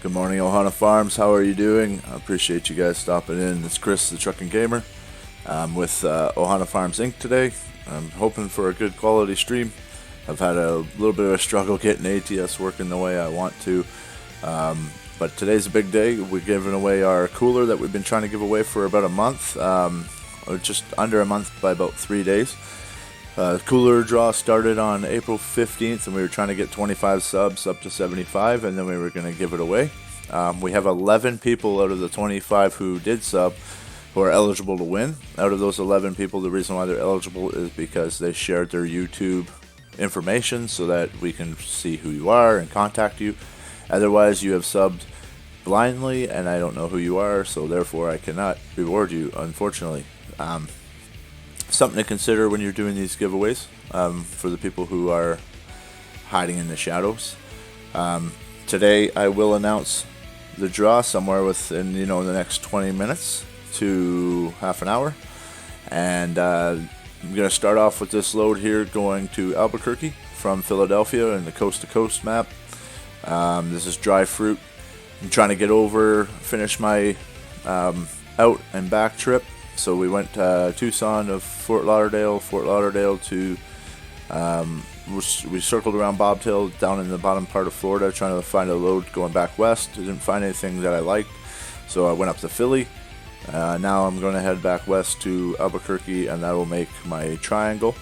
Good morning, Ohana Farms. How are you doing? I appreciate you guys stopping in. It's Chris, the Trucking Gamer. I'm with Ohana Farms Inc. today. I'm hoping for a good quality stream. I've had a little bit of a struggle getting ATS working the way I want to. But today's a big day. We're giving away our cooler that we've been trying to give away for about a month. Or just under a month by about 3 days. Cooler draw started on April 15th, and we were trying to get 25 subs up to 75, and then we were going to give it away. We have 11 people out of the 25 who did sub who are eligible to win. Out of those 11 people, the reason why they're eligible is because they shared their YouTube information so that we can see who you are and contact you. Otherwise, you have subbed blindly, and I don't know who you are, so therefore I cannot reward you, unfortunately. Something to consider when you're doing these giveaways for the people who are hiding in the shadows. Today I will announce the draw somewhere within the next 20 minutes to half an hour, and I'm going to start off with this load here going to Albuquerque from Philadelphia in the coast to coast map. This is dry fruit. I'm trying to get over, finish my out and back trip. So we went Tucson to Fort Lauderdale to, we circled around Bobtail down in the bottom part of Florida trying to find a load going back west. I didn't find anything that I liked, so I went up to Philly. Now I'm going to head back west to Albuquerque, and that will make my triangle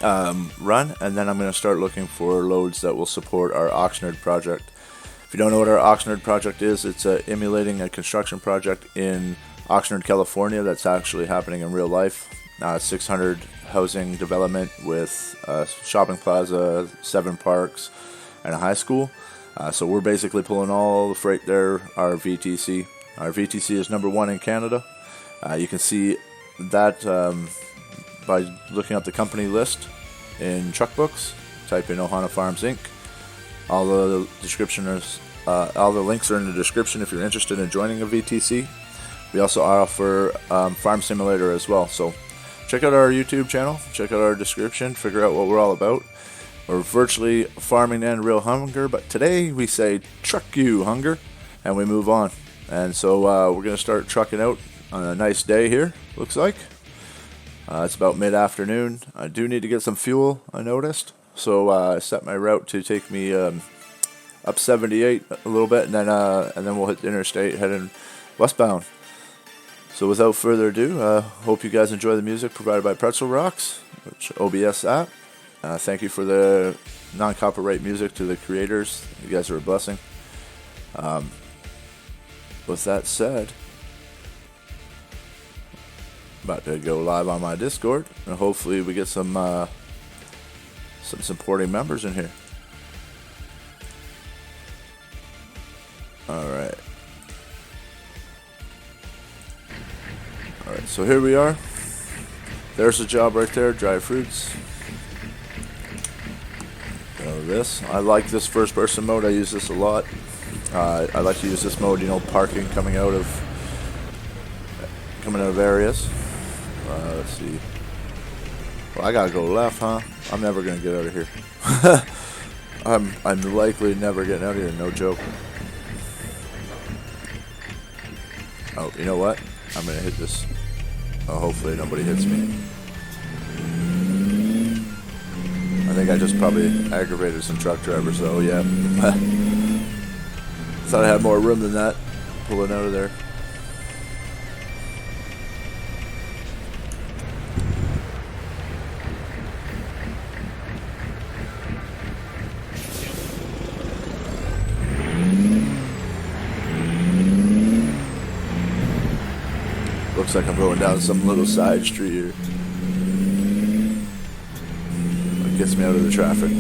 run, and then I'm going to start looking for loads that will support our Oxnard project. If you don't know what our Oxnard project is, it's emulating a construction project in Oxnard, California that's actually happening in real life. 600 housing development with a shopping plaza, 7 parks, and a high school. So we're basically pulling all the freight there, our VTC. Our VTC is #1 in Canada. You can see that by looking up the company list in truck books. Type in Ohana Farms Inc. All the links are in the description if you're interested in joining a VTC. We also offer Farm Simulator as well, so check out our YouTube channel, check out our description, figure out what we're all about. We're virtually farming to end real hunger, but today we say truck you hunger, and we move on. And so we're going to start trucking out on a nice day here, looks like. It's about mid-afternoon. I do need to get some fuel, I noticed, so I set my route to take me up 78 a little bit, and then we'll hit the interstate heading westbound. So without further ado, hope you guys enjoy the music provided by Pretzel Rocks, which OBS app. Thank you for the non-copyright music to the creators. You guys are a blessing. With that said, about to go live on my Discord, and hopefully we get some supporting members in here. Alright, so here we are. There's the job right there, dry fruits. I like this first person mode. I use this a lot. I like to use this mode, parking coming out of areas. Let's see. Well, I gotta go left, huh? I'm never gonna get out of here. I'm likely never getting out of here, no joke. Oh, you know what? I'm gonna hit this. Oh, hopefully nobody hits me. I think I just probably aggravated some truck drivers, though. Yeah. Thought I had more room than that. Pulling out of there. Looks like I'm going down some little side street here. It gets me out of the traffic.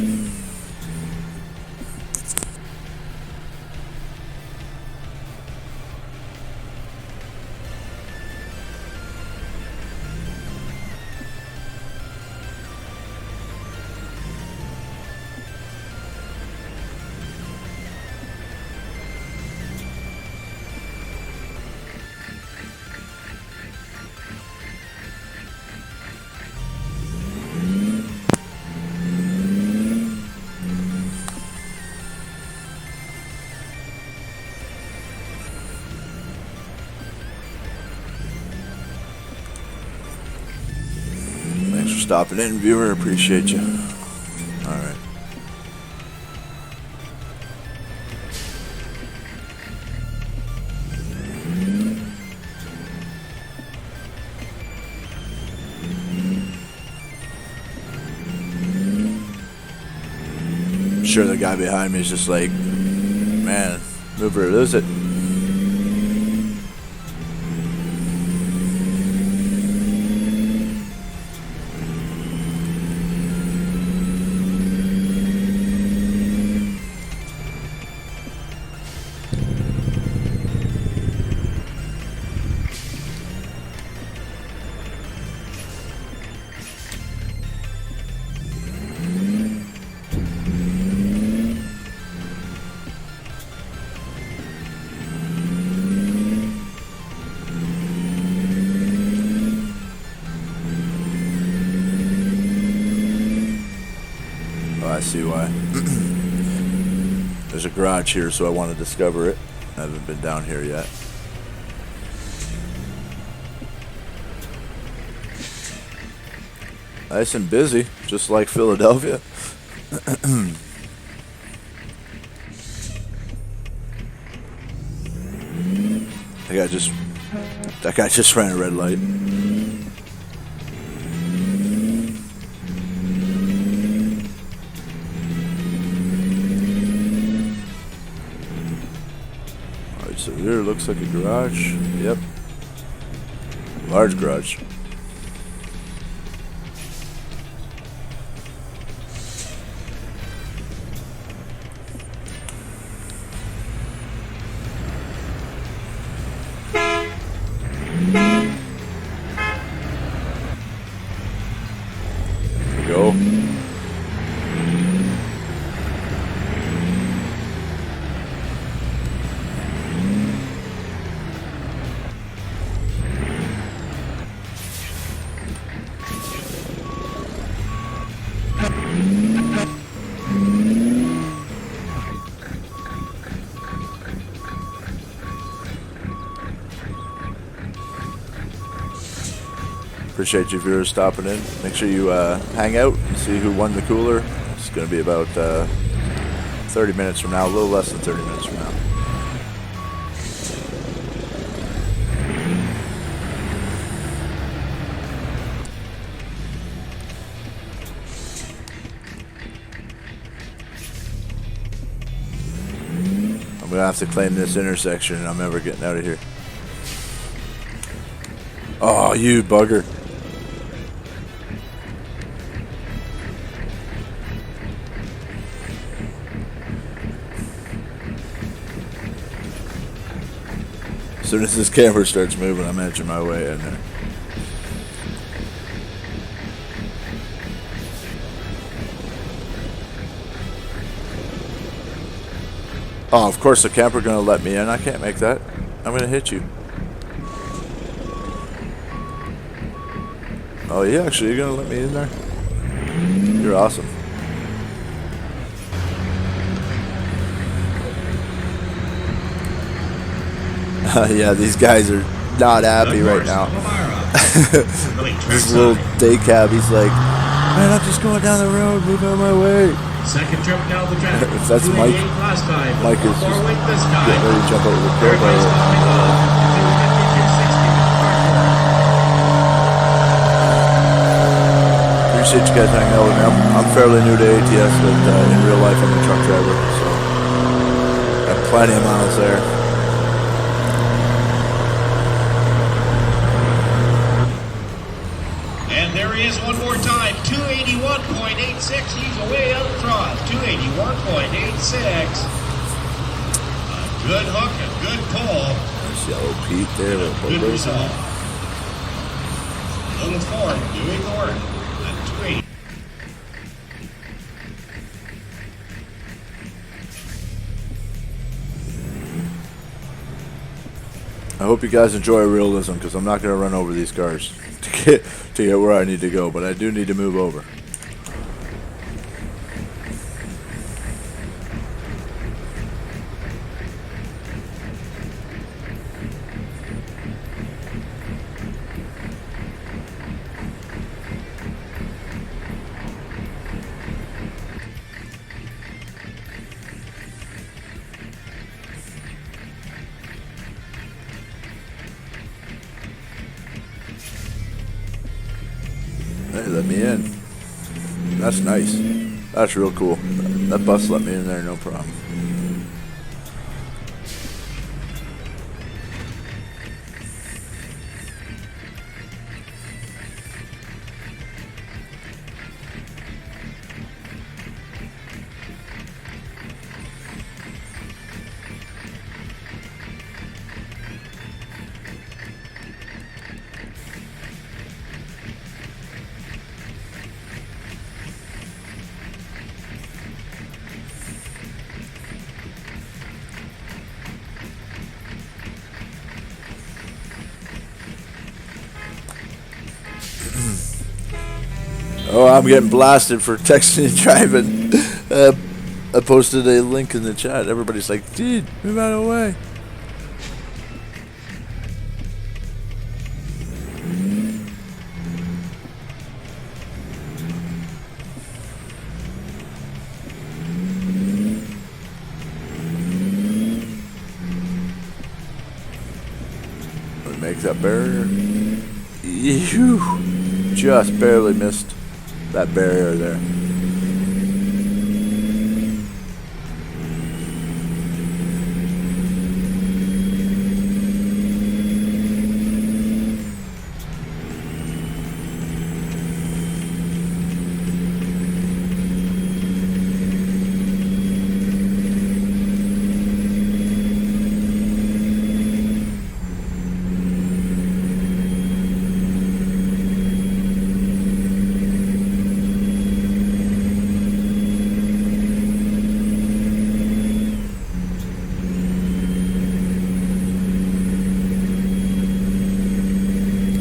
stopping in, viewer. Appreciate you. Alright. I'm sure the guy behind me is just like, man, move or lose it. I see why. There's a garage here, so I want to discover it. I haven't been down here yet. Nice and busy, just like Philadelphia. That guy just ran a red light. So here looks like a garage. Yep. Large garage. There we go. Appreciate you viewers stopping in. Make sure you hang out and see who won the cooler. It's going to be about 30 minutes from now, a little less than 30 minutes from now. I'm going to have to claim this intersection and I'm never getting out of here. Oh, you bugger. As soon as this camera starts moving, I'm edging my way in there. Oh, of course the camper gonna let me in. I can't make that. I'm gonna hit you. Oh yeah, actually, you're gonna let me in there? You're awesome. Yeah, these guys are not happy right now. This little day cab, he's like, man, I'm just going down the road, move out of my way. Second trip down the track. If that's Mike, Mike is just getting ready to jump over the curb. Appreciate you guys hanging out with me. I'm fairly new to ATS, but in real life I'm a truck driver, so I have plenty of miles there. Is one more time, 281.86. He's away up front, 281.86. A good hook, a good pull. There's Yellow Pete there with good both result. Little Ford doing the work at 280. I hope you guys enjoy realism, because I'm not going to run over these cars to get where I need to go, but I do need to move over. me in. That's nice. That's real cool. That bus let me in there, no problem. Oh, I'm getting blasted for texting and driving. I posted a link in the chat. Everybody's like, dude, move out of the way. Make that barrier. Ew. Just barely missed that barrier there.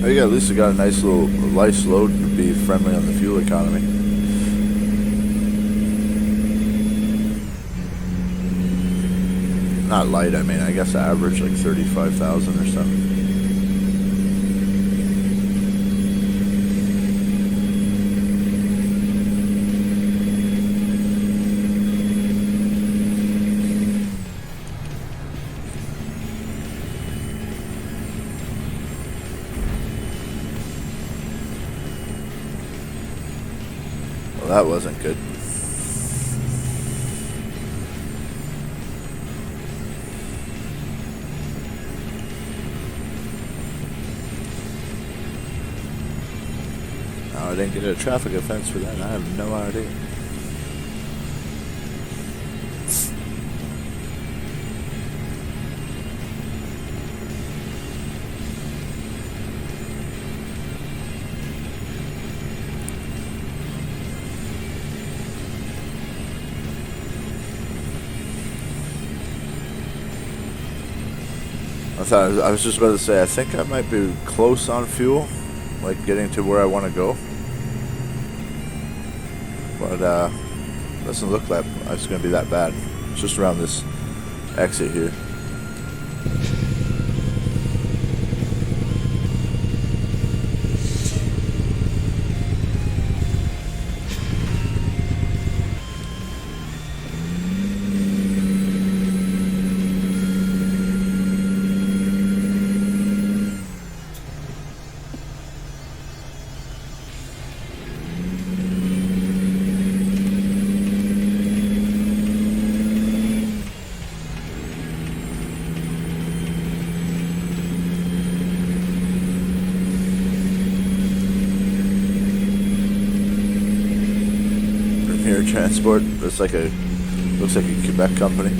Yeah, at least it got a nice load to be friendly on the fuel economy. Not light, I mean, I guess average like 35,000 or something. Well, that wasn't good. No, I didn't get a traffic offense for that. I have no idea. I was just about to say, I think I might be close on fuel, like getting to where I want to go. But doesn't look like it's going to be that bad. It's just around this exit here. Transport. Looks like a Quebec company.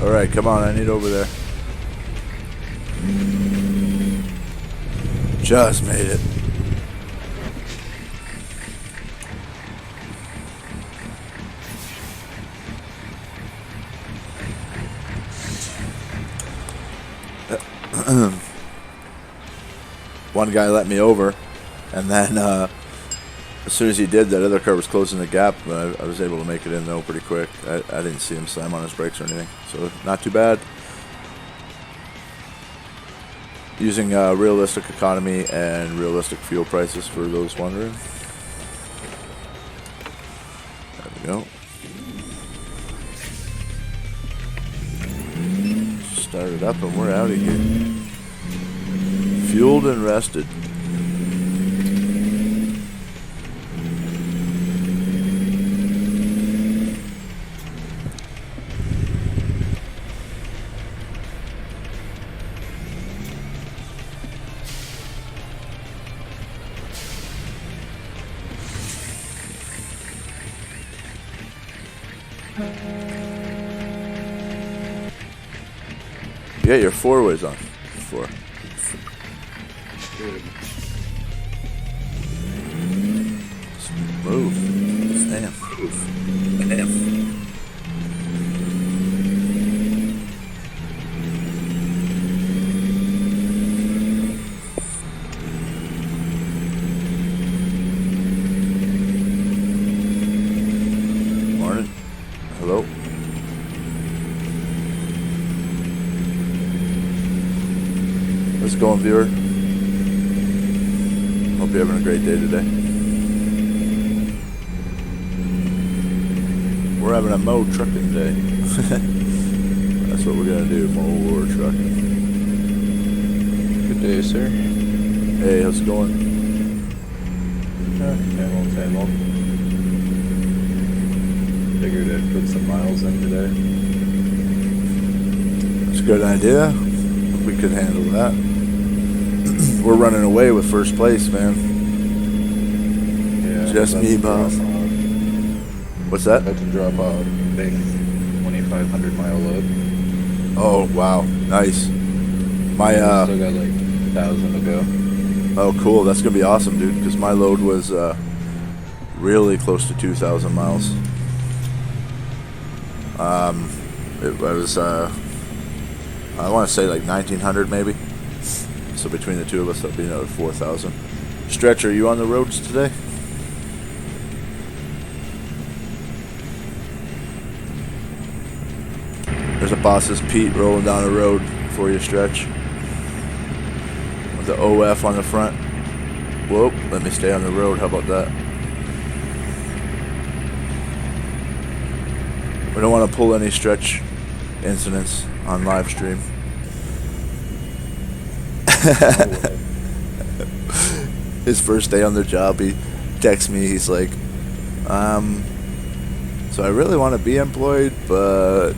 Alright, come on, I need over there. Just made it. One guy let me over, and then as soon as he did, that other car was closing the gap. I was able to make it in though pretty quick. I didn't see him slam on his brakes or anything, so not too bad. Using realistic economy and realistic fuel prices for those wondering. There we go. Start it up and we're out of here. Fueled and rested. Yeah, your four ways on. Four. Good. Move. Damn. Move. Damn. Morning. Hello. How's it going, viewer? Hope you're having a great day today. We're having a mow trucking day. That's what we're gonna do, mow or trucking. Good day, sir. Hey, how's it going? Same old. Figured I'd put some miles in today. It's a good idea. We could handle that. We're running away with first place, man. Yeah. Just me, boss. What's that? I had to drop off a big 2,500 mile load. Oh, wow. Nice. My, Still got like 1,000 to go. oh, cool. That's going to be awesome, dude, because my load was really close to 2,000 miles. It was, I want to say like 1,900 maybe. So between the two of us, that'll be another 4,000. Stretch, are you on the roads today? There's a Boss's Pete rolling down the road for you, Stretch. With the OF on the front. Whoop, let me stay on the road. How about that? We don't want to pull any Stretch incidents on live stream. His first day on the job, he texts me, he's like, so I really want to be employed, but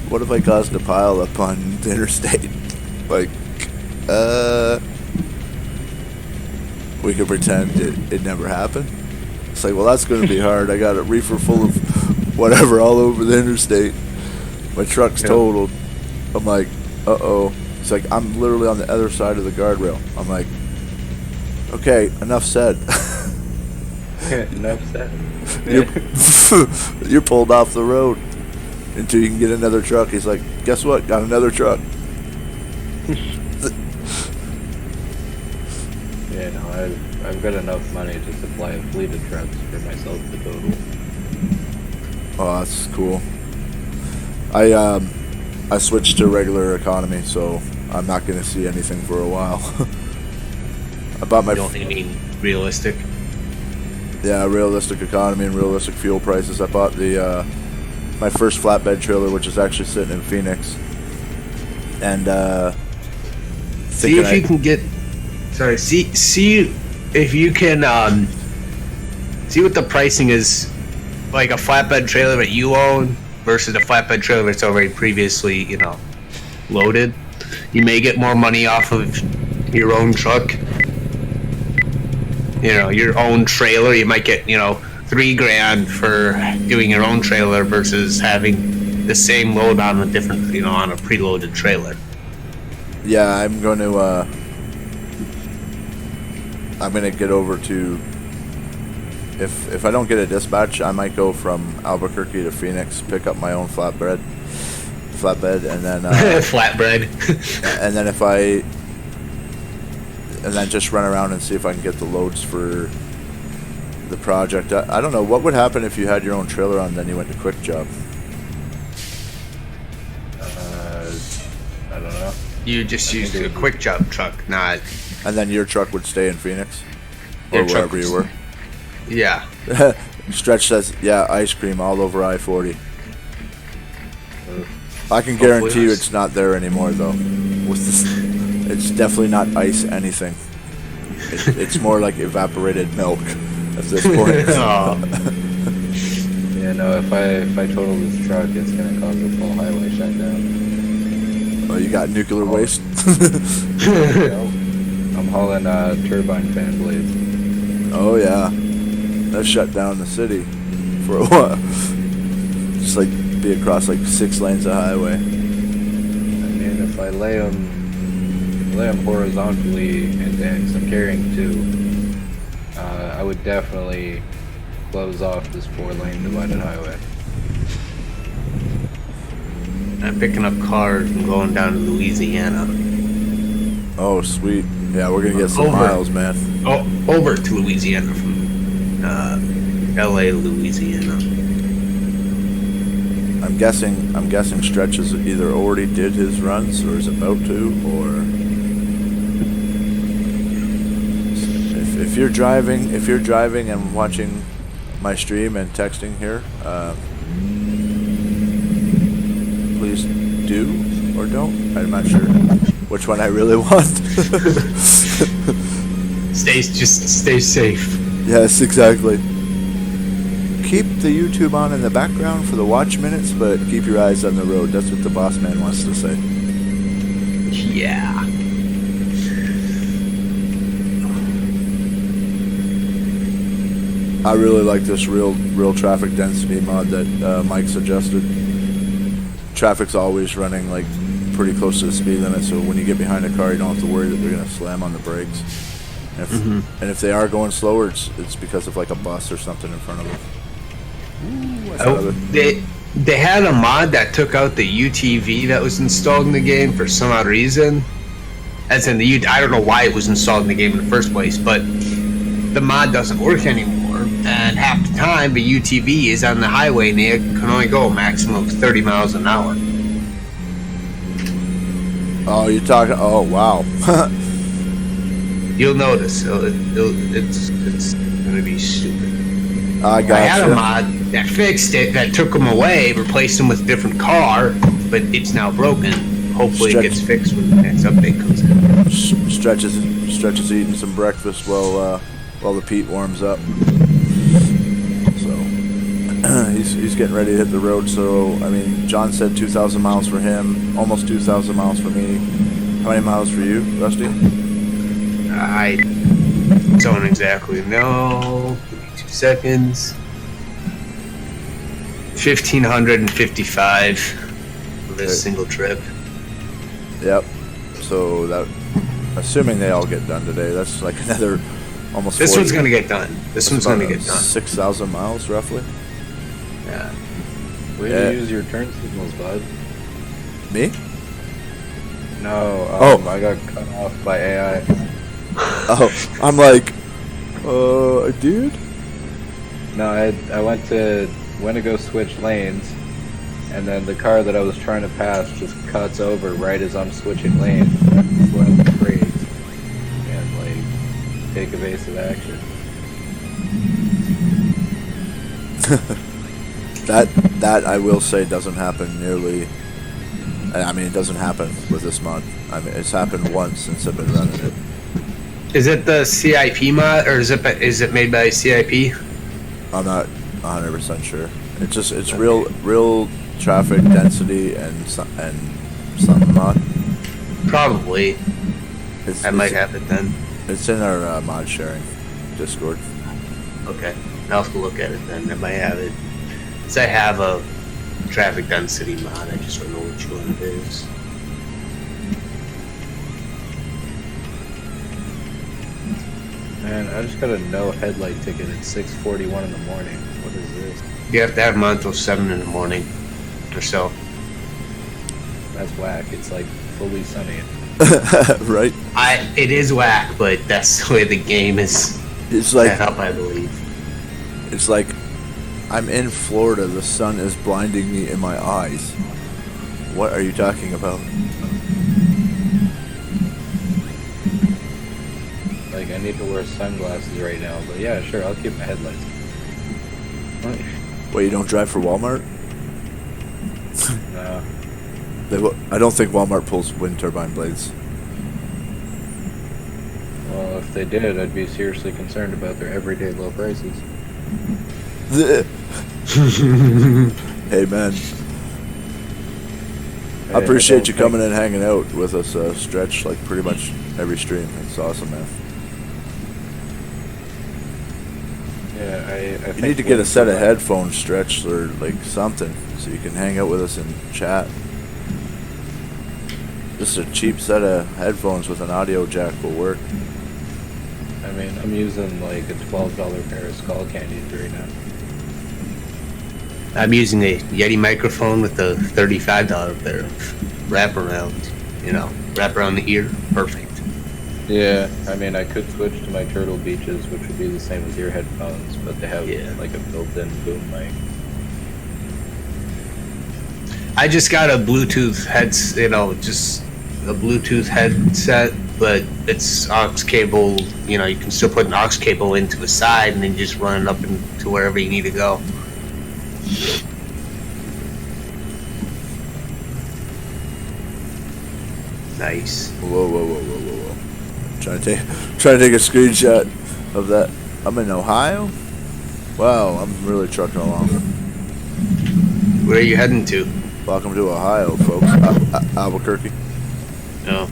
what if I caused a pile up on the interstate? Like, we could pretend it never happened. It's like, well, that's going to be hard. I got a reefer full of whatever all over the interstate. My truck's totaled. I'm like, uh-oh. It's like, I'm literally on the other side of the guardrail. I'm like, okay, enough said. Enough said. You're pulled off the road until you can get another truck. He's like, guess what? Got another truck. Yeah, no, I've got enough money to supply a fleet of trucks for myself to total. Oh, that's cool. I switched to regular economy, so I'm not going to see anything for a while. I bought my... You don't mean realistic? Yeah, realistic economy and realistic fuel prices. I bought the my first flatbed trailer, which is actually sitting in Phoenix. And see if you can get... Sorry, see if you can see what the pricing is, like a flatbed trailer that you own versus a flatbed trailer that's already previously, loaded. You may get more money off of your own truck. Your own trailer. You might get, $3,000 for doing your own trailer versus having the same load on a different, on a preloaded trailer. Yeah, I'm going to get over to, if I don't get a dispatch, I might go from Albuquerque to Phoenix, pick up my own flatbed, and then flatbread. and then just run around and see if I can get the loads for the project. I don't know what would happen if you had your own trailer on, then you went to Quick Job. I don't know. You just used a Quick Job truck, not. And then your truck would stay in Phoenix, or Your truck wherever you were. Yeah. Stretch says, yeah, ice cream all over I-40. I can guarantee you it's not there anymore, though. With this, it's definitely not ice anything. It's more like evaporated milk at this point. Yeah, no, if I total this truck, it's gonna cause a full highway shutdown. Oh, you got nuclear waste? I'm hauling turbine fan blades. Oh, yeah. That shut down the city for a while. Just like be across like 6 lanes of highway. I mean, if I lay them horizontally, and since I'm carrying 2, I would definitely close off this 4-lane divided highway. I'm picking up cars and going down to Louisiana. Oh, sweet. Yeah, we're going to get some miles, man. Oh, over to Louisiana from LA to Louisiana. I'm guessing Stretch has either already did his runs or is about to, or if you're driving and watching my stream and texting here, please do or don't. I'm not sure which one I really want. Stay safe. Yes, exactly. Keep the YouTube on in the background for the watch minutes, but keep your eyes on the road. That's what the boss man wants to say. Yeah. I really like this real traffic density mod that Mike suggested. Traffic's always running like pretty close to the speed limit, so when you get behind a car, you don't have to worry that they're going to slam on the brakes. And if they are going slower, it's because of like a bus or something in front of them. They had a mod that took out the UTV that was installed in the game for some odd reason. As in I don't know why it was installed in the game in the first place, but the mod doesn't work anymore. And half the time, the UTV is on the highway and they can only go a maximum of 30 miles an hour. Oh, you're talking? Oh, wow. You'll notice. It's gonna be stupid. I had a mod that fixed it, that took them away, replaced them with a different car, but it's now broken. Hopefully it gets fixed when the next update comes in. Stretch is eating some breakfast while the Pete warms up. So he's getting ready to hit the road. So I mean, John said 2,000 miles for him, almost 2,000 miles for me. How many miles for you, Rusty? I don't exactly know. 2 seconds. 1,555 for this single trip. Yep. So that, assuming they all get done today, that's like another almost. This one's gonna get done. This one's gonna get done. 6,000 miles roughly. Yeah. Way to use your turn signals, bud. Me? No. I got cut off by AI. Oh, I'm like, dude. No, I went to go switch lanes, and then the car that I was trying to pass just cuts over right as I'm switching lanes. Slam the brakes and like take evasive action. That I will say doesn't happen nearly. I mean, it doesn't happen with this mod. I mean, it's happened once since I've been running it. Is it the CIP mod, or is it made by CIP? I'm not 100% sure. It's real traffic density and something mod. Probably. I might have it then. It's in our mod sharing Discord. Okay, I'll have to look at it then. I might have it. Cause I have a traffic density mod. I just don't know which one it is. Man, I just got a no headlight ticket at 6:41 in the morning. What is this? You have to have them on until 7 in the morning or so. That's whack. It's like fully sunny. Right? It is whack, but that's the way the game is It's like set up, I believe. it's like I'm in Florida. The sun is blinding me in my eyes. What are you talking about? Like, I need to wear sunglasses right now, but yeah, sure, I'll keep my headlights. Wait, you don't drive for Walmart? No. I don't think Walmart pulls wind turbine blades. Well, if they did, I'd be seriously concerned about their everyday low prices. Hey, man. I appreciate you coming and hanging out with us, Stretch, like pretty much every stream. It's awesome, man. Yeah, I You need to get a set of headphones, Stretch, or like something, so you can hang out with us and chat. Just a cheap set of headphones with an audio jack will work. I mean, I'm using like a $12 pair of skull candies right now. I'm using a Yeti microphone with a $35 pair of wraparound. Wrap around the ear. Perfect. Yeah, I mean, I could switch to my Turtle Beaches, which would be the same as your headphones, but they have like a built-in boom mic. I just got a Bluetooth just a Bluetooth headset, but it's aux cable. You can still put an aux cable into the side and then just run it up into wherever you need to go. Nice. Whoa. Trying to take a screenshot of that. I'm in Ohio? Wow, I'm really trucking along. Where are you heading to? Welcome to Ohio, folks. Albuquerque. No.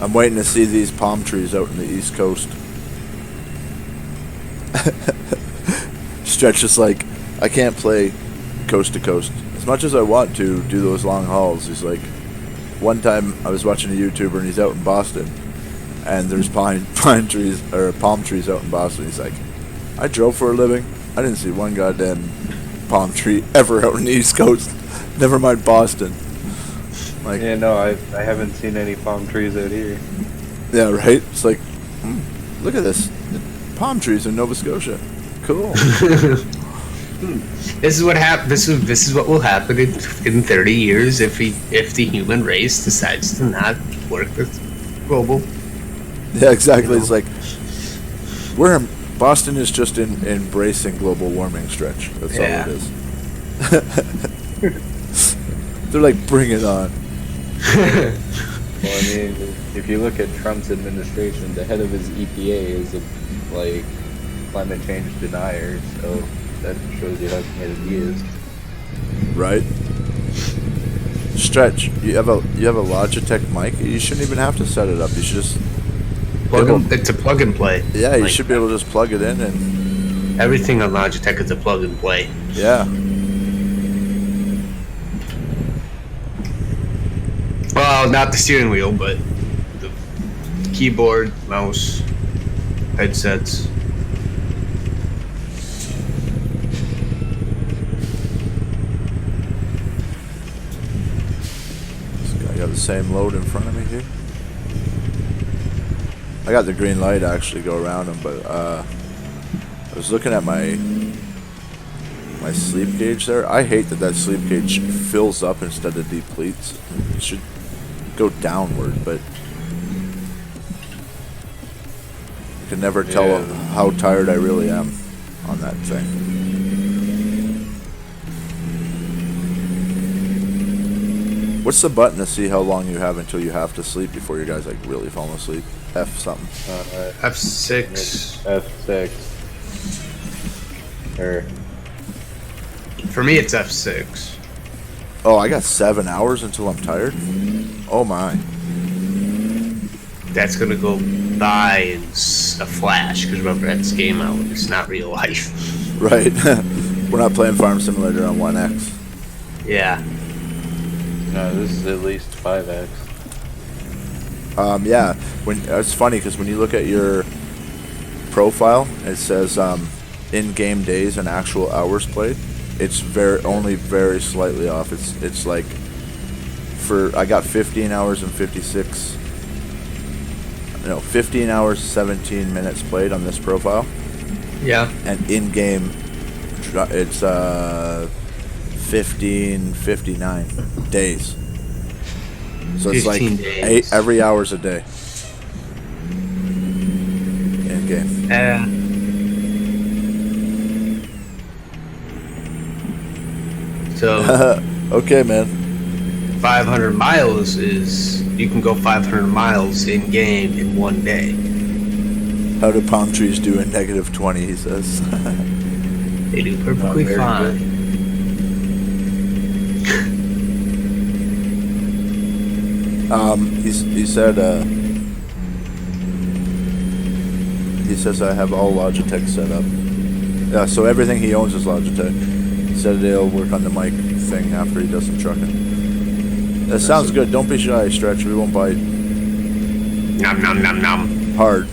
I'm waiting to see these palm trees out in the East Coast. Stretch is like, I can't play coast to coast. As much as I want to do those long hauls, he's like, one time I was watching a YouTuber and he's out in Boston, and there's pine trees, or palm trees out in Boston. He's like, I drove for a living. I didn't see one goddamn palm tree ever out in the East Coast. Never mind Boston. Like, Yeah, no, I haven't seen any palm trees out here. yeah, right? It's like, look at this. Palm trees in Nova Scotia. Cool. This is what This is what will happen in 30 years if the human race decides to not work with global. Yeah, exactly. It's like, Boston is just embracing global warming, Stretch. That's all it is. They're like, bring it on. Well, I mean, if you look at Trump's administration, the head of his EPA is a climate change denier, so that shows you how committed he is. Right? Stretch, you have a Logitech mic. You shouldn't even have to set it up. You should just It's a plug and play. Yeah, you should be able to just plug it in and Everything on Logitech is a plug and play. yeah. Well, not the steering wheel, but the keyboard, mouse, headsets. I got the same load in front of me here. I got the green light actually go around them, but I was looking at my sleep gauge there. I hate that sleep gauge fills up instead of depletes. It should go downward, but I can never tell how tired I really am on that thing. What's the button to see how long you have until you have to sleep before you guys like really falling asleep? F something. F6. F6. Or For me, it's F6. Oh, I got 7 hours until I'm tired? Oh my. that's gonna go by in a flash. Because remember, that's game mode. It's not real life. Right. We're not playing Farm Simulator on 1X. Yeah. No, this is at least 5x. Yeah. It's funny because when you look at your profile, it says in-game days and actual hours played. It's only very slightly off. It's like I got 15 hours and 15 hours 17 minutes played on this profile. Yeah. And in-game, it's 15:59 days. So it's like days. every hour's a day in-game. So okay, man. 500 miles is you can go 500 miles in game in one day. How do palm trees do in -20? He says. They do perfectly very fine. He says I have all Logitech set up. Yeah, so everything he owns is Logitech. He said he'll work on the mic thing after he does some trucking. That sounds good. Don't be shy, Stretch. We won't bite. Nom nom nom nom. Hard.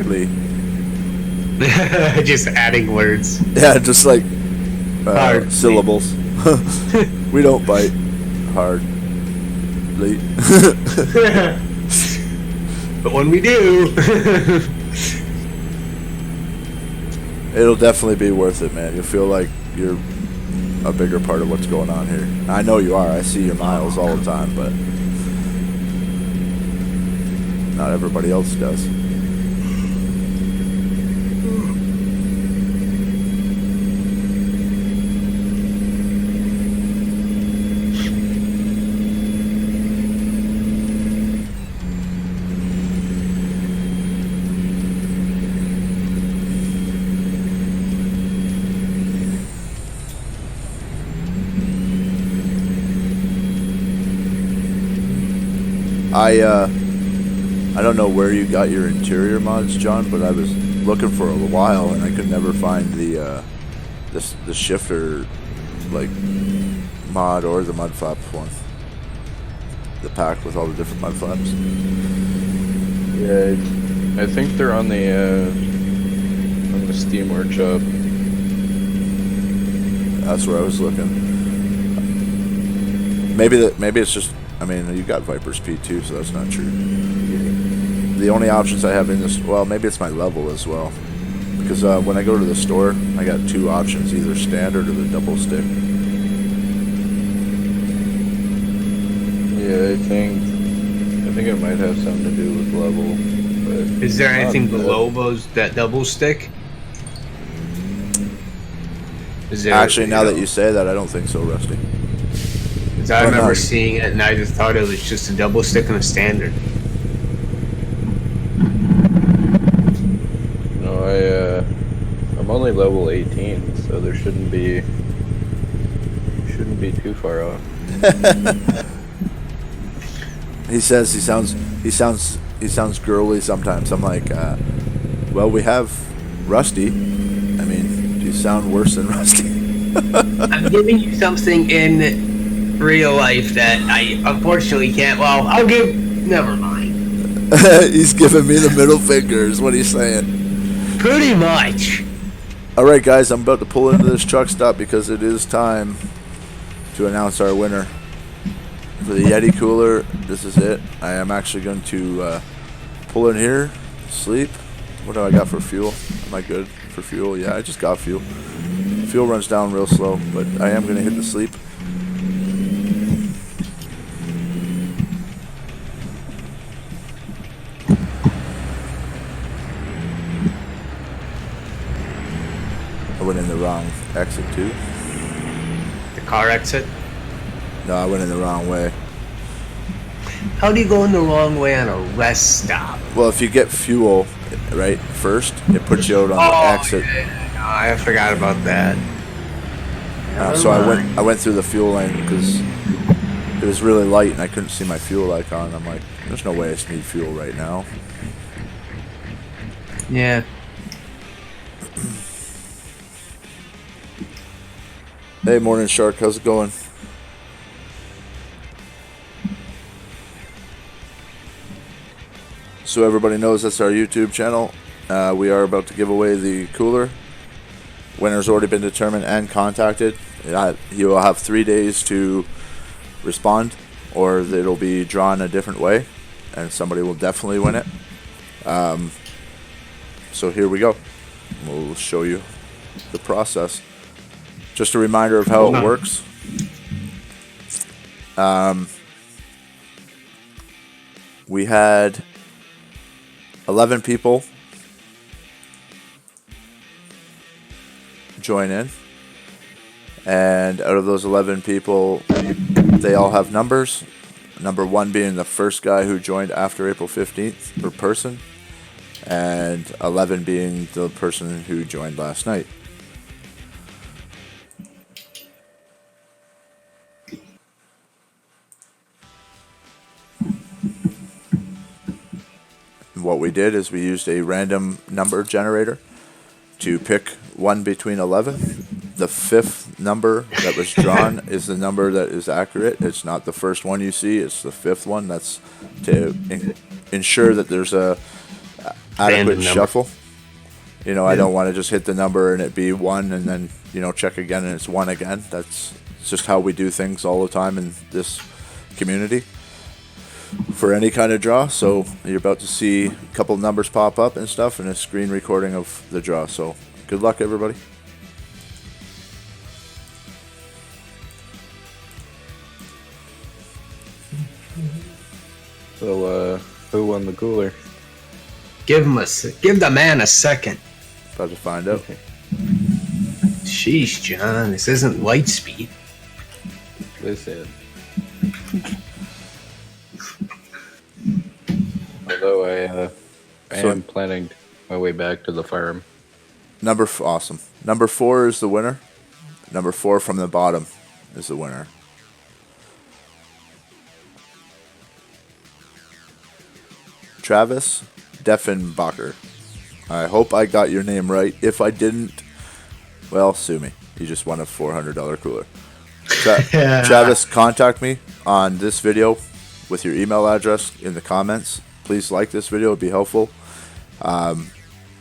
Lee. Just adding words. Yeah, just like Hard. syllables. We don't bite. Hard. Lee. But when we do, It'll definitely be worth it, man. You'll feel like you're a bigger part of what's going on here. I know you are. I see your miles all the time, but not everybody else does. I don't know where you got your interior mods, John, but I was looking for a while and I could never find the shifter like mod or the mud flap one. The pack with all the different mud flaps. Yeah, I think they're on the Steam Workshop. That's where I was looking. Maybe it's just. I mean, you got Viper's P2, so that's not true. The only options I have in this, well, maybe it's my level as well. Because when I go to the store, I got two options, either standard or the double stick. Yeah, I think it might have something to do with level. But is there anything below that double stick? Is there, actually, now that you say that, I don't think so, Rusty. I remember seeing it and I just thought it was just a double stick and a standard. No, I'm only level 18, so there shouldn't be too far off. He says he sounds girly sometimes. I'm like, well, we have Rusty. I mean, do you sound worse than Rusty? I'm giving you something in real life that I unfortunately can't. Well, never mind. He's giving me the middle finger is what he's saying. Pretty much. Alright guys, I'm about to pull into this truck stop because it is time to announce our winner. For the YETI cooler, this is it. I am actually going to pull in here, sleep. What do I got for fuel? Am I good for fuel? Yeah, I just got fuel. Fuel runs down real slow, but I am going to hit the sleep. I went in the wrong exit too. The car exit? No, I went in the wrong way. How do you go in the wrong way on a rest stop? Well, if you get fuel, right, first, it puts you out on the exit. Yeah. Oh, I forgot about that. So I went through the fuel lane because it was really light and I couldn't see my fuel icon. I'm like, there's no way I need fuel right now. Yeah. Hey, morning Shark, how's it going? So everybody knows that's our YouTube channel. We are about to give away the cooler. Winner's already been determined and contacted. He will have 3 days to respond, or it'll be drawn a different way, and somebody will definitely win it. So here we go. We'll show you the process. Just a reminder of how it works. We had 11 people join in, and out of those 11 people, they all have numbers. Number 1 being the first guy who joined after April 15th per person, and 11 being the person who joined last night. What we did is we used a random number generator to pick one between 11. The 5th number that was drawn is the number that is accurate. It's not the first one you see, it's the 5th one. That's to ensure that there's a adequate shuffle. You know, I don't want to just hit the number and it be 1 and then, you know, check again and it's 1 again. That's just how we do things all the time in this community for any kind of draw. So you're about to see a couple numbers pop up and stuff and a screen recording of the draw. So good luck, everybody. So, who won the cooler? Give the man a second. About to find out. Okay. Sheesh, John, this isn't light speed. Listen. Although I am planning my way back to the farm. Awesome. Number 4 is the winner. Number 4 from the bottom is the winner. Travis Deffenbacher. I hope I got your name right. If I didn't, well, sue me. You just won a $400 cooler. Travis, contact me on this video with your email address in the comments. Please like this video. It would be helpful. I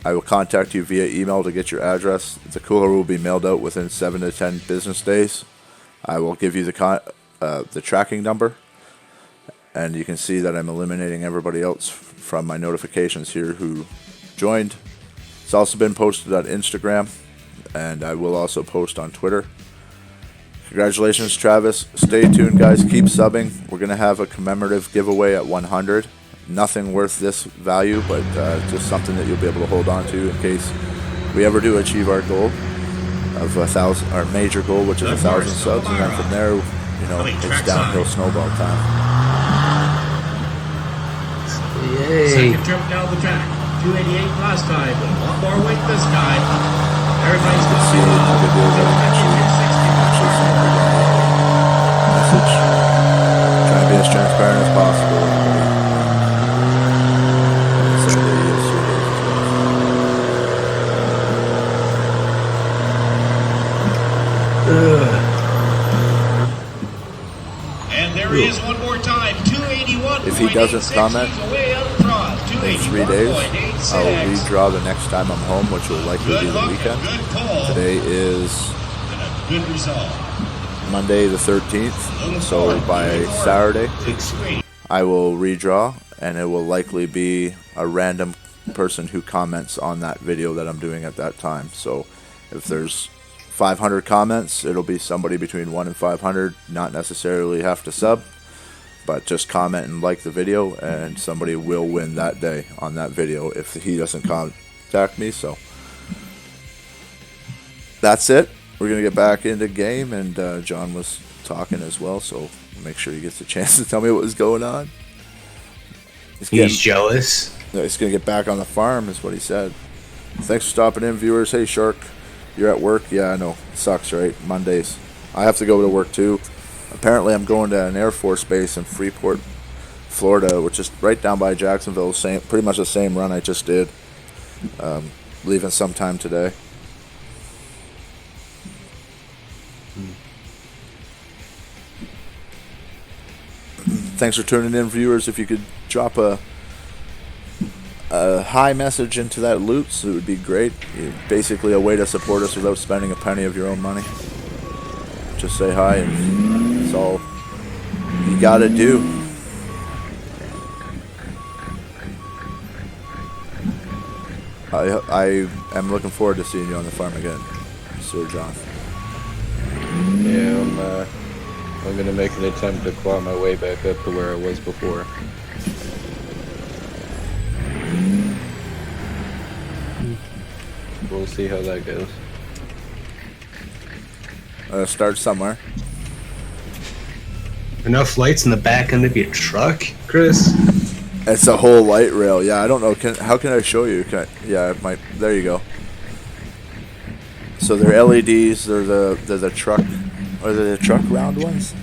will contact you via email to get your address. The cooler will be mailed out within 7 to 10 business days. I will give you the tracking number, and you can see that I'm eliminating everybody else from my notifications here who joined. It's also been posted on Instagram, and I will also post on Twitter. Congratulations, Travis. Stay tuned, guys. Keep subbing. We're going to have a commemorative giveaway at 100. Nothing worth this value, but just something that you'll be able to hold on to in case we ever do achieve our goal of 1,000, our major goal, which is 1,000 subs, and then from there, you know, it's downhill snowball time. Yay. Second trip down the track. 288 last time, but a lot more weight this time. Everybody's going to Message. Try to be as transparent as possible. And there he is one more time. 281. If he doesn't comment in 3 days, I'll redraw the next time I'm home, which will likely be the weekend. Today is Good result. Monday the 13th, so by Saturday I will redraw, and it will likely be a random person who comments on that video that I'm doing at that time. So if there's 500 comments, it'll be somebody between 1 and 500, not necessarily have to sub, but just comment and like the video, and somebody will win that day on that video if he doesn't contact me. So that's it. We're going to get back into game, and John was talking as well, so make sure he gets a chance to tell me what was going on. He's jealous. He's going to get back on the farm, is what he said. Thanks for stopping in, viewers. Hey, Shark, you're at work? Yeah, I know. It sucks, right? Mondays. I have to go to work, too. Apparently, I'm going to an Air Force base in Freeport, Florida, which is right down by Jacksonville. Pretty much the same run I just did. Leaving sometime today. Thanks for tuning in, viewers. If you could drop a hi message into that loot, it would be great. Basically a way to support us without spending a penny of your own money. Just say hi, and that's all you gotta do. I am looking forward to seeing you on the farm again, Sir John. Yeah, I'm gonna make an attempt to claw my way back up to where I was before. We'll see how that goes. Start somewhere. Enough lights in the back end of your truck, Chris? It's a whole light rail. Yeah, I don't know. How can I show you? Yeah, it might. There you go. So they're LEDs. They're the truck. Are they the truck round ones?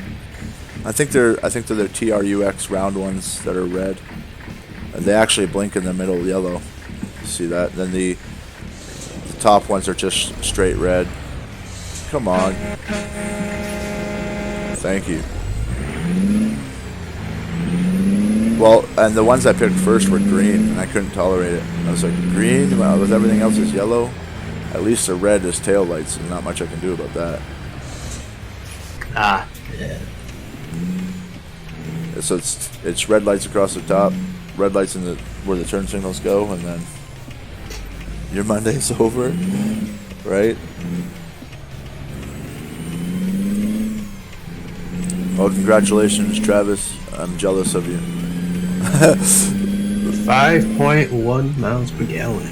I think they're the TRUX round ones that are red. And they actually blink in the middle yellow. See that? Then the top ones are just straight red. Come on. Thank you. Well, and the ones I picked first were green, and I couldn't tolerate it. I was like, green? Well, with everything else is yellow? At least the red is tail lights, and not much I can do about that. Yeah. So it's red lights across the top, red lights in where the turn signals go, and then your Monday's over, right? Well, congratulations, Travis. I'm jealous of you. 5.1 miles per gallon.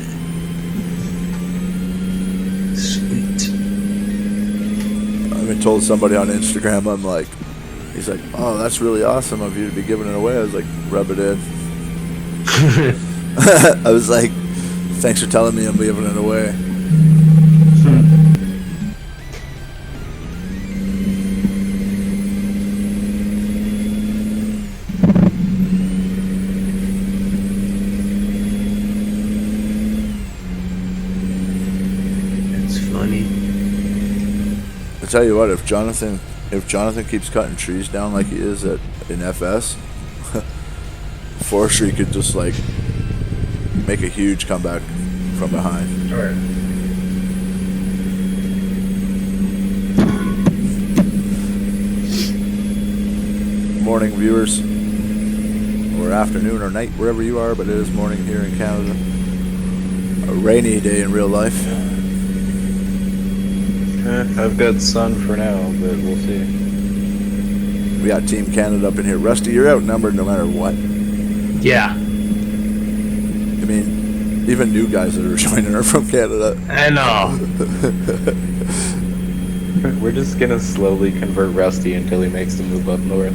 Sweet. I even told somebody on Instagram, he's like, oh, that's really awesome of you to be giving it away. I was like, rub it in. I was like, thanks for telling me I'm giving it away. I tell you what, if Jonathan keeps cutting trees down like he is in FS, forestry could just make a huge comeback from behind. All right. Morning, viewers, or afternoon or night, wherever you are, but it is morning here in Canada. A rainy day in real life. I've got sun for now, but we'll see. We got Team Canada up in here. Rusty, you're outnumbered no matter what. Yeah. I mean, even new guys that are joining are from Canada. I know. We're just gonna slowly convert Rusty until he makes the move up north.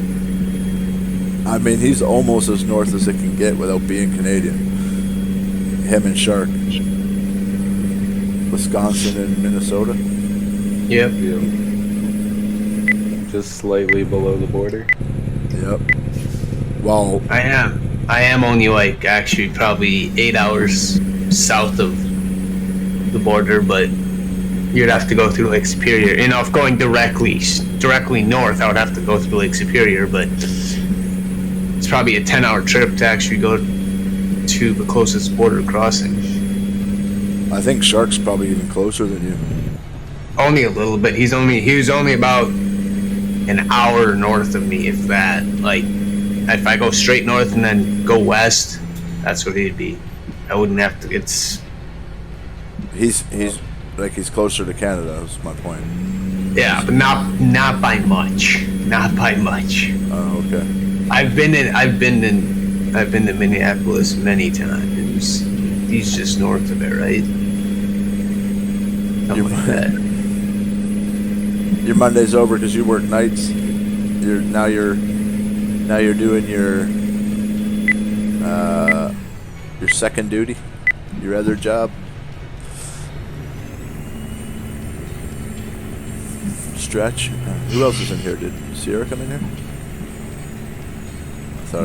I mean, he's almost as north as it can get without being Canadian. Him and Shark. Wisconsin and Minnesota. Yep. Just slightly below the border. Yep. Well, I am only actually probably 8 hours south of the border, but you'd have to go through Lake Superior. You know, if going directly north, I would have to go through Lake Superior, but it's probably a 10-hour trip to actually go to the closest border crossing. I think Shark's probably even closer than you. Only a little bit. He was only about an hour north of me, if that. If I go straight north and then go west, that's what he'd be. I wouldn't have to. He's closer to Canada. Is my point. Yeah, but not by much. Not by much. Oh, okay. I've been to Minneapolis many times. He's just north of it, right? Something like that. Your Monday's over because you work nights. You're doing your second duty, your other job. Stretch. Who else is in here? Did Sierra come in here? I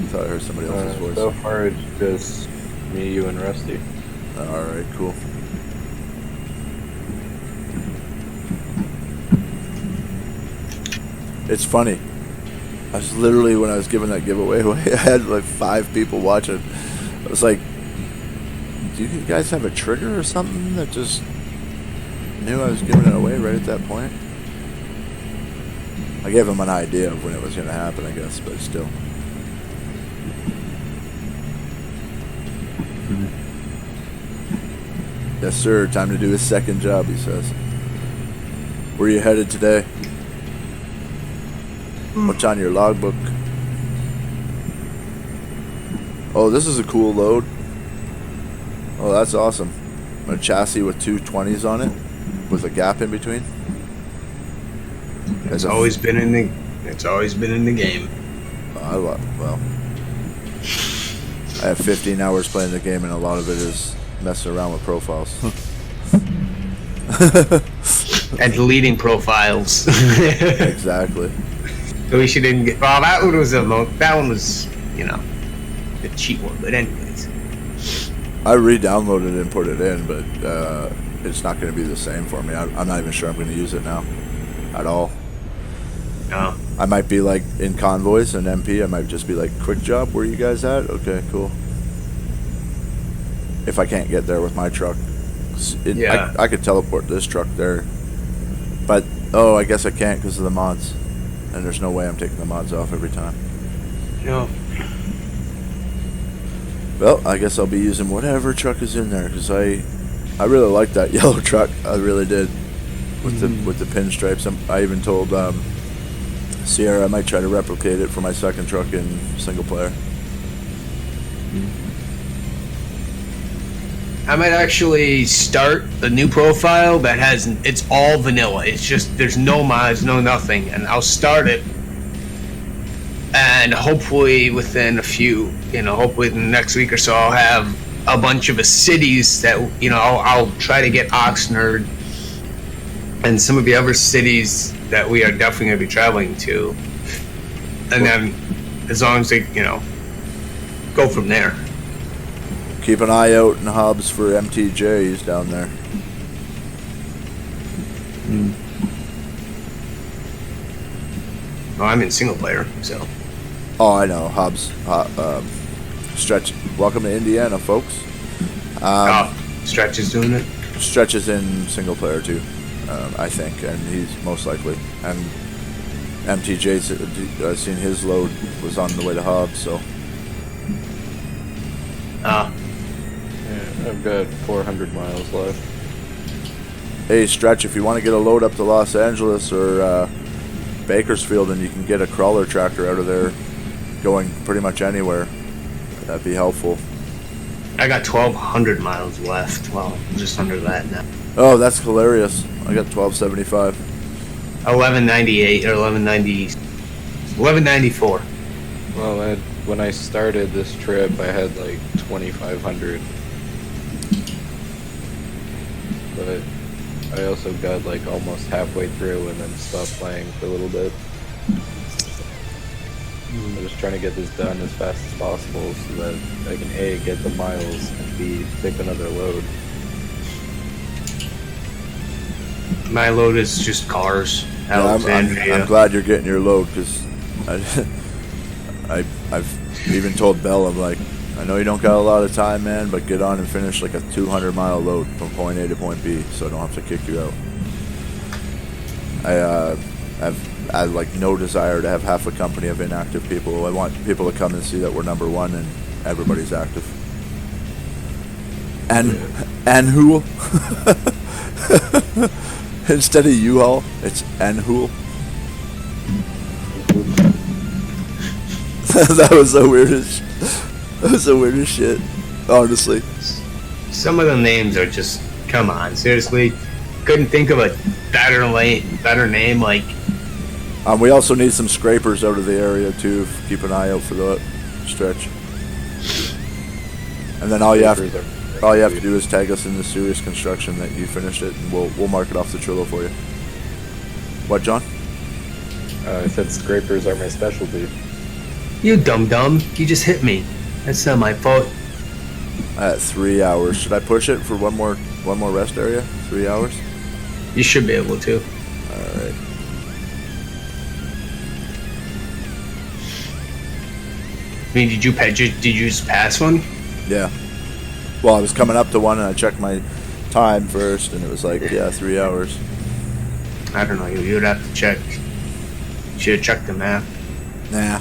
thought I heard somebody else's voice. So far, it's just me, you, and Rusty. All right, cool. It's funny. I was literally, when I was giving that giveaway away, I had like 5 people watching. I was like, do you guys have a trigger or something that just knew I was giving it away right at that point? I gave them an idea of when it was going to happen, I guess, but still. Yes, sir. Time to do his second job, he says. Where are you headed today? What's on your logbook? Oh, this is a cool load. Oh, that's awesome. A chassis with 2 20s on it, with a gap in between. It's always been in the game. Well, I have 15 hours playing the game, and a lot of it is messing around with profiles. And deleting profiles. Exactly. So we should didn't get. Well, that one was the cheap one. But anyways, I re-downloaded it and put it in, but it's not going to be the same for me. I'm not even sure I'm going to use it now, at all. no. I might be like in convoys and MP. I might just be like, quick job. Where you guys at? Okay, cool. If I can't get there with my truck, Yeah. I could teleport this truck there, but I guess I can't because of the mods, and there's no way I'm taking the mods off every time. No. Well, I guess I'll be using whatever truck is in there because I really like that yellow truck. I really did with the pinstripes. I even told Sierra I might try to replicate it for my second truck in single player. I might actually start a new profile that it's all vanilla. It's just, there's no mods, no nothing. And I'll start it. And hopefully within hopefully in the next week or so, I'll have a bunch of cities that, I'll try to get Oxnard and some of the other cities that we are definitely going to be traveling to. And then, as long as they, go from there. Keep an eye out in Hobbs for MTJs down there. Well, I'm in single player, so. Oh, I know. Hobbs. Stretch. Welcome to Indiana, folks. Stretch is doing it? Stretch is in single player too, I think, and he's most likely. And MTJ's, I've seen his load was on the way to Hobbs, so. Yeah, I've got 400 miles left. Hey, Stretch, if you want to get a load up to Los Angeles or Bakersfield, and you can get a crawler tractor out of there going pretty much anywhere, that'd be helpful. I got 1,200 miles left. Well, just under that now. Oh, that's hilarious. I got 1275. 1198 or 1194. Well, when I started this trip, I had like 2,500. But I also got like almost halfway through and then stopped playing for a little bit. I'm just trying to get this done as fast as possible so that I can A, get the miles, and B, pick another load. My load is just cars. Yeah, I'm glad you're getting your load, because I've even told Bell, I'm like, I know you don't got a lot of time, man, but get on and finish like a 200-mile load from point A to point B, so I don't have to kick you out. I have like no desire to have half a company of inactive people. I want people to come and see that we're number one and everybody's active. And who? Instead of U-Haul, it's N-Hool. That was the weirdest. That was the weirdest shit, honestly. Some of the names are just, come on, seriously. Couldn't think of a better name, like. We also need some scrapers out of the area too. Keep an eye out for that Stretch. And then all you have to do is tag us in the serious construction that you finished it, and we'll mark it off the Trillo for you. What, John? I said scrapers are my specialty. You dum-dum. You just hit me. That's not my fault. At 3 hours. Should I push it for one more rest area? 3 hours? You should be able to. Alright. I mean, did you just pass one? Yeah. Well, I was coming up to one and I checked my time first and it was like, yeah, 3 hours. I don't know. You would have to check. You should have checked the map. Nah.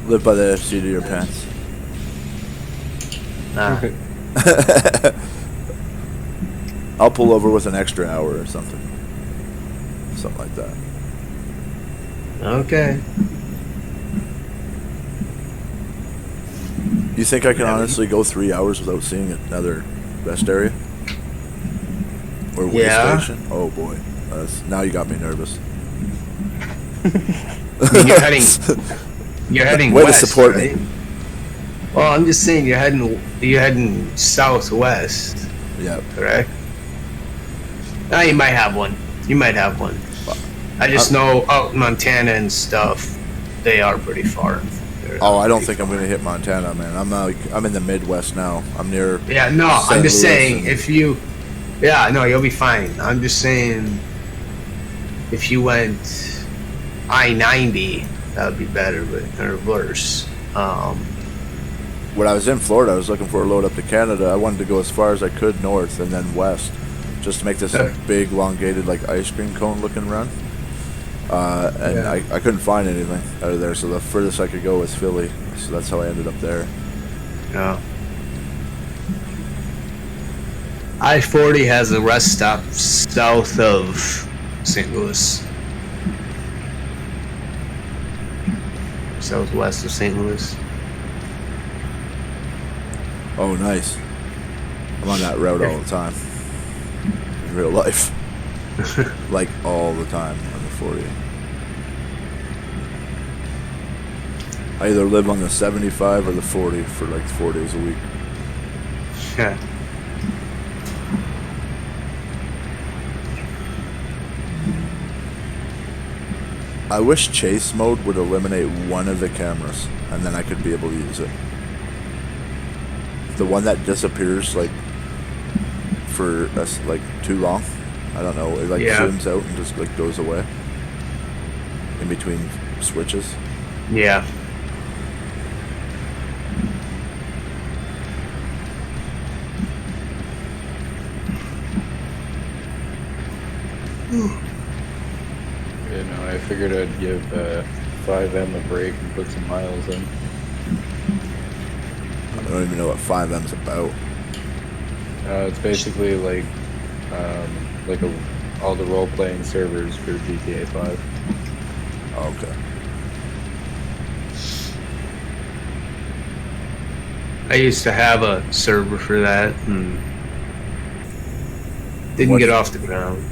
Live by the seat of your pants. I'll pull over with an extra hour or something. Something like that. Okay. You think I can honestly go 3 hours without seeing another rest area? Or way station? Oh boy. Now you got me nervous. I mean, you're heading Way west, to support right? me. Well, I'm just saying you're heading southwest, Yeah. correct? Ah, you might have one. You might have one. I just know out in Montana and stuff, they are pretty far. Oh, I don't think I'm gonna hit Montana, man. I'm in the Midwest now. I'm near. Yeah, no, St. I'm just Louis saying and- if you. Yeah, no, you'll be fine. I'm just saying if you went I-90, that would be better, but or worse. When I was in Florida, I was looking for a load up to Canada. I wanted to go as far as I could north and then west, just to make this big, elongated, like ice cream cone looking run. And I couldn't find anything out of there, so the furthest I could go was Philly. So that's how I ended up there. Yeah. I-40 has a rest stop south of St. Louis. Southwest of St. Louis. Oh, nice. I'm on that route all the time. In real life. Like, all the time on the 40. I either live on the 75 or the 40 for like 4 days a week. Yeah. I wish chase mode would eliminate one of the cameras, and then I could be able to use it. The one that disappears, like, for us, like, too long. I don't know. It, like, zooms out and just, like, goes away. In between switches. Yeah. You know, I figured I'd give 5M a break and put some miles in. I don't even know what 5M's about. It's basically like all the role-playing servers for GTA 5. Oh, okay. I used to have a server for that and didn't get off the ground.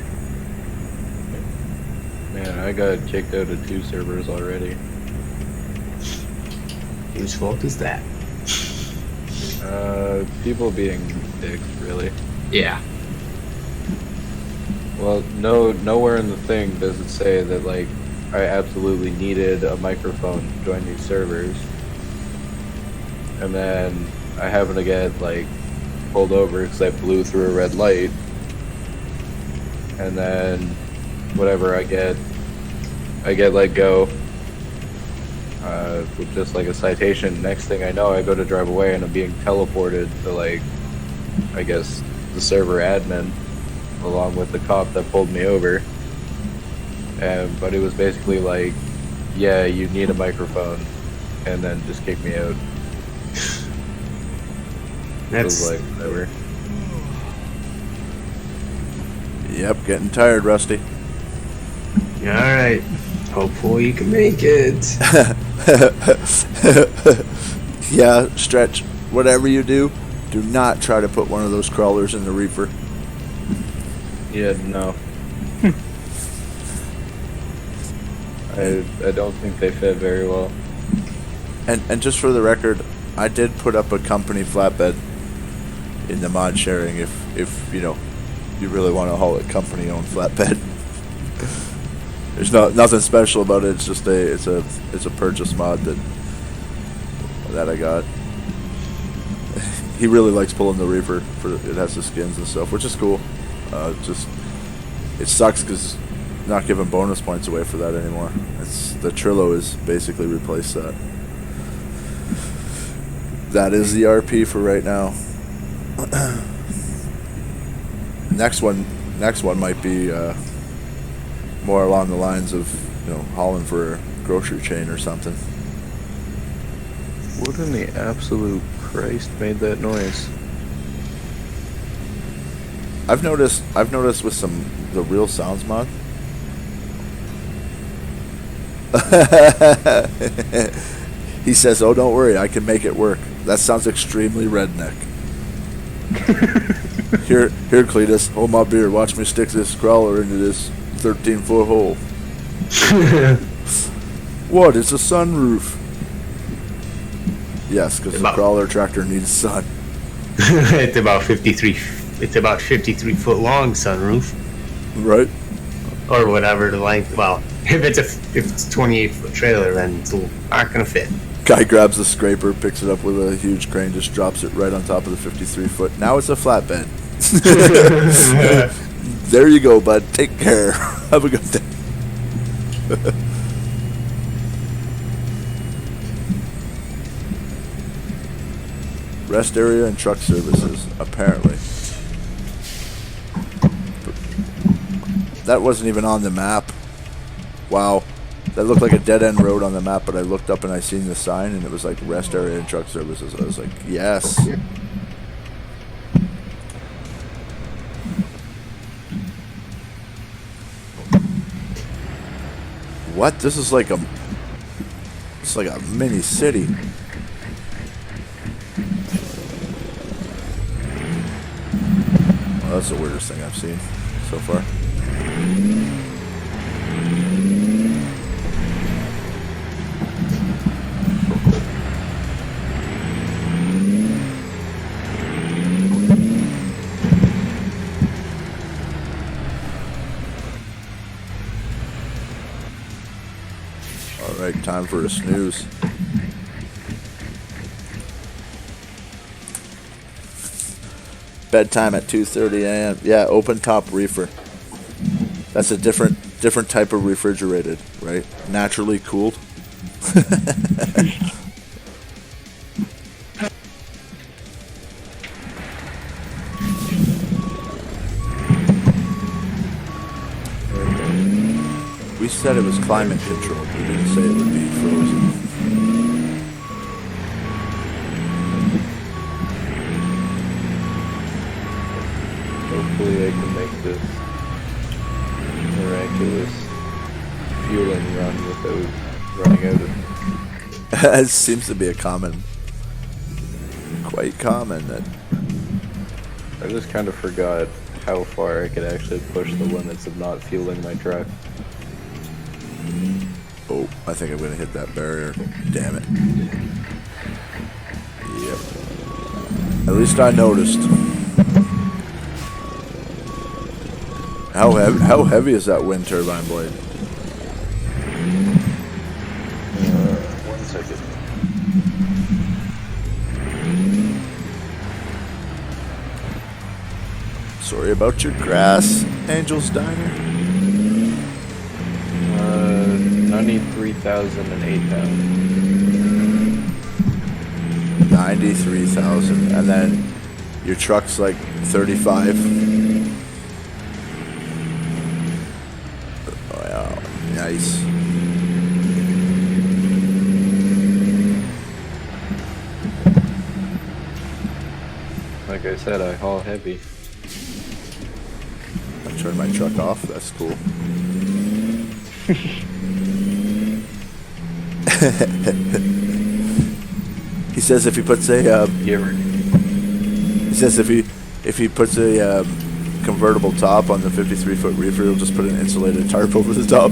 Man, I got kicked out of 2 servers already. Whose fault is that? People being dicks, really. Yeah. Well, nowhere in the thing does it say that, like, I absolutely needed a microphone to join these servers. And then I happen to get, like, pulled over because I blew through a red light. And then, whatever, I get let go. With just, like, a citation. Next thing I know, I go to drive away and I'm being teleported to, like, I guess, the server admin, along with the cop that pulled me over. But it was basically like, yeah, you need a microphone, and then just kick me out. It was like, whatever. Yep, getting tired, Rusty. Alright. Hopefully you can make it. Yeah, Stretch, whatever you do not try to put one of those crawlers in the reefer. Yeah, no. I don't think they fit very well. And just for the record, I did put up a company flatbed in the mod sharing if you know, you really want to haul a company owned flatbed. There's nothing special about it. It's just it's a purchase mod that I got. He really likes pulling the Reaper. It has the skins and stuff, which is cool. It sucks because not giving bonus points away for that anymore. The Trillo has basically replaced that. That is the RP for right now. Next one might be more along the lines of, hauling for a grocery chain or something. What in the absolute Christ made that noise? I've noticed with the Real Sounds mod. He says, "Oh, don't worry, I can make it work." That sounds extremely redneck. Here, Cletus, hold my beer. Watch me stick this crawler into this 13-foot hole. What? It's a sunroof. Yes, because the crawler tractor needs sun. It's about 53. It's about 53 foot long sunroof, right? Or whatever the length. Well, if it's 28 foot trailer, then it's not gonna fit. Guy grabs the scraper, picks it up with a huge crane, just drops it right on top of the 53 foot. Now it's a flatbed. There you go, bud. Take care. Have a good day. Rest area and truck services, apparently. That wasn't even on the map. Wow. That looked like a dead-end road on the map, but I looked up and I seen the sign, and it was like rest area and truck services. I was like, yes. What? This is like it's like a mini city. Well, that's the weirdest thing I've seen so far. Alright, time for a snooze. Bedtime at 2:30 a.m. Yeah, open top reefer. That's a different type of refrigerated, right? Naturally cooled. We said it was climate controlled. We didn't say it would be frozen. Hopefully I can make this miraculous fueling run without running out of... It seems to be quite common that... I just kind of forgot how far I could actually push the limits of not fueling my truck. Oh, I think I'm going to hit that barrier. Damn it. Yep. At least I noticed. How heavy is that wind turbine blade? 1 second. Sorry about your grass, Angel's Diner. 93,000 and 8,000. 93,000, and then your truck's like 35. Wow, nice. Like I said, I haul heavy. I turned my truck off. That's cool. He says if he puts a he says if he puts a convertible top on the 53-foot reefer, he'll just put an insulated tarp over the top.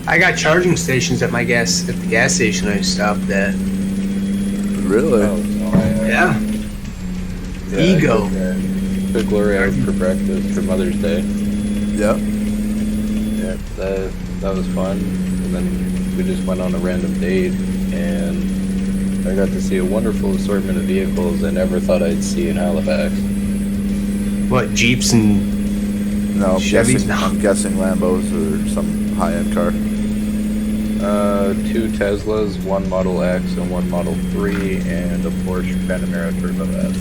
I got charging stations at the gas station I stopped at. Really? Yeah. Yeah, Ego. Took Lori out for breakfast for Mother's Day. Yeah. Yeah, that was fun. And then we just went on a random date, and I got to see a wonderful assortment of vehicles I never thought I'd see in Halifax. What, Jeeps and No, Chevys? I'm guessing Lambos or some high-end car. 2 Teslas, 1 Model X and 1 Model 3, and a Porsche Panamera Turbo S.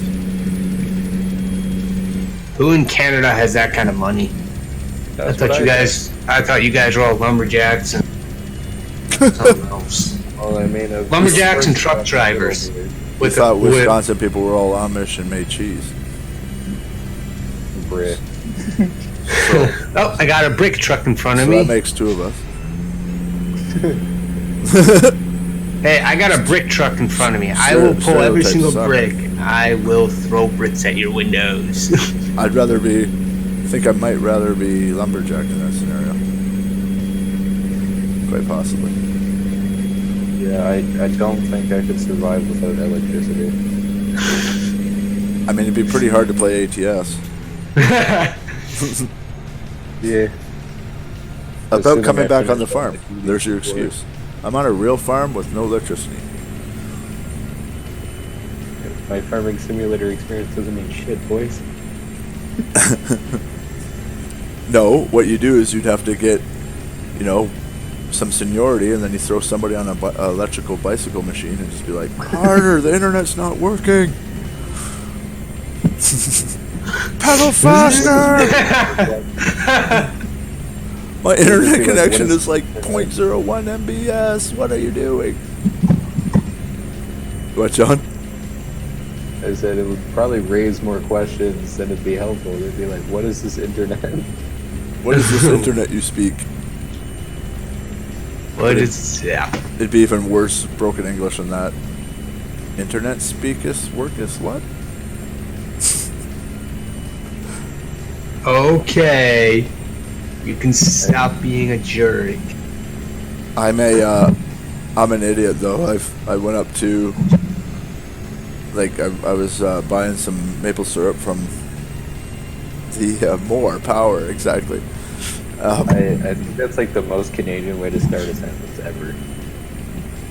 Who in Canada has that kind of money? That's I what thought you guys were all lumberjacks and something else. Well, I mean, Lumberjacks and truck drivers. We thought Wisconsin people were all Amish and made cheese. Brit. Oh, I got a brick truck in front of So me. that makes 2 of us. Hey, I got a brick truck in front of me. I will pull every single brick. I will throw bricks at your windows. I'd rather be. I think I might rather be lumberjack in that scenario. Quite possibly. Yeah, I don't think I could survive without electricity. I mean, it'd be pretty hard to play ATS. Yeah. About Assuming coming I back on finish the farm. all the There's your before. excuse. I'm on a real farm with no electricity. My farming simulator experience doesn't mean shit, boys. No, what you do is you'd have to get, you know, some seniority, and then you throw somebody on a electrical bicycle machine and just be like, harder, the internet's not working. Pedal faster! My internet connection is like 0.01 MBS. What are you doing? What, John? I said it would probably raise more questions than it'd be helpful. They'd be like, what is this internet? What is this internet you speak? What is, yeah. It'd be even worse broken English than that. Internet speaketh worketh what? Okay. You can stop being a jerk. I'm an idiot though. I went up to, like, I was buying some maple syrup from the More Power, exactly. I think that's like the most Canadian way to start a sentence ever.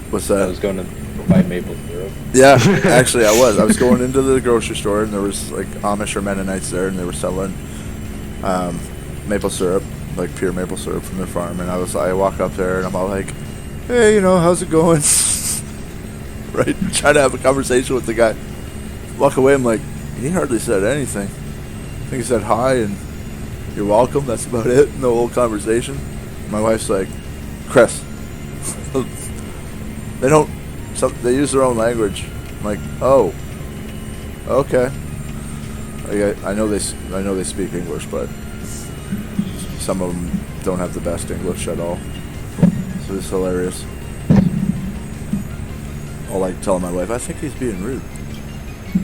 What's I was that? going to buy maple syrup. Yeah, actually I was going into the grocery store, and there was like Amish or Mennonites there, and they were selling maple syrup, like pure maple syrup from their farm, and I walk up there and I'm all like, hey, you know, how's it going? Right, trying to have a conversation with the guy. Walk away, I'm like, he hardly said anything. I think he said hi and you're welcome, that's about it. No whole conversation. My wife's like, Chris, they use their own language. I'm like, oh, okay. I know they speak English, but some of them don't have the best English at all. So it's hilarious. I'll like tell my wife, I think he's being rude.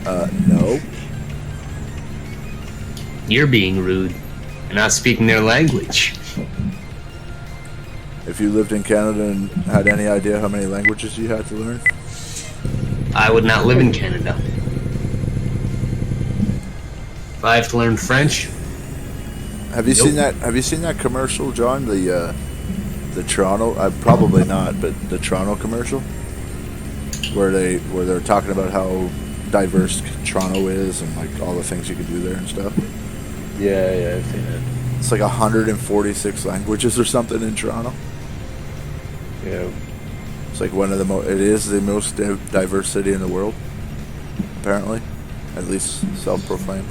No. You're being rude and not speaking their language. If you lived in Canada and had any idea how many languages you had to learn, I would not live in Canada. If I have to learn French, have you seen that? Have you seen that commercial, John? The Toronto? Probably not, but the Toronto commercial, where they're talking about how diverse Toronto is and like all the things you can do there and stuff. Yeah, I've seen it. It's like 146 languages or something in Toronto. Yeah. It's like one of the it is the most diverse city in the world, apparently, at least self-proclaimed.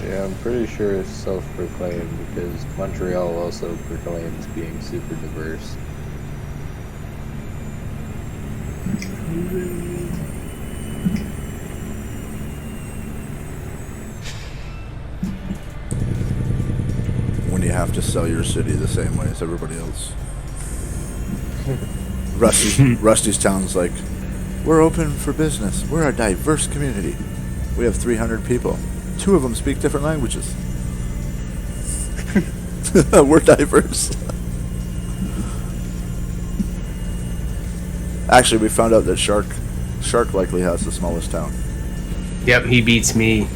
Yeah, I'm pretty sure it's self-proclaimed because Montreal also proclaims being super diverse. When you have to sell your city the same way as everybody else. Rusty's town's like, we're open for business. We're a diverse community. We have 300 people. 2 of them speak different languages. We're diverse. Actually, we found out that Shark likely has the smallest town. yep, he beats me.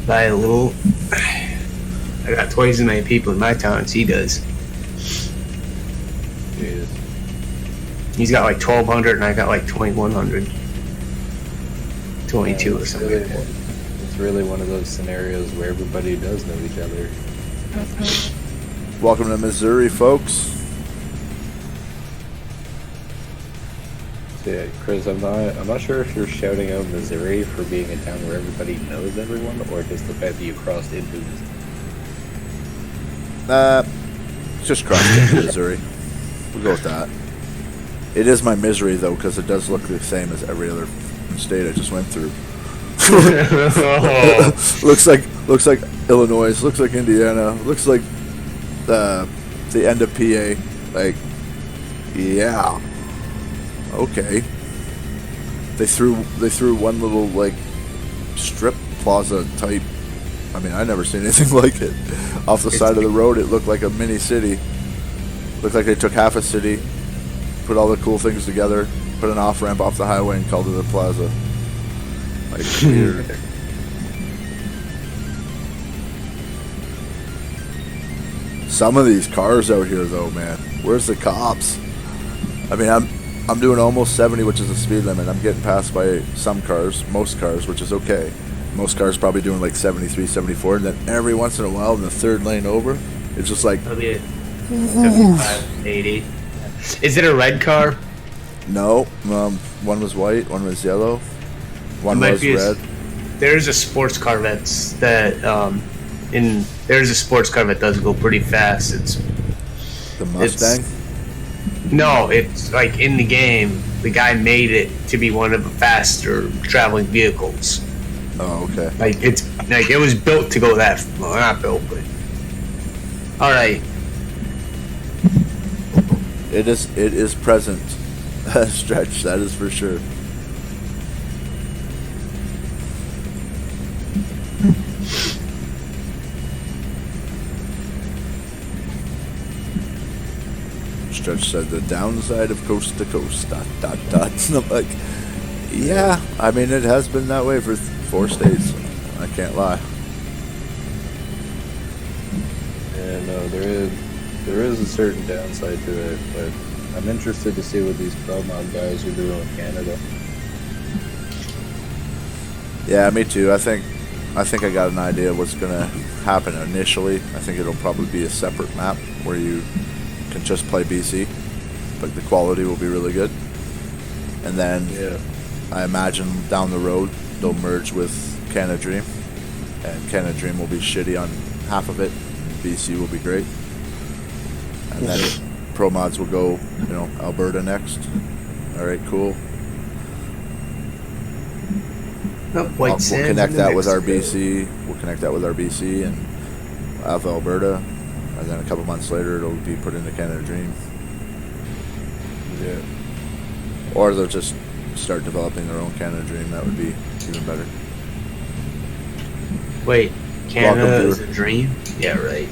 by a little. I got twice as many people in my town as he does. Jeez. He's got like 1,200 and I got like 2,100. 22 Yeah, or it's something really, like that. it's really one of those scenarios where everybody does know each other. Welcome to Missouri, folks. So yeah, Chris, I'm not sure if you're shouting out Missouri for being a town where everybody knows everyone, or just the fact that you crossed into Just crossed into Missouri. We'll go with that. It is my misery though, because it does look the same as every other state I just went through. looks like Illinois. Looks like Indiana. Looks like the end of PA. Like, yeah. Okay. They threw one little like strip plaza type. I mean, I never seen anything like it. Off the side of the road, it looked like a mini city. Looked like they took half a city, put all the cool things together, put an off ramp off the highway, and called it a plaza. Like weird. Some of these cars out here, though, man. Where's the cops? I mean, I'm doing almost 70, which is the speed limit. I'm getting passed by some cars, most cars, which is okay. Most cars probably doing like 73, 74, and then every once in a while in the third lane over, it's just like... That'll be a 75, 80. Is it a red car? No, one was white, one was yellow, one was red. There's a sports car there's a sports car that does go pretty fast. It's The Mustang? no, it's like in the game, the guy made it to be one of the faster traveling vehicles. Oh, okay. Like it was built to go that. Well, not built, but all right. It is present. Stretch, that is for sure. Stretch said the downside of coast to coast. ... And I'm like, yeah. I mean, it has been that way for 4 states. I can't lie. Yeah, no, there is a certain downside to it, but I'm interested to see what these pro mod guys are doing in Canada. Yeah, me too. I think I got an idea of what's gonna happen initially. I think it'll probably be a separate map where you can just play BC, but the quality will be really good. And then I imagine down the road they'll merge with Canada Dream, and Canada Dream will be shitty on half of it. BC will be great, and then pro mods will go, Alberta next. All right, cool. We'll connect that with our BC. We'll connect that with our BC and have Alberta, and then a couple months later it'll be put into Canada Dream. Yeah. Or they'll just start developing their own Canada Dream. That would be even better. Wait, Canada Welcome, is a dream? Yeah, right.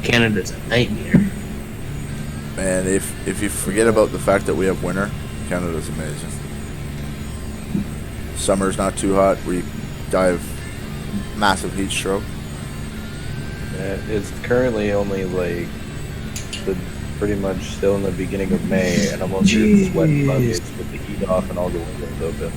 Canada's a nightmare. And if you forget about the fact that we have winter, Canada's amazing. Summer's not too hot. We dive massive heat stroke. Yeah, it's currently only like pretty much still in the beginning of May, and I'm almost in sweat buckets with the heat off and all the windows open.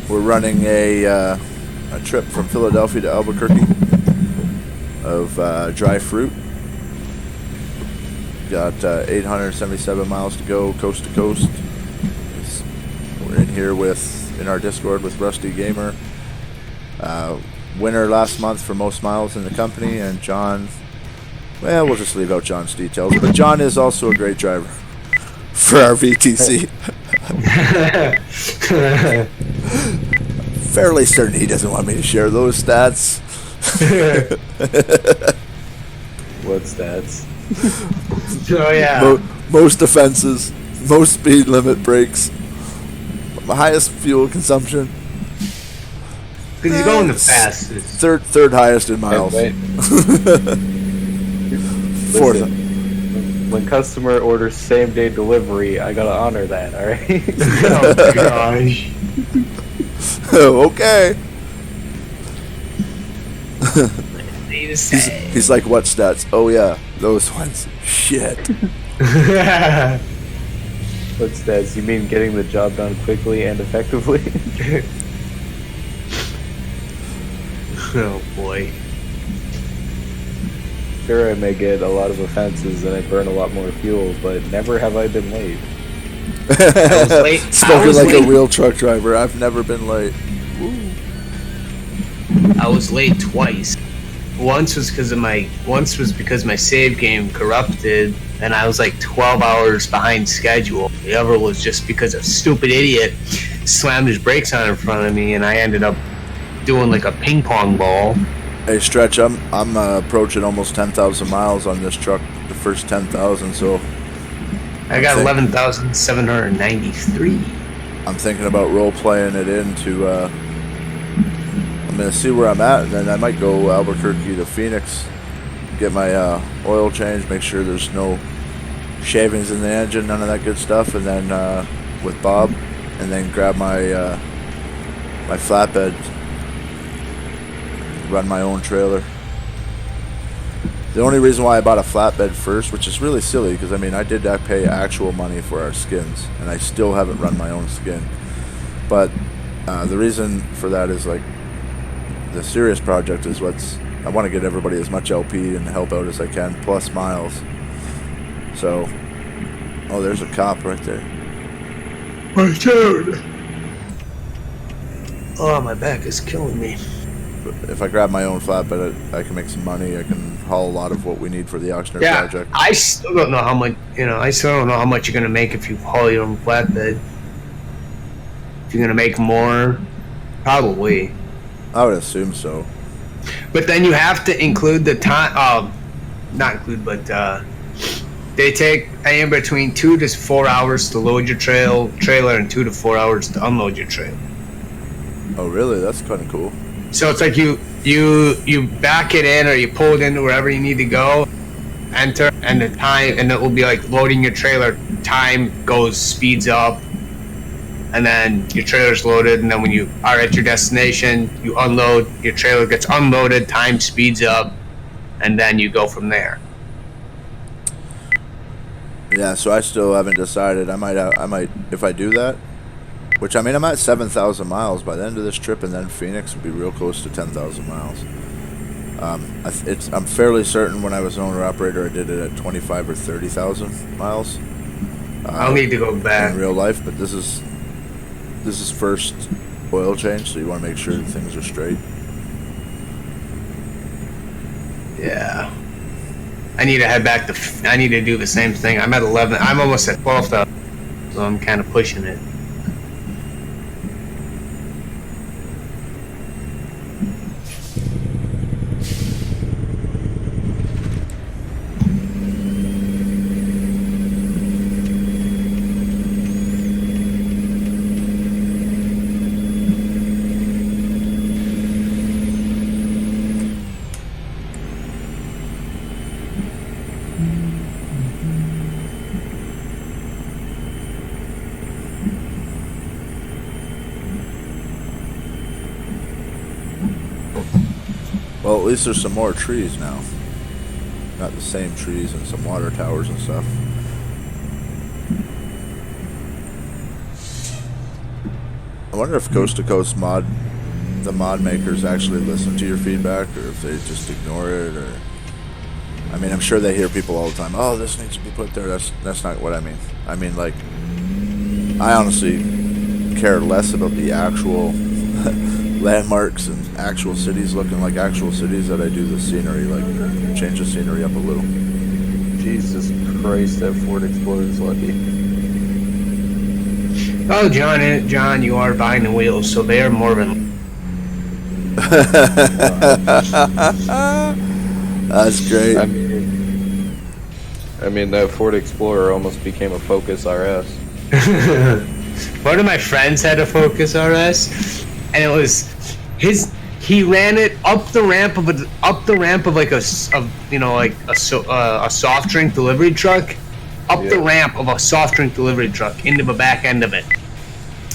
We're running a trip from Philadelphia to Albuquerque of dry fruit. Got 877 miles to go, coast to coast. We're in here in our Discord with Rusty Gamer. Winner last month for most miles in the company, and John. Well, we'll just leave out John's details. But John is also a great driver for our VTC. Fairly certain he doesn't want me to share those stats. What stats? Oh yeah. Most offenses, most speed limit breaks, highest fuel consumption. Because you're going the fastest. Third highest in miles. Wait. Fourth. Listen, when customer orders same-day delivery, I gotta honor that, alright? Oh gosh. Okay. He's He's like, what stats? Oh yeah, those ones. Shit. What's that? You mean getting the job done quickly and effectively? Oh boy. Sure, I may get a lot of offenses and I burn a lot more fuel, but never have I been late. I was late. Spoken like a real truck driver. I've never been late. I was late twice. Once was because my save game corrupted and I was like 12 hours behind schedule. The other was just because a stupid idiot slammed his brakes on in front of me and I ended up doing like a ping pong ball. Hey, Stretch, I'm approaching almost 10,000 miles on this truck. The first 10,000, so I got 11,793. I'm thinking about role playing it into. I'm gonna see where I'm at, and then I might go Albuquerque to Phoenix, get my oil change, make sure there's no shavings in the engine, none of that good stuff, and then with Bob, and then grab my my flatbed, run my own trailer. The only reason why I bought a flatbed first, which is really silly, because I mean I pay actual money for our skins, and I still haven't run my own skin. But the reason for that is like the serious project is I want to get everybody as much LP and help out as I can, plus miles. So, oh, there's a cop right there. My dude. Oh, my back is killing me. If I grab my own flatbed, I can make some money. I can haul a lot of what we need for the auctioneer project. I still don't know how much. I still don't know how much you're gonna make if you haul your own flatbed. If you're gonna make more, probably. I would assume so. But then you have to include the time. Not include, but they take anywhere between 2 to 4 hours to load your trailer and 2 to 4 hours to unload your trailer. Oh, really? That's kind of cool. So it's like you back it in or you pull it into wherever you need to go, enter, and the time, and it will be like loading your trailer. Time speeds up, and then your trailer's loaded, and then when you are at your destination, you unload, your trailer gets unloaded, time speeds up, and then you go from there. Yeah, so I still haven't decided. I might, if I do that, which I mean, I'm at 7,000 miles by the end of this trip, and then Phoenix will be real close to 10,000 miles. I'm fairly certain when I was an owner-operator, I did it at 25 or 30,000 miles. I'll need to go back in real life, but this is first oil change, so you want to make sure that things are straight. Yeah. I need to head back I need to do the same thing. I'm at 11. I'm almost at 12,000, so I'm kind of pushing it. Well, at least there's some more trees now. Not the same trees and some water towers and stuff. I wonder if Coast to Coast the mod makers actually listen to your feedback, or if they just ignore it, or... I mean, I'm sure they hear people all the time, oh, this needs to be put there. That's not what I mean. I mean, like, I honestly care less about the actual landmarks and actual cities looking like actual cities that I do the scenery, like change the scenery up a little. Jesus Christ, that Ford Explorer is lucky. Oh, John, you are behind the wheels, so they are more than... That's great. I mean, that Ford Explorer almost became a Focus RS. One of my friends had a Focus RS, and it was he ran it up the ramp of like a soft drink delivery truck, up the ramp of a soft drink delivery truck into the back end of it.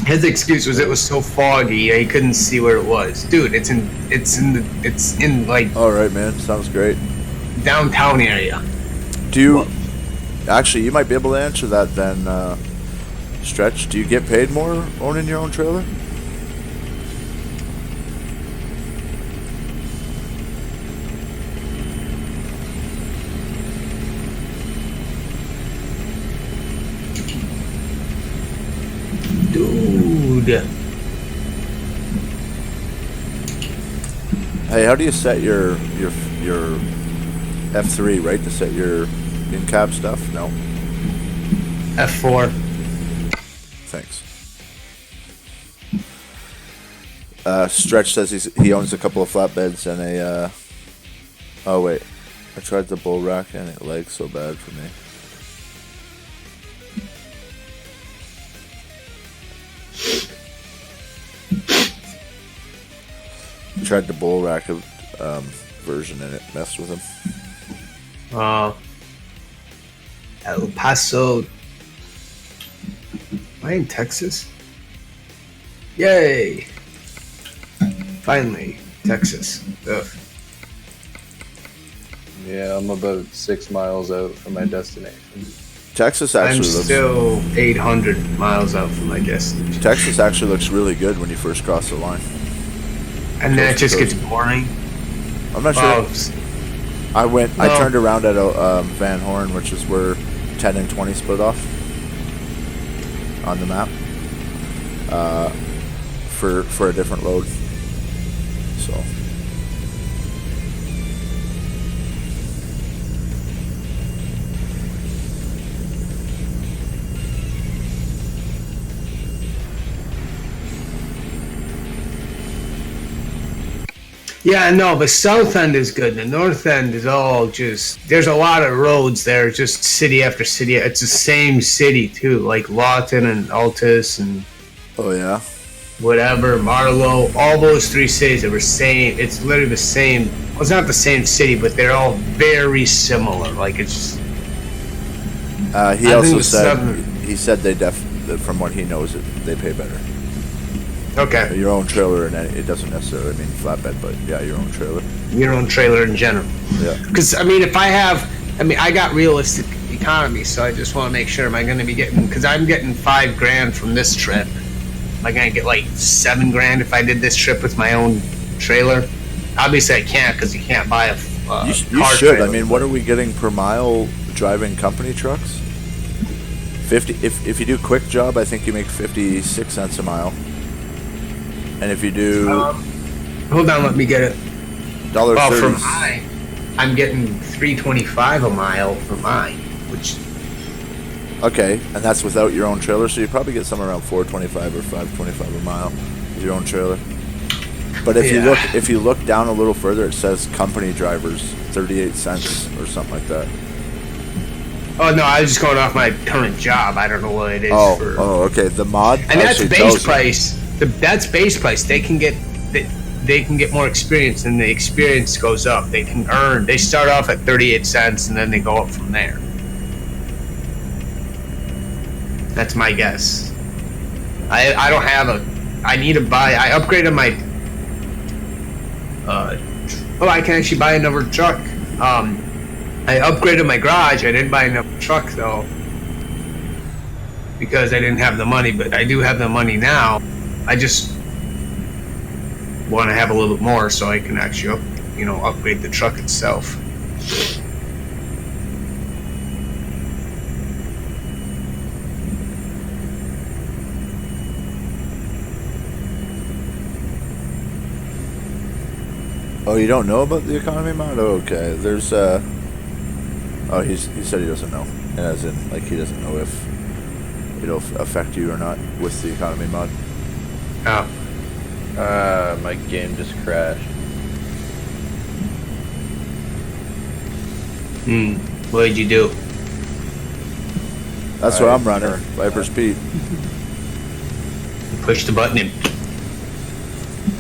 His excuse was it was so foggy he couldn't see where it was. Dude, it's in like All right, man. Sounds great. downtown area. Do you actually? You might be able to answer that then. Stretch. Do you get paid more owning your own trailer? Dude. Hey, how do you set your F3, right, to set your in-cab stuff? No? F4. Thanks. Stretch says he owns a couple of flatbeds and a, oh wait, I tried the bull rack and it lagged so bad for me. Tried the bull rack version and it messed with him. El Paso. Am I in Texas? Yay! Finally, Texas. Ugh. Yeah, I'm about 6 miles out from my destination. Texas I'm actually looks. still 800 miles out from my destination. Texas actually looks really good when you first cross the line. And then it just gets boring. I'm not Wow. sure. I turned around at Van Horn, which is where 10 and 20 split off on the map, for a different load. So. Yeah, no, the south end is good. The north end is all just. There's a lot of roads there, just city after city. It's the same city too, like Lawton and Altus and. Oh yeah. Whatever, Marlow, all those three cities are the same. It's literally the same. Well, it's not the same city, but they're all very similar. Like it's just. He also said from what he knows they pay better. Okay. Your own trailer, and it doesn't necessarily mean flatbed, but yeah, your own trailer. Your own trailer in general. Yeah. Because I got realistic economy, so I just want to make sure. Am I going to be getting? Because I'm getting $5,000 from this trip. Am I going to get like $7,000 if I did this trip with my own trailer? Obviously, I can't because you can't buy a You car should. trailer. I mean, what are we getting per mile driving company trucks? 50. If you do quick job, I think you make 56 cents a mile. And if you do, hold on, let me get it. $1.30. Well, for mine, I'm getting $3.25 a mile for mine, which. Okay, and that's without your own trailer, so you probably get somewhere around $4.25 or $5.25 a mile with your own trailer. But if you look down a little further, it says company drivers 38 cents or something like that. Oh no, I was just going off my current job. I don't know what it is. Oh, okay. The mod and that's actually base tells price. That's base price. They can get more experience, and the experience goes up. They can earn. They start off at 38 cents, and then they go up from there. That's my guess. I don't have a. I need to buy. I upgraded my. I can actually buy another truck. I upgraded my garage. I didn't buy another truck though, because I didn't have the money. But I do have the money now. I just want to have a little bit more so I can actually, upgrade the truck itself. Oh, you don't know about the economy mod? Oh, okay. There's he said he doesn't know, and as in like he doesn't know if it'll affect you or not with the economy mod. Oh. My game just crashed. What did you do? That's what I'm running. Viper's Pete. Push the button and.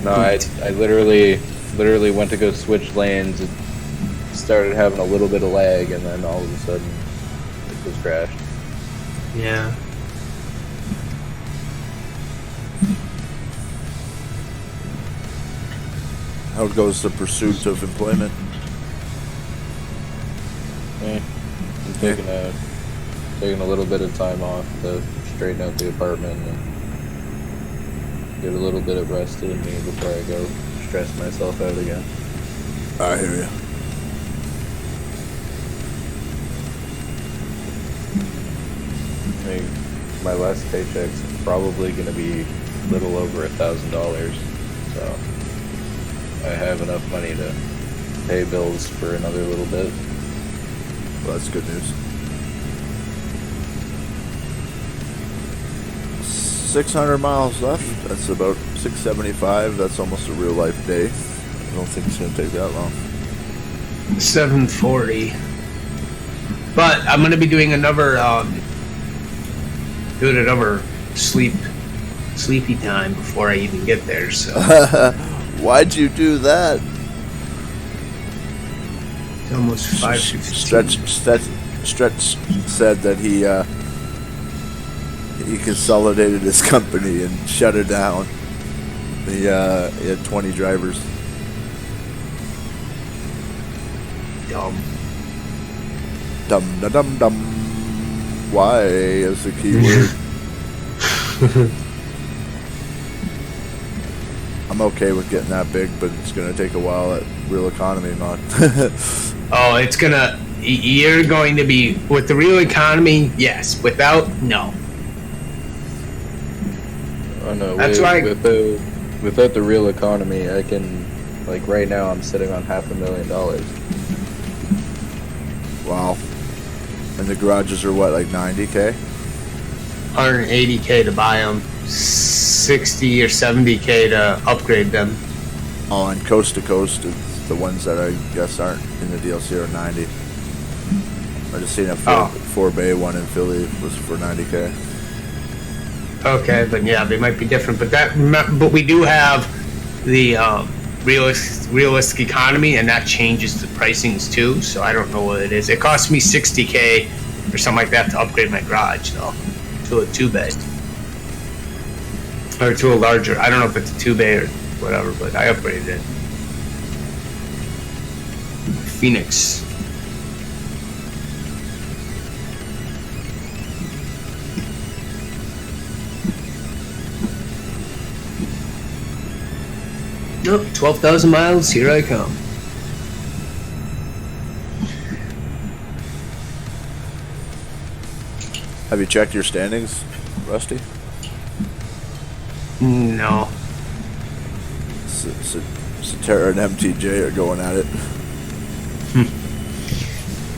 No, I literally went to go switch lanes and started having a little bit of lag, and then all of a sudden it just crashed. Yeah. How goes the pursuit of employment? I'm taking a little bit of time off to straighten out the apartment and get a little bit of rest in me before I go stress myself out again. I hear you. My last paycheck's probably going to be a little over $1,000, so I have enough money to pay bills for another little bit. Well, that's good news. 600 miles left. That's about 675. That's almost a real life day. I don't think it's going to take that long. 740. But I'm gonna be doing another sleepy time before I even get there. So Why'd you do that? it's almost 5:15. Stretch said that he consolidated his company and shut it down. He had 20 drivers. Dumb. Dum da dum dum. Why is the key word? I'm okay with getting that big, but it's gonna take a while at real economy mod. Oh, you're going to be with the real economy. Yes. Without, no. Oh no, That's right. Without the real economy, I can, like right now I'm sitting on $500,000. Wow. And the garages are what, like 90K? 180K to buy them, 60 or 70K to upgrade them. Oh, and coast to coast, it's the ones that I guess aren't in the DLC are 90. I just seen a 4-bay one in Philly was for 90K. Okay, but yeah, they might be different. But we do have the realistic economy, and that changes the pricings too. So I don't know what it is. It cost me 60K or something like that to upgrade my garage, though, to a 2-bay or to a larger. I don't know if it's a 2-bay or whatever, but I upgraded it. Phoenix. Nope, 12,000 miles, here I come. Have you checked your standings, Rusty? No. Satara and MTJ are going at it.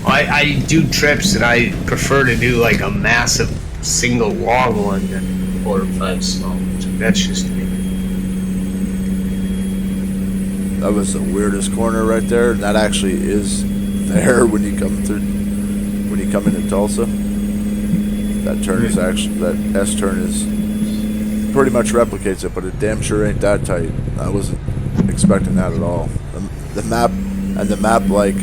I do trips, and I prefer to do like a massive single long one than 4 or 5 small. So that's just me. That was the weirdest corner right there. That actually is there when you come into Tulsa. That turn is actually, that S turn is pretty much replicates it, but it damn sure ain't that tight. I wasn't expecting that at all. The map like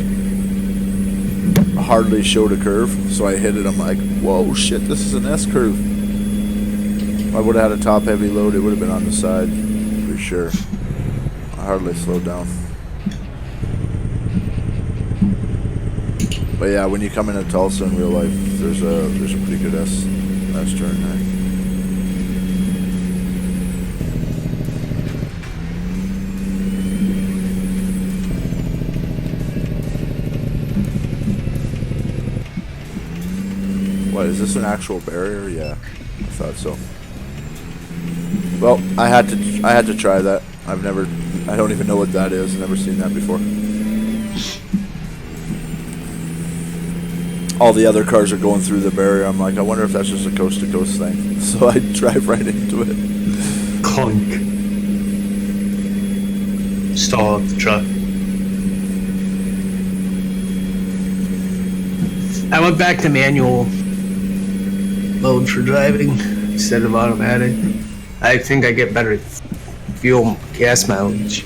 hardly showed a curve, so I hit it. I'm like, whoa, shit, this is an S curve. If I would have had a top heavy load, it would have been on the side for sure. I hardly slowed down. But yeah, when you come into Tulsa in real life, there's a pretty good S turn there. What, is this an actual barrier? Yeah, I thought so. Well, I had to try that. I don't even know what that is. I've never seen that before. All the other cars are going through the barrier. I'm like, I wonder if that's just a coast-to-coast thing. So I drive right into it. Clunk. Stall up the truck. I went back to manual mode for driving instead of automatic. I think I get better fuel gas mileage.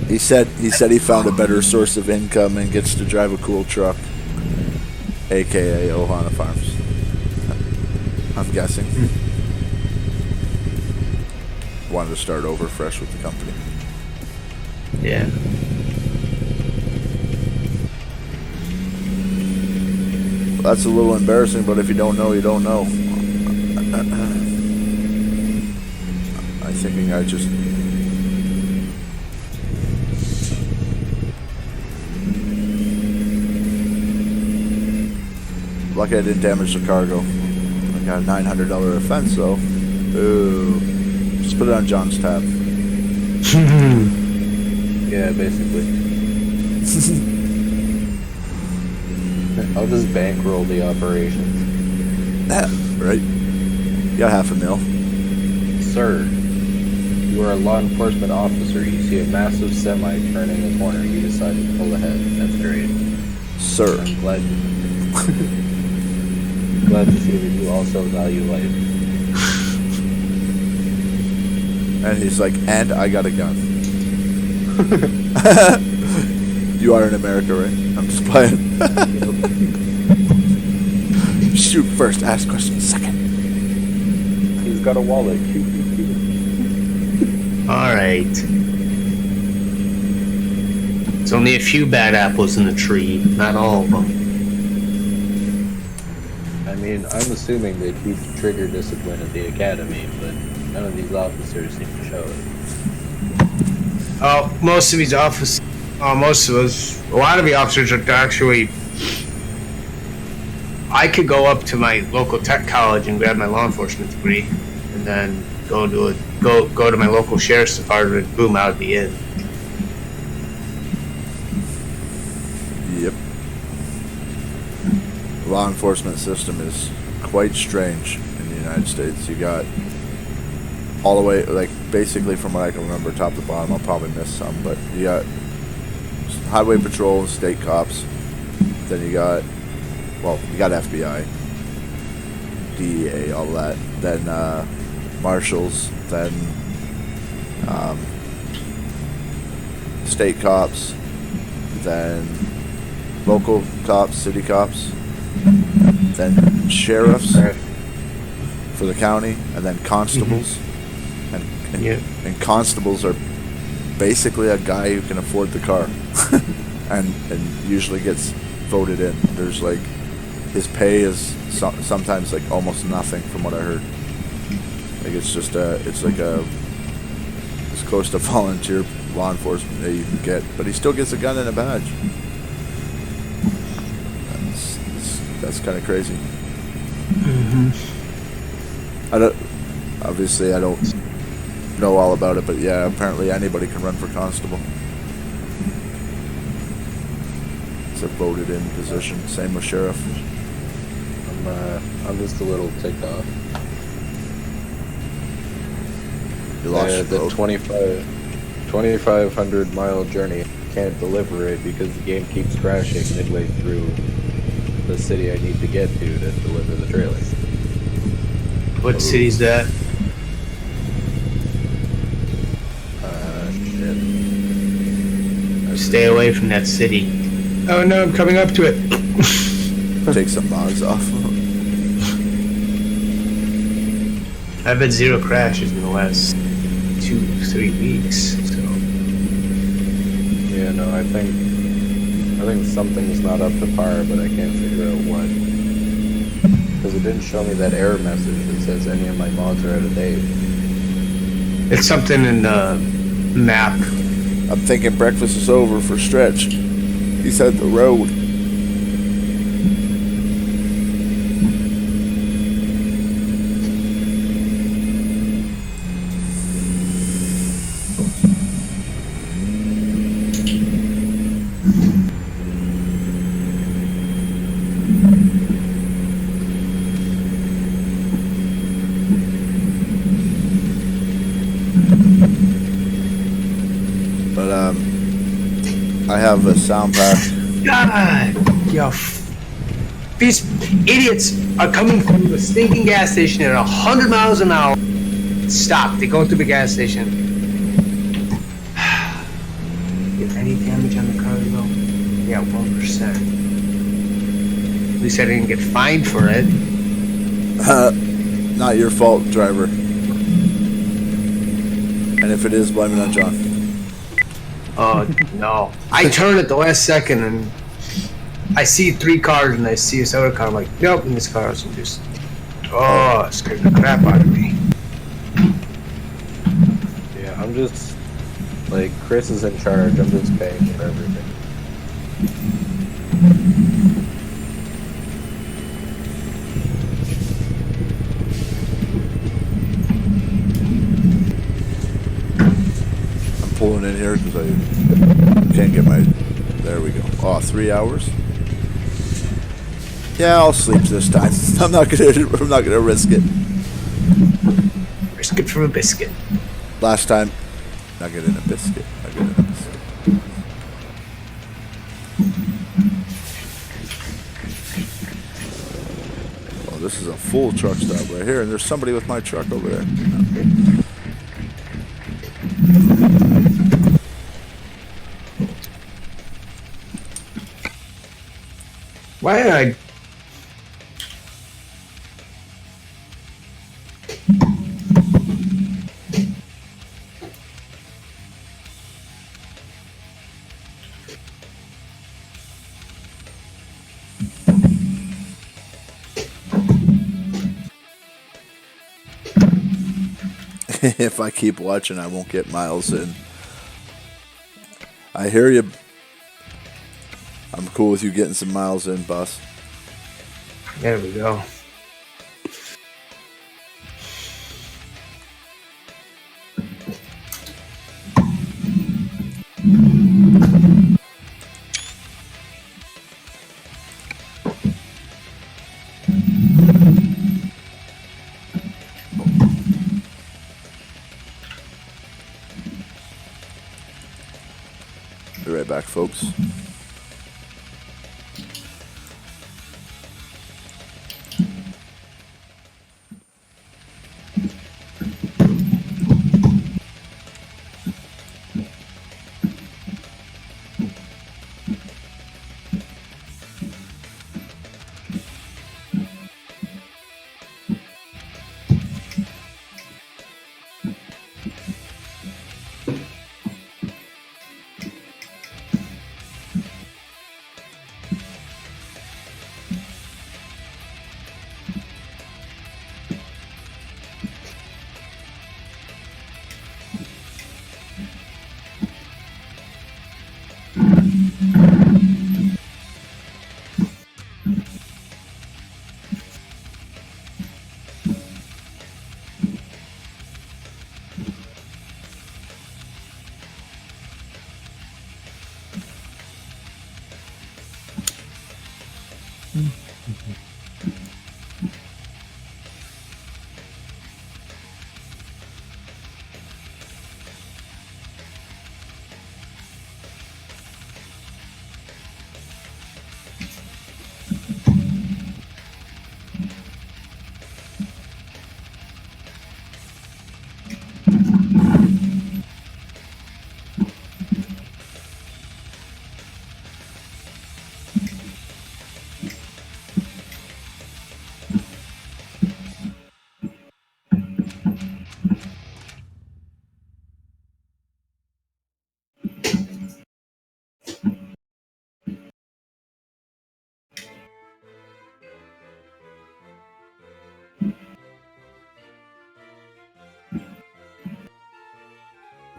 He said he found a better source of income and gets to drive a cool truck, aka Ohana Farms. I'm guessing. Wanted to start over fresh with the company. Yeah. Well, that's a little embarrassing, but if you don't know, you don't know. I'm thinking I just... Lucky I didn't damage the cargo. I got a $900 offense, though. Ooh. Just put it on John's tab. Yeah, basically. I'll just bankroll the operations. Right? You got $500,000. Sir, you are a law enforcement officer. You see a massive semi turning a corner. You decide to pull ahead. That's great. Sir. I'm glad. Glad to see that you also value life. And he's like, and I got a gun. You are in America, right? I'm just playing. Shoot first, ask questions second. He's got a wallet. Alright. There's only a few bad apples in the tree, not all of them. I mean, I'm assuming they keep trigger discipline at the academy, but none of these officers seem to show it. Most of these officers, a lot of the officers are actually, I could go up to my local tech college and grab my law enforcement degree, and then go to my local sheriff's department, boom, out at the end. Yep. The law enforcement system is quite strange in the United States. You got all the way, like, basically from what I can remember, top to bottom. I'll probably miss some, but you got highway patrol, state cops. Then you got FBI, DEA, all that. Then marshals. Then state cops. Then local cops, city cops. Then sheriffs for the county, and then constables. And constables are basically a guy who can afford the car and usually gets voted in. There's like, his pay is sometimes like almost nothing from what I heard. Like it's just it's close to volunteer law enforcement that you can get, but he still gets a gun and a badge. That's kind of crazy. I don't know all about it, but yeah, apparently anybody can run for constable. It's a voted in position. Same with sheriff. I'm just a little ticked off. You lost your the vote. 2,500 mile journey. Can't deliver it because the game keeps crashing midway through the city I need to get to deliver the trailer. What city's that? Shit. Stay away from that city. Oh no, I'm coming up to it. Take some mods off. I've had 0 crashes in the last 2-3 weeks, so. Yeah, no, I think something's not up to par, but I can't figure out what. Because it didn't show me that error message that says any of my mods are out of date. It's something in the map. I'm thinking breakfast is over for Stretch. He's had the road. But I have a sound pack. God, these idiots are coming from the stinking gas station at 100 miles an hour. Stop, they're going through the gas station. Get any damage on the car though? Yeah, 1%. At least I didn't get fined for it. not your fault, driver. And if it is, blame it on John. Oh, no. I turn at the last second and I see 3 cars and I see this other car. I'm like, nope, in this car. So I'm just, it scared the crap out of me. Yeah, I'm just, like, Chris is in charge. I'm just paying for everything. I'm pulling in here because I can't get my... There we go. Oh, 3 hours? Yeah, I'll sleep this time. I'm not gonna risk it. Risk it for a biscuit. Last time, not getting a biscuit. Not getting a biscuit. Oh, this is a full truck stop right here, and there's somebody with my truck over there. Why did I... If I keep watching, I won't get miles in. I hear you. I'm cool with you getting some miles in, boss. There we go. Be right back, folks.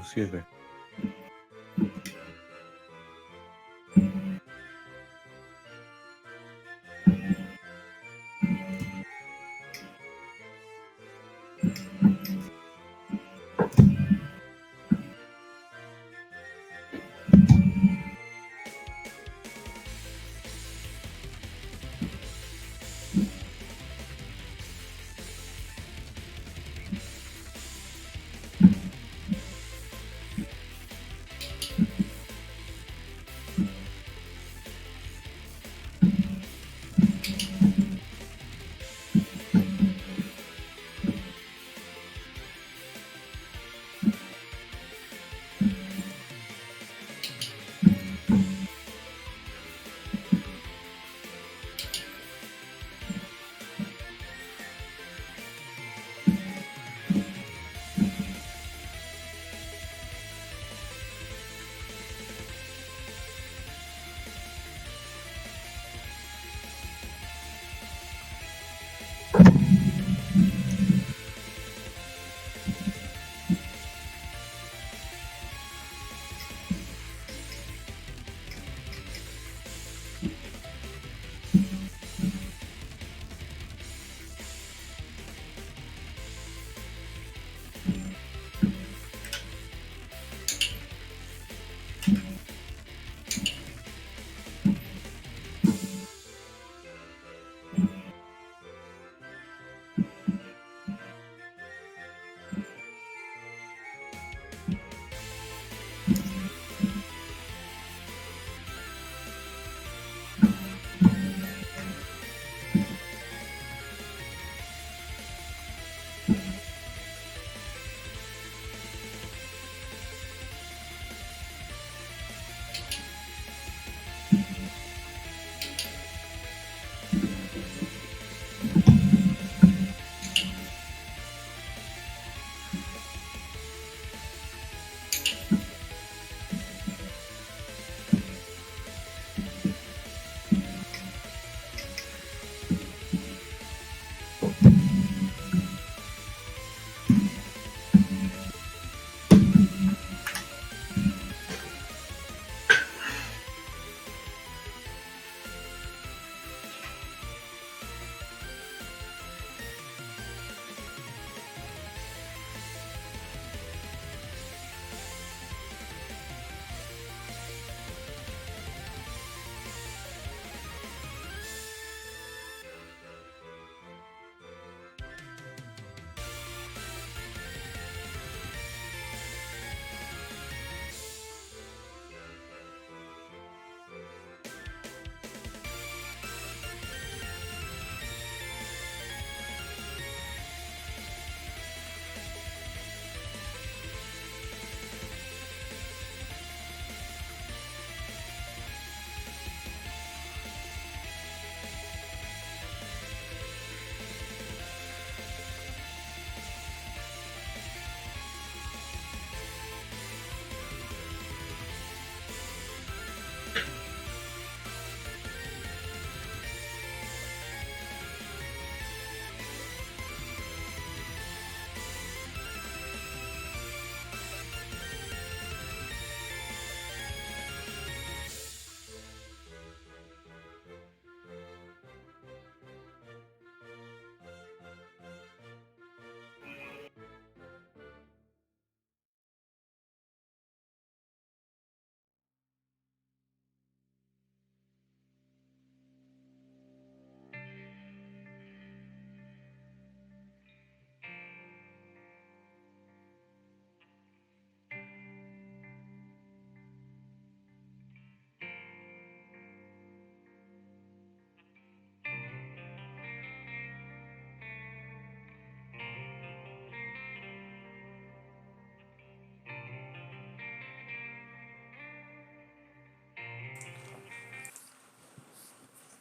Excuse me.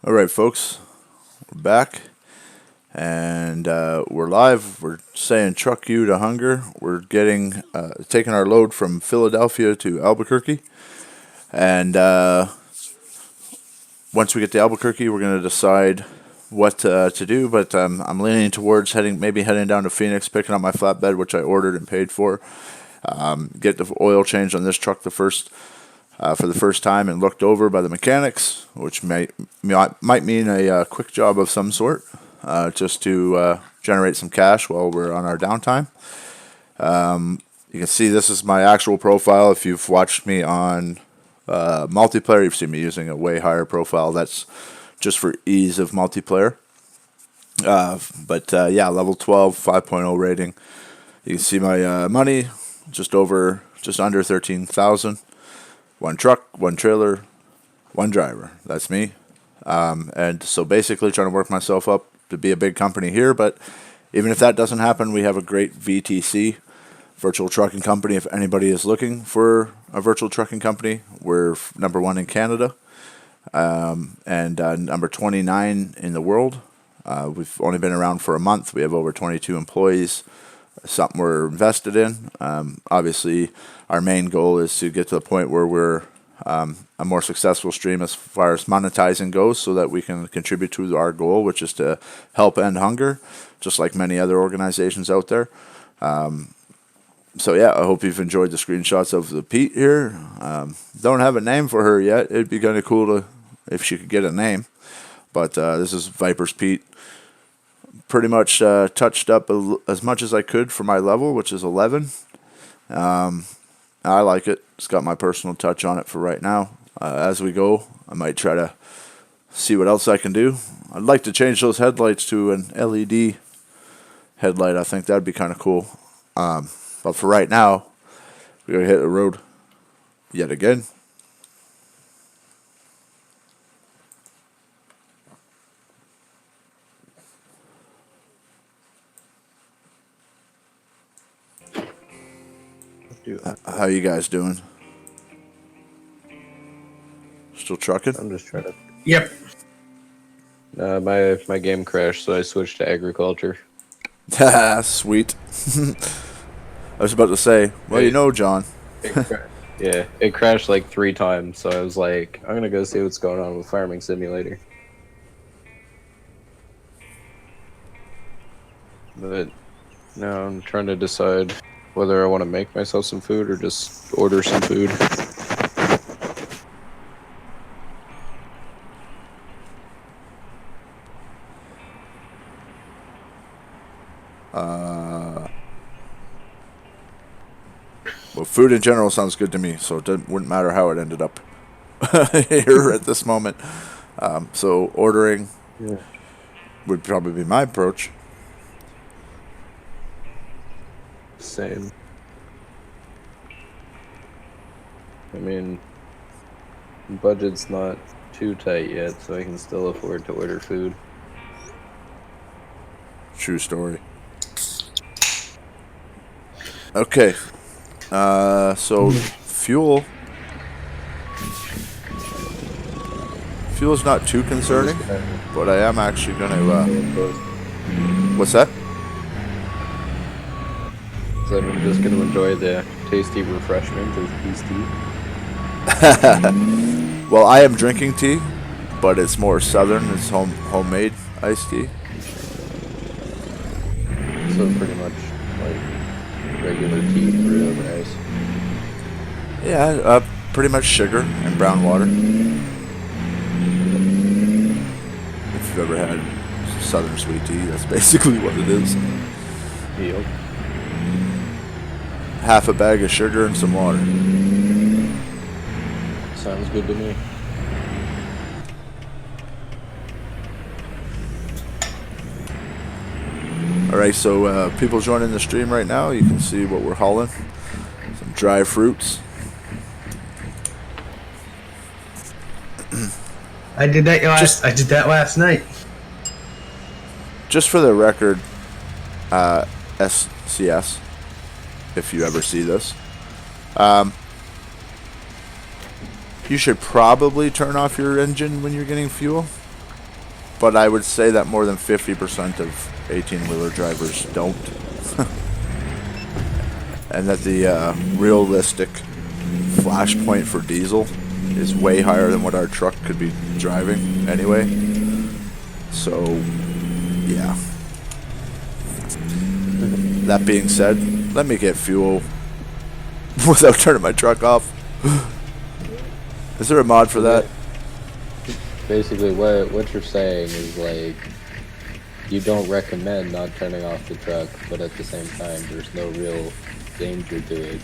All right, folks, we're back, and we're live. We're saying "truck you to hunger." We're getting taking our load from Philadelphia to Albuquerque, and once we get to Albuquerque, we're going to decide what to do. But I'm leaning towards maybe heading down to Phoenix, picking up my flatbed, which I ordered and paid for. Get the oil changed on this truck for the first time and looked over by the mechanics, which might mean a quick job of some sort, just to generate some cash while we're on our downtime. You can see this is my actual profile. If you've watched me on multiplayer, you've seen me using a way higher profile. That's just for ease of multiplayer. But level 12, 5.0 rating. You can see my money, just under 13,000. One truck, one trailer, one driver. That's me. And so basically trying to work myself up to be a big company here. But even if that doesn't happen, we have a great VTC, virtual trucking company. If anybody is looking for a virtual trucking company, we're number 1 in Canada, and number 29 in the world. We've only been around for a month. We have over 22 employees. Something we're invested in. Obviously, our main goal is to get to the point where we're a more successful stream as far as monetizing goes, so that we can contribute to our goal, which is to help end hunger, just like many other organizations out there. So yeah, I hope you've enjoyed the screenshots of the Pete here. Don't have a name for her yet. It'd be kind of cool if she could get a name. But this is Viper's Pete. Pretty much touched up as much as I could for my level, which is 11. I like it. It's got my personal touch on it for right now. As we go, I might try to see what else I can do. I'd like to change those headlights to an LED headlight. I think that'd be kind of cool. But for right now, we're going to hit the road yet again. How you guys doing? Still trucking? I'm just trying to. Yep. My game crashed, so I switched to agriculture. Sweet. I was about to say, well, you know, John. Yeah, it crashed like 3 times, so I was like, I'm gonna go see what's going on with Farming Simulator. But now I'm trying to decide whether I want to make myself some food or just order some food. Well, food in general sounds good to me, so it wouldn't matter how it ended up here at this moment. So ordering would probably be my approach. Same. I mean, budget's not too tight yet, so I can still afford to order food. True story. Okay. So fuel. Fuel's not too concerning, but I am actually going to. What's that? So I'm just going to enjoy the tasty refreshment of peace tea. Well, I am drinking tea, but it's more southern. It's homemade iced tea. So pretty much like regular tea brewed over ice. Yeah, pretty much sugar and brown water. If you've ever had southern sweet tea, that's basically what it is. Yep. Half a bag of sugar and some water. Sounds good to me. Alright, so people joining the stream right now, you can see what we're hauling. Some dry fruits. I did that last night. Just for the record, SCS, if you ever see this, you should probably turn off your engine when you're getting fuel. but I would say that more than 50% of 18-wheeler drivers don't. And that the realistic flash point for diesel is way higher than what our truck could be driving anyway. So, yeah. That being said, let me get fuel without turning my truck off. Is there a mod for that? Basically, what you're saying is like you don't recommend not turning off the truck, but at the same time, there's no real danger to it.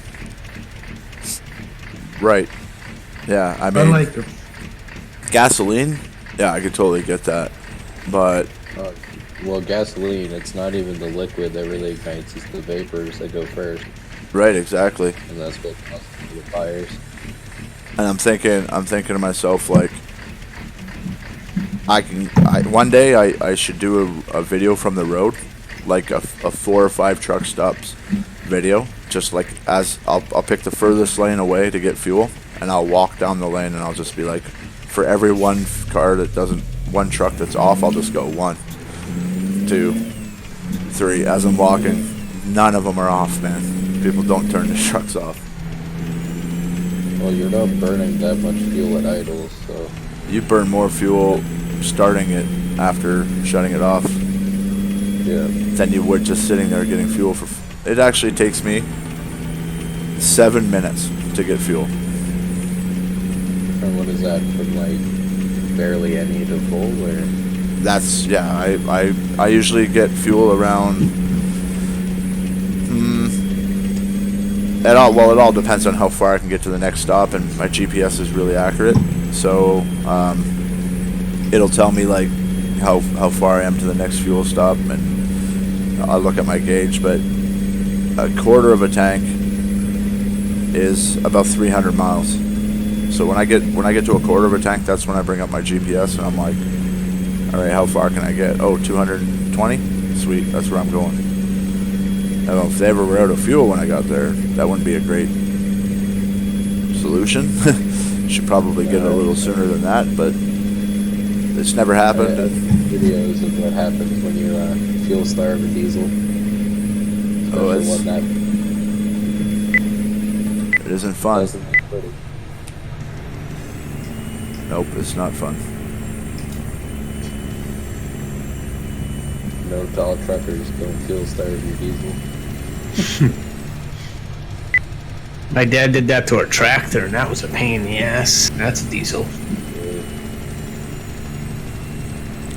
Right. Yeah, I mean, gasoline. Yeah, I could totally get that, but well, gasoline, it's not even the liquid that really ignites; it's the vapors that go first. Right, exactly. And that's what causes the fires. And I'm thinking to myself, like, one day I should do a video from the road, like a 4 or 5 truck stops video, just like as I'll pick the furthest lane away to get fuel, and I'll walk down the lane, and I'll just be like, for every one truck that's off, I'll just go 1, 2, 3 as I'm walking. None of them are off, man. People don't turn the trucks off. Well, you're not burning that much fuel at idle, so... You burn more fuel starting it after shutting it off than you would just sitting there getting fuel for... It actually takes me 7 minutes to get fuel. And what is that, from like barely any to full, or...? That's, yeah, I usually get fuel around... It all depends on how far I can get to the next stop, and my GPS is really accurate, so it'll tell me like how far I am to the next fuel stop, and I'll look at my gauge. But a quarter of a tank is about 300 miles. So when I get to a quarter of a tank, that's when I bring up my GPS, and I'm like, all right, how far can I get? Oh, 220? Sweet, that's where I'm going. I don't know if they ever were out of fuel when I got there. That wouldn't be a great solution. Should probably get it a little sooner than that, but it's never happened. Videos of what happens when you fuel starve a diesel. Oh, it isn't fun. Nope, it's not fun. No to all truckers, don't fuel starve your diesel. My dad did that to a tractor, and that was a pain in the ass. That's a diesel.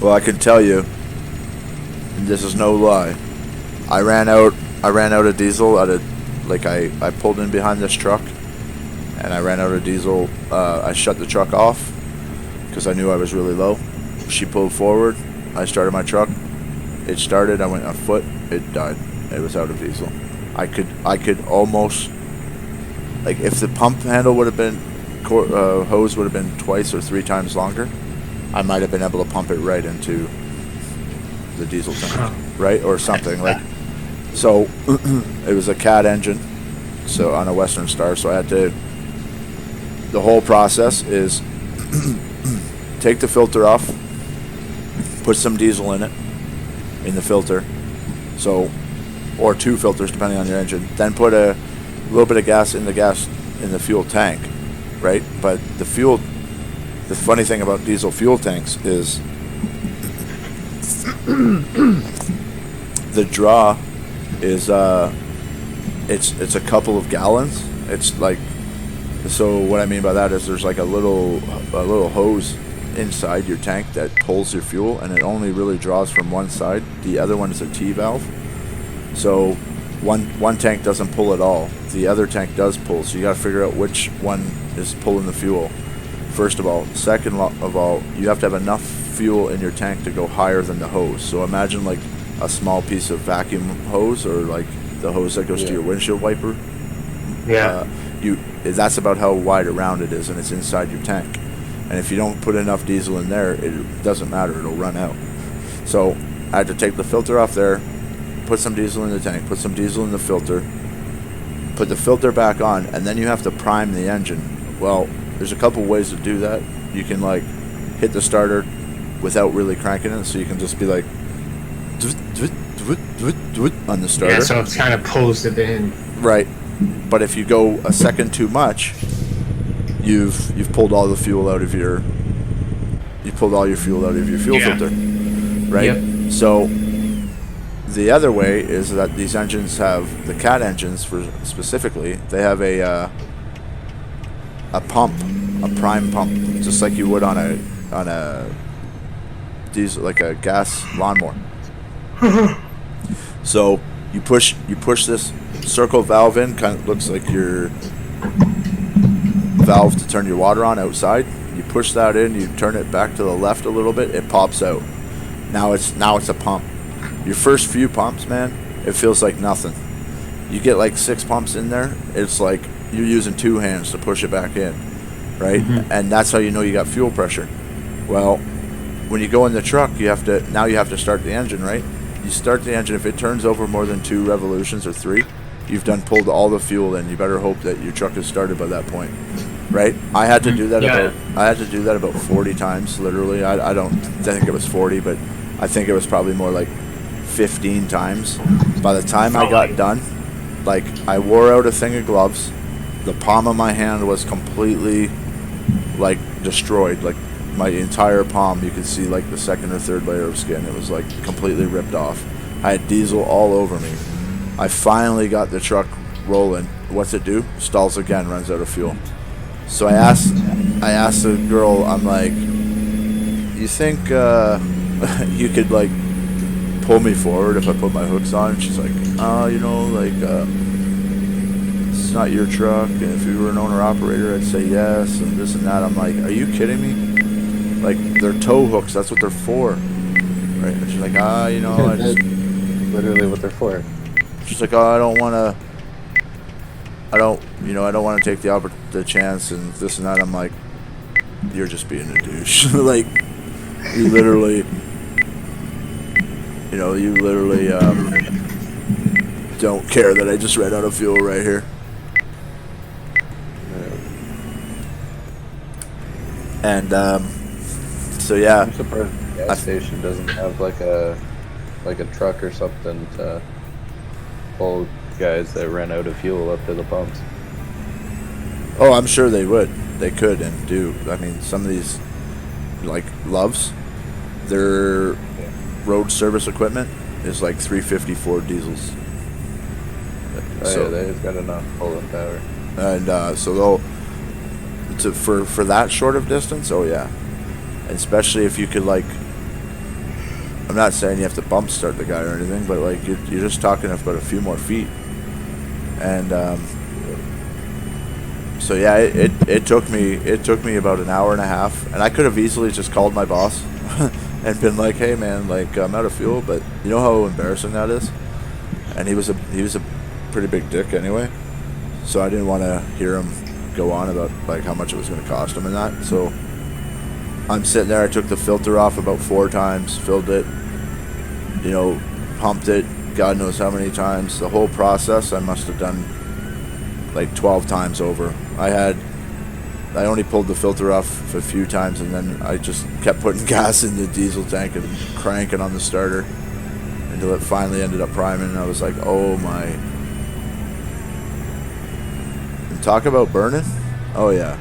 Well, I can tell you, and this is no lie, I ran out of diesel I pulled in behind this truck, and I ran out of diesel. I shut the truck off because I knew I was really low. She pulled forward. I started my truck. It started. I went a foot. It died. It was out of diesel. I could almost, like, if the pump handle would have been hose would have been 2 or 3 times longer, I might have been able to pump it right into the diesel tank, right, or something like. So it was a Cat engine, so on a Western Star. So I had to. The whole process is take the filter off, put some diesel in it, in the filter, so, or 2 filters depending on your engine. Then put a little bit of gas in the fuel tank, right? But the funny thing about diesel fuel tanks is the draw is it's a couple of gallons. It's like, so what I mean by that is there's like a little hose inside your tank that pulls your fuel, and it only really draws from one side. The other one is a T valve. So one tank doesn't pull at all. The other tank does pull. So you got to figure out which one is pulling the fuel. First of all. Second of all, you have to have enough fuel in your tank to go higher than the hose. So imagine like a small piece of vacuum hose, or like the hose that goes to your windshield wiper. Yeah. That's about how wide around it is, and it's inside your tank. And if you don't put enough diesel in there, it doesn't matter, it'll run out. So I had to take the filter off there, put some diesel in the tank, put some diesel in the filter, put the filter back on, and then you have to prime the engine. Well, there's a couple ways to do that. You can like hit the starter, without really cranking it, so you can just be like on the starter. Yeah, so it's kind of pulls it in. Right. But if you go a second too much, you've pulled all the fuel out of your fuel filter. Right? Yep. So the other way is that these engines have, the cat engines specifically, they have a pump, a prime pump, just like you would on a diesel, like a gas lawnmower. So you push this circle valve in, kind of looks like your valve to turn your water on outside. You push that in, you turn it back to the left a little bit, it pops out. Now it's a pump. Your first few pumps, man, it feels like nothing. You get like 6 pumps in there, it's like you're using 2 hands to push it back in, right? Mm-hmm. And that's how you know you got fuel pressure. Well, when you go in the truck, you have to start the engine, right? You start the engine, if it turns over more than 2 revolutions or 3, you've pulled all the fuel in. You better hope that your truck is started by that point, right? I had to do that about 40 times, literally. I think it was 40, but I think it was probably more like 15 times. By the time I got done, like, I wore out a thing of gloves. The palm of my hand was completely, like, destroyed. Like, my entire palm, you could see like the 2nd or 3rd layer of skin. It was like completely ripped off. I had diesel all over me. I finally got the truck rolling. What's it do? Stalls again, runs out of fuel. So I asked the girl, I'm like, you think you could like pull me forward if I put my hooks on? And she's like, it's not your truck, and if you were an owner operator, I'd say yes, and this and that. I'm like, are you kidding me? Like, they're tow hooks, that's what they're for, right? And she's like, I just... Literally what they're for. She's like, I don't want to take the chance and this and that. I'm like, you're just being a douche. Like, you literally don't care that I just ran out of fuel right here. And, so yeah. I'm surprised the gas station doesn't have like a truck or something to pull guys that ran out of fuel up to the pumps. Oh, I'm sure they would. They could and do. I mean, some of these, like Loves, their road service equipment is like 354 diesels. So yeah, they've got enough pulling power. And so for that short of distance, oh yeah. Especially if you could, like, I'm not saying you have to bump start the guy or anything, but like you're just talking about a few more feet. And so yeah, it took me about an hour and a half, and I could have easily just called my boss and been like, hey man, like, I'm out of fuel. But you know how embarrassing that is? And he was a pretty big dick anyway, so I didn't want to hear him go on about like how much it was going to cost him and that. So I'm sitting there, I took the filter off about 4 times, filled it, pumped it, God knows how many times. The whole process I must have done like 12 times over. I only pulled the filter off a few times, and then I just kept putting gas in the diesel tank and cranking on the starter until it finally ended up priming, and I was like, oh my. And talk about burning? Oh yeah.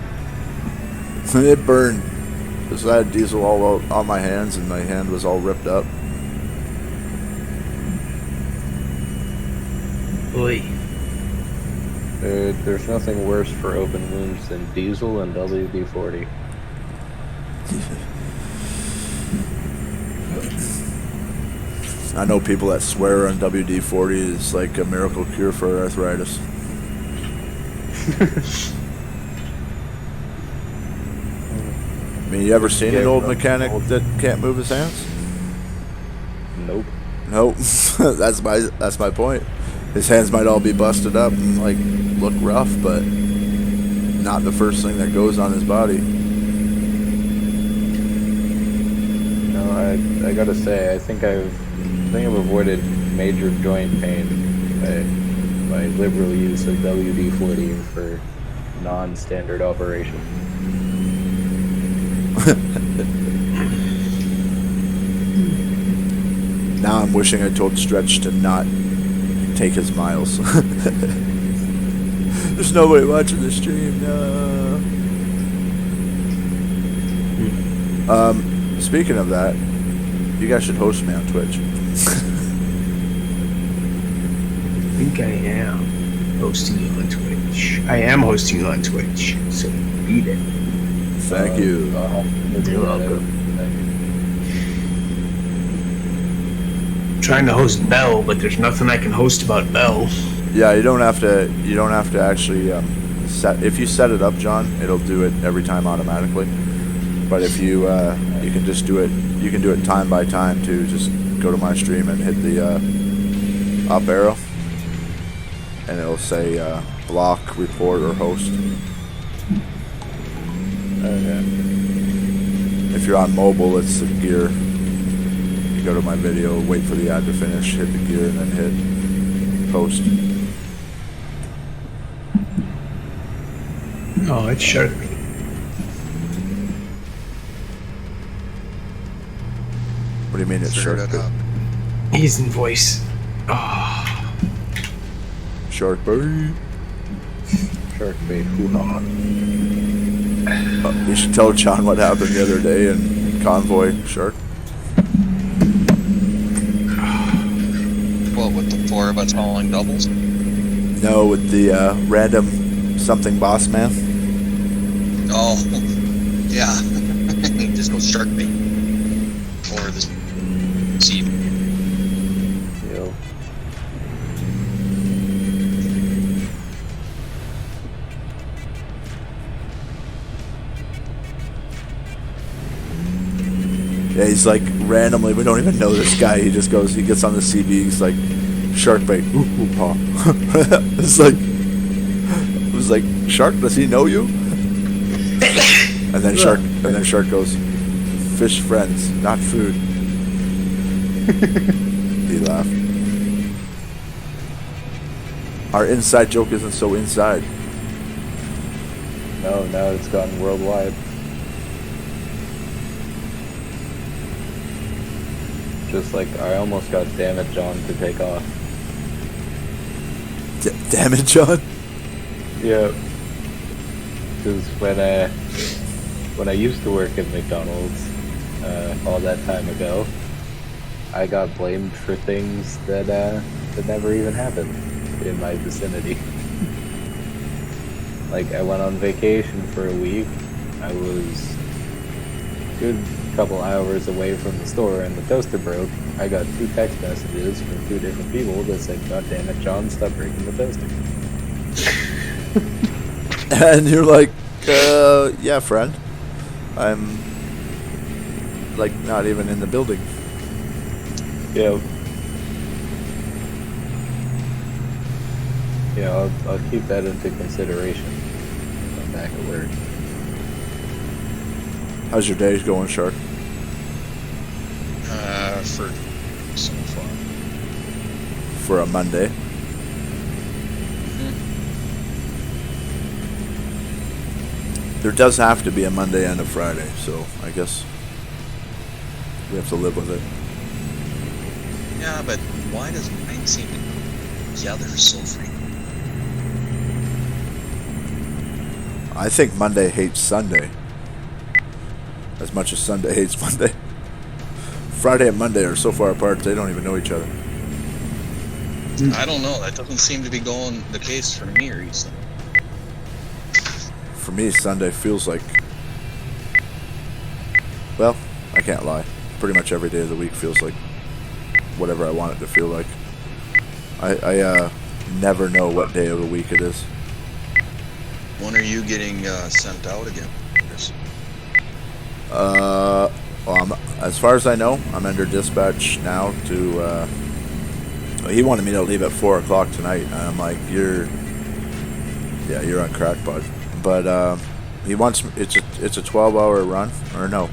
It burned. Because I had diesel all out on my hands, and my hand was all ripped up. Boy. There's nothing worse for open wounds than diesel and WD-40. I know people that swear on WD-40 is like a miracle cure for arthritis. I mean, you ever seen an old mechanic that can't move his hands? Nope. That's my point. His hands might all be busted up and like look rough, but not the first thing that goes on his body. No, I gotta say, I think I've avoided major joint pain by liberal use of WD-40 for non-standard operation. now I'm wishing I told Stretch to not take his miles. There's nobody watching the stream. No. Speaking of that, you guys should host me on Twitch. I think I am hosting you on Twitch. I am hosting you on Twitch, so beat it. Thank you. You're welcome. Trying to host Bell, but there's nothing I can host about Bell. Yeah, you don't have to. You don't have to actually set. If you set it up, John, it'll do it every time automatically. But if you you can just do it. You can do it time by time too. Just go to my stream and hit the up arrow, and it'll say block, report, or host. Okay. If you're on mobile, it's the gear. You go to my video, wait for the ad to finish, hit the gear, and then hit post. Oh, it's Shark. What do you mean it's Figured Shark it out. He's in voice. Oh, Shark Bait? Shark bait. Hoo-ha. You should tell John what happened the other day in Convoy, Shark. What, with the 4 of us hauling doubles? No, with the random something boss man. Oh, yeah. Just go shark bait. Or the sea. Yo. Yeah, he's like randomly, we don't even know this guy. He just goes, he gets on the CB, he's like, Shark Bait. Ooh, ooh, paw. It's like, it was like, Shark, does he know you? And then Shark goes, fish friends, not food. He laughed. Our inside joke isn't so inside. No, now it's gone worldwide. Just like I almost got Damn It John to take off. Damn it, John. Yeah. Because when I used to work at McDonald's all that time ago, I got blamed for things that never even happened in my vicinity. Like I went on vacation for a week. I was a good couple hours away from the store and the toaster broke. I got 2 text messages from 2 different people that said, "God damn it, John, stop breaking the toaster." And you're like, yeah, friend. I'm like not even in the building. Yeah. Yeah, I'll keep that into consideration when I'm back at work. How's your day going, Shark? For so far. For a Monday? There does have to be a Monday and a Friday, so I guess we have to live with it. Yeah, but why does mine seem to go together so frequently? I think Monday hates Sunday as much as Sunday hates Monday. Friday and Monday are so far apart they don't even know each other. I don't know. That doesn't seem to be going the case for me recently. For me, Sunday feels like, well, I can't lie. Pretty much every day of the week feels like whatever I want it to feel like. I never know what day of the week it is. When are you getting sent out again? Well, as far as I know, I'm under dispatch now to, he wanted me to leave at 4 o'clock tonight, and I'm like, you're on crack, bud. But, he wants, it's a 12-hour run, or no,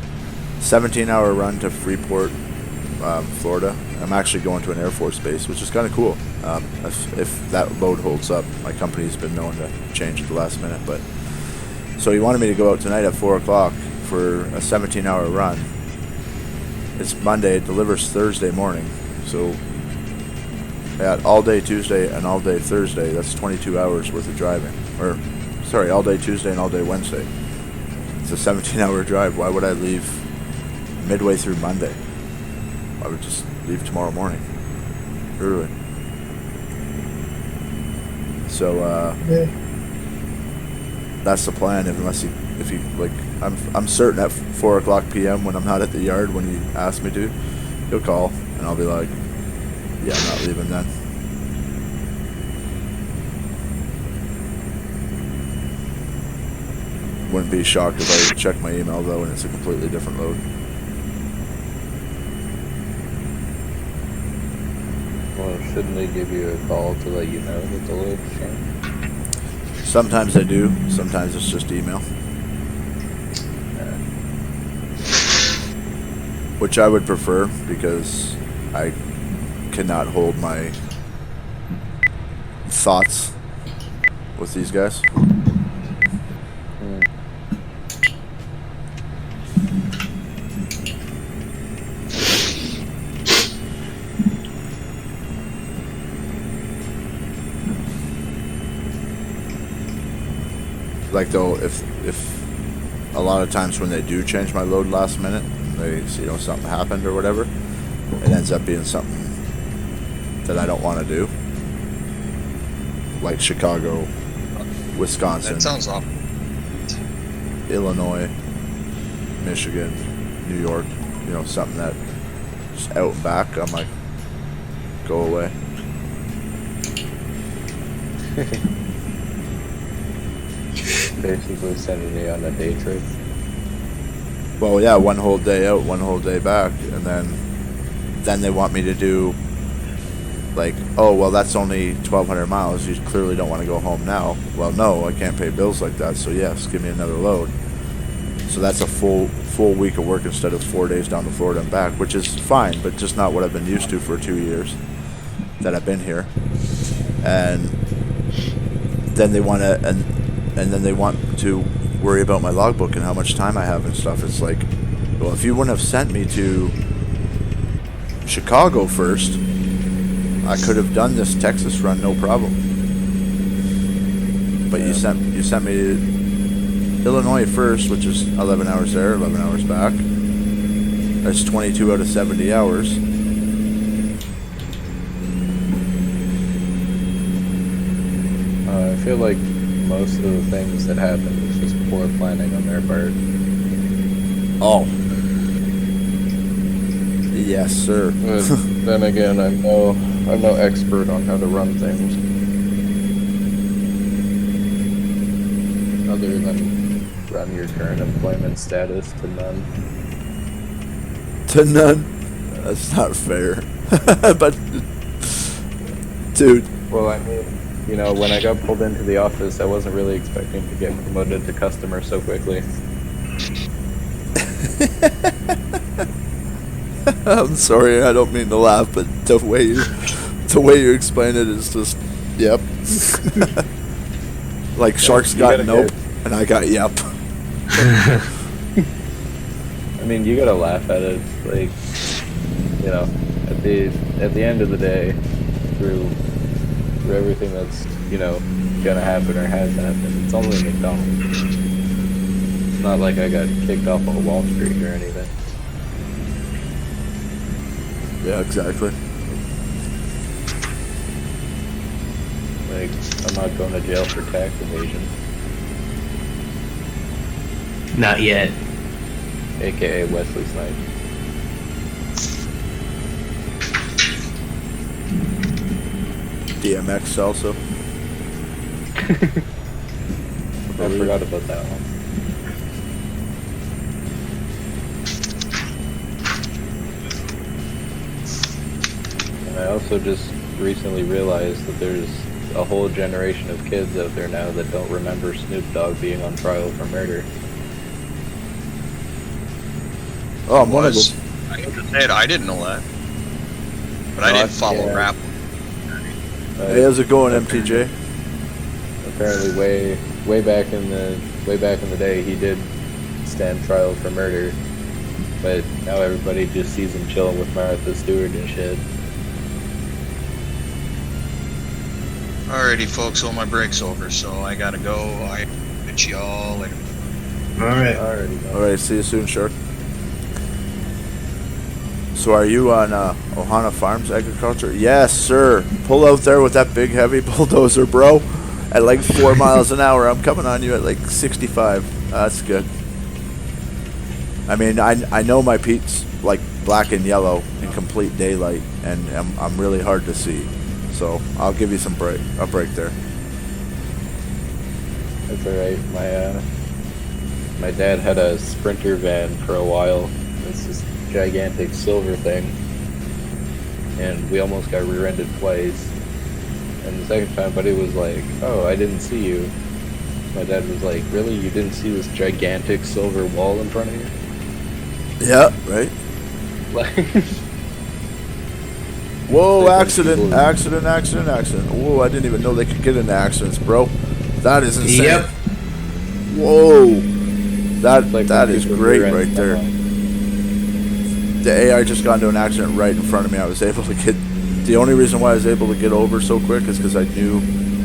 17-hour run to Freeport, Florida. I'm actually going to an Air Force base, which is kind of cool. If that load holds up, my company's been known to change at the last minute, but, so he wanted me to go out tonight at 4 o'clock for a 17-hour run. It's Monday, it delivers Thursday morning, So at all day Tuesday and all day Thursday, that's 22 hours worth of driving. Or, sorry, all day Tuesday and all day Wednesday. It's a 17-hour drive. Why would I leave midway through Monday? I would just leave tomorrow morning, early. So that's the plan. If you like, I'm certain at 4 o'clock p.m. when I'm not at the yard when you ask me to, he'll call and I'll be like, yeah, I'm not leaving then. Wouldn't be shocked if I check my email though and it's a completely different load. Well, shouldn't they give you a call to let you know that the load's changed? Sometimes they do. Sometimes it's just email. Which I would prefer because I cannot hold my thoughts with these guys. Like though, if a lot of times when they do change my load last minute, they see, something happened or whatever, it ends up being something that I don't want to do. Like Chicago, Wisconsin, That sounds awful. Illinois, Michigan, New York, something that just out and back, I'm like, go away. Basically sending you on a day trip. Well, yeah, one whole day out, one whole day back, and then they want me to do, like, oh, well, that's only 1,200 miles. You clearly don't want to go home now. Well, no, I can't pay bills like that, so yes, give me another load. So that's a full week of work instead of 4 days down to Florida and back, which is fine, but just not what I've been used to for 2 years that I've been here. And then they want to, and then they want to worry about my logbook and how much time I have and stuff. It's like, well, if you wouldn't have sent me to Chicago first, I could have done this Texas run no problem. But you sent me to Illinois first, which is 11 hours there, 11 hours back. That's 22 out of 70 hours. I feel like most of the things that happen is just poor planning on their part. Oh. Yes, sir. But then again, I'm no expert on how to run things. Other than run your current employment status to none. To none? That's not fair. But, dude. Well, I mean, when I got pulled into the office, I wasn't really expecting to get promoted to customer so quickly. I'm sorry, I don't mean to laugh, but the way you explain it is just, yep. Like Sharks got nope, and I got yep. I mean, you gotta laugh at it. Like, at the end of the day, through everything that's gonna happen or has happened, it's only McDonald's. It's not like I got kicked off of Wall Street or anything. Yeah, exactly. Like, I'm not going to jail for tax evasion. Not yet. AKA Wesley Snipes. DMX also. I forgot about that one. And I also just recently realized that there's a whole generation of kids out there now that don't remember Snoop Dogg being on trial for murder. Oh, I'm one of Was. them. I didn't know that. But I didn't follow rap. Hey, how's it going, MTJ? Apparently, way back in the day, he did stand trial for murder, but now everybody just sees him chilling with Martha Stewart and shit. Alrighty, folks. Well, my break's over, so I gotta go. I catch y'all later. All right. All right, see you soon, Shark. So are you on Ohana Farms Agriculture? Yes, sir. Pull out there with that big heavy bulldozer, bro. At like 4 miles an hour. I'm coming on you at like 65. That's good. I mean, I know my peat's like black and yellow in complete daylight, and I'm really hard to see. So I'll give you a break there. That's alright. My dad had a Sprinter van for a while. It's this gigantic silver thing, and we almost got rear-ended twice. And the second time, buddy was like, "Oh, I didn't see you." My dad was like, "Really? You didn't see this gigantic silver wall in front of you?" Yeah, right. Like, Whoa, Like accident. Whoa, I didn't even know they could get into accidents, bro. That is insane. Yep. Whoa. That like that when is people great rear-end right there. someone. The AI just got into an accident right in front of me. I was able to get... The only reason why I was able to get over so quick is because I knew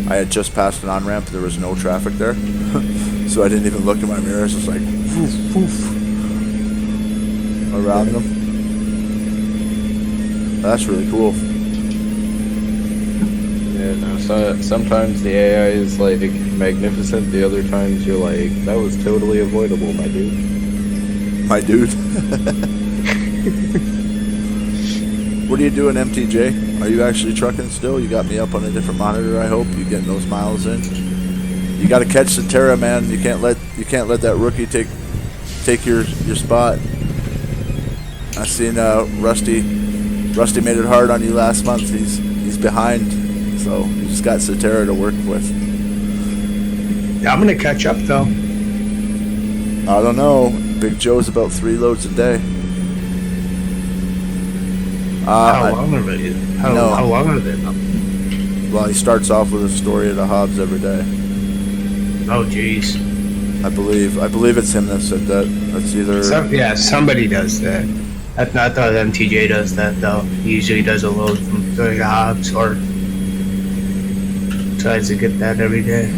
I had just passed an on-ramp. There was no traffic there. So I didn't even look in my mirrors. It's like... Poof, poof. Around them. That's really cool. Yeah, no, sometimes the AI is like magnificent, the other times you're like, that was totally avoidable, my dude. My dude. What are you doing, MTJ? Are you actually trucking still? You got me up on a different monitor, I hope. You getting those miles in? You gotta catch the Terra, man. You can't let that rookie take your spot. I seen Rusty made it hard on you last month. He's behind, so you just got Cetera to work with. Yeah, I'm gonna catch up though. I don't know. Big Joe's about 3 loads a day. How long are they? How long are they? Well, he starts off with a story of the Hobbs every day. Oh, jeez. I believe it's him that said that. That's either... Somebody does that. I thought MTJ does that though. He usually does a load from the Hobbs or tries to get that every day.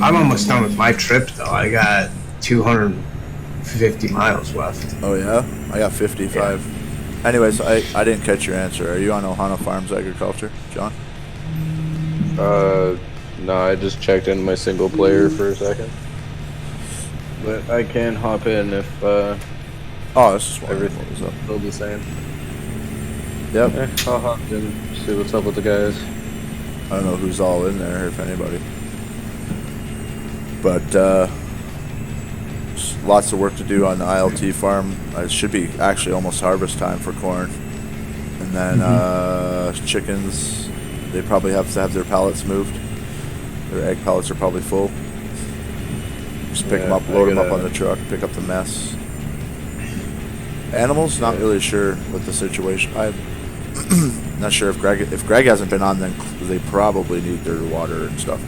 I'm almost done with my trip though. I got 250 miles left. Oh yeah? I got 55. Yeah. Anyways, I didn't catch your answer. Are you on Ohana Farms Agriculture, John? No, I just checked in my single player for a second. But I can hop in if this is everything's still the same. Yep. I'll hop in, see what's up with the guys. I don't know who's all in there, if anybody. But lots of work to do on the ILT farm. It should be actually almost harvest time for corn. And then chickens, they probably have to have their pallets moved. Their egg pallets are probably full. Just pick them up, load them up on the truck, pick up the mess. Animals, not really sure what the situation. I'm not sure if Greg hasn't been on, then they probably need their water and stuff.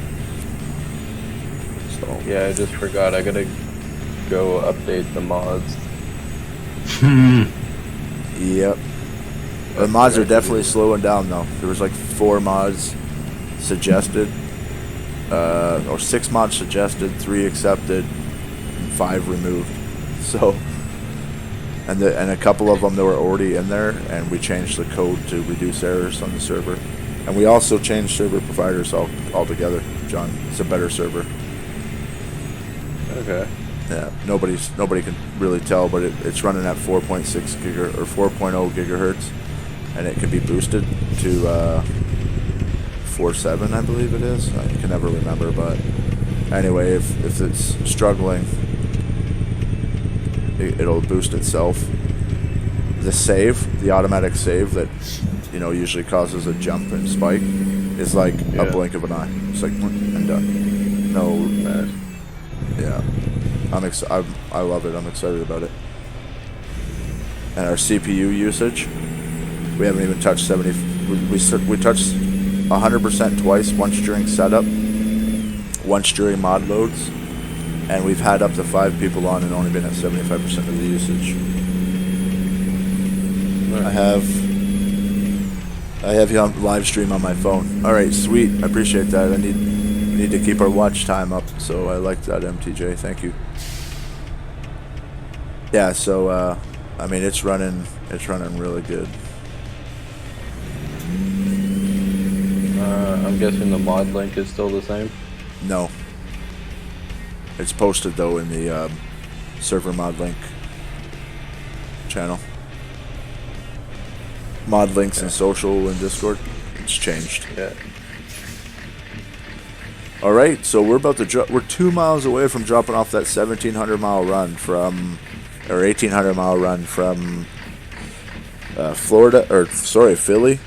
So yeah, I just forgot. I gotta go update the mods. Yep. The mods are definitely slowing down though. There was like 4 mods suggested, or 6 mods suggested, 3 accepted, and 5 removed. So, and a couple of them that were already in there, and we changed the code to reduce errors on the server, and we also changed server providers altogether. John, it's a better server. Okay. Yeah, nobody can really tell, but it's running at 4.6 or 4.0 gigahertz, and it can be boosted to 4.7, I believe it is. I can never remember, but anyway, if it's struggling, it'll boost itself. The automatic save that usually causes a jump and spike, is like a blink of an eye. It's like and done. No, yeah. I love it. I'm excited about it. And our CPU usage, we haven't even touched 70. We touched 100% twice. Once during setup, once during mod loads, and we've had up to 5 people on and only been at 75% of the usage. I have I have you on live stream on my phone. All right, sweet. I appreciate that. I need to keep our watch time up, so I like that, MTJ. Thank you. Yeah. So I mean, it's running really good. I'm guessing the mod link is still the same. No. It's posted though in the server mod link channel. Mod links in social and Discord. It's changed. Yeah. All right, so we're about to we're 2 miles away from dropping off that 1,700 mile run from, or 1,800 mile run from Philly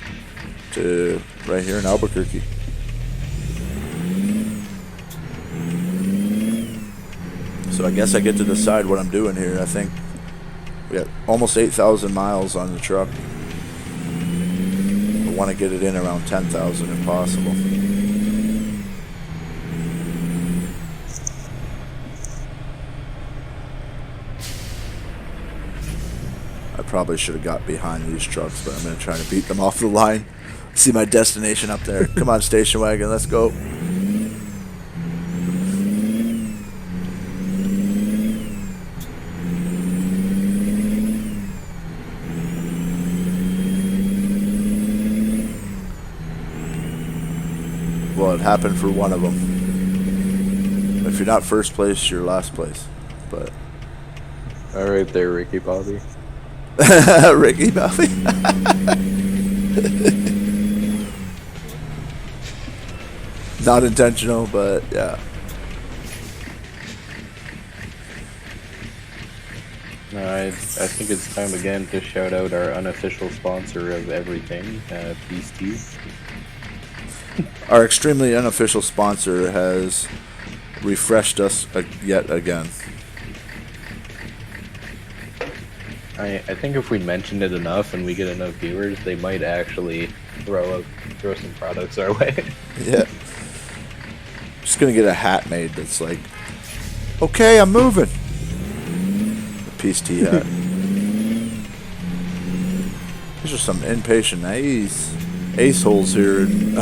to right here in Albuquerque. So I guess I get to decide what I'm doing here. I think we got almost 8,000 miles on the truck. I want to get it in around 10,000 if possible. I probably should have got behind these trucks, but I'm going to try to beat them off the line. See my destination up there. Come on, station wagon, let's go. Well, it happened for one of them. If you're not first place, you're last place. But All right, there, Ricky Bobby. Ricky Bobby. Not intentional, but yeah. I think it's time again to shout out our unofficial sponsor of everything, VTC. Our extremely unofficial sponsor has refreshed us yet again. I think if we mention it enough and we get enough viewers, they might actually throw some products our way. Yeah. Just gonna get a hat made that's like, okay, I'm moving. A Peace Tea hat. These are some impatient ace holes here in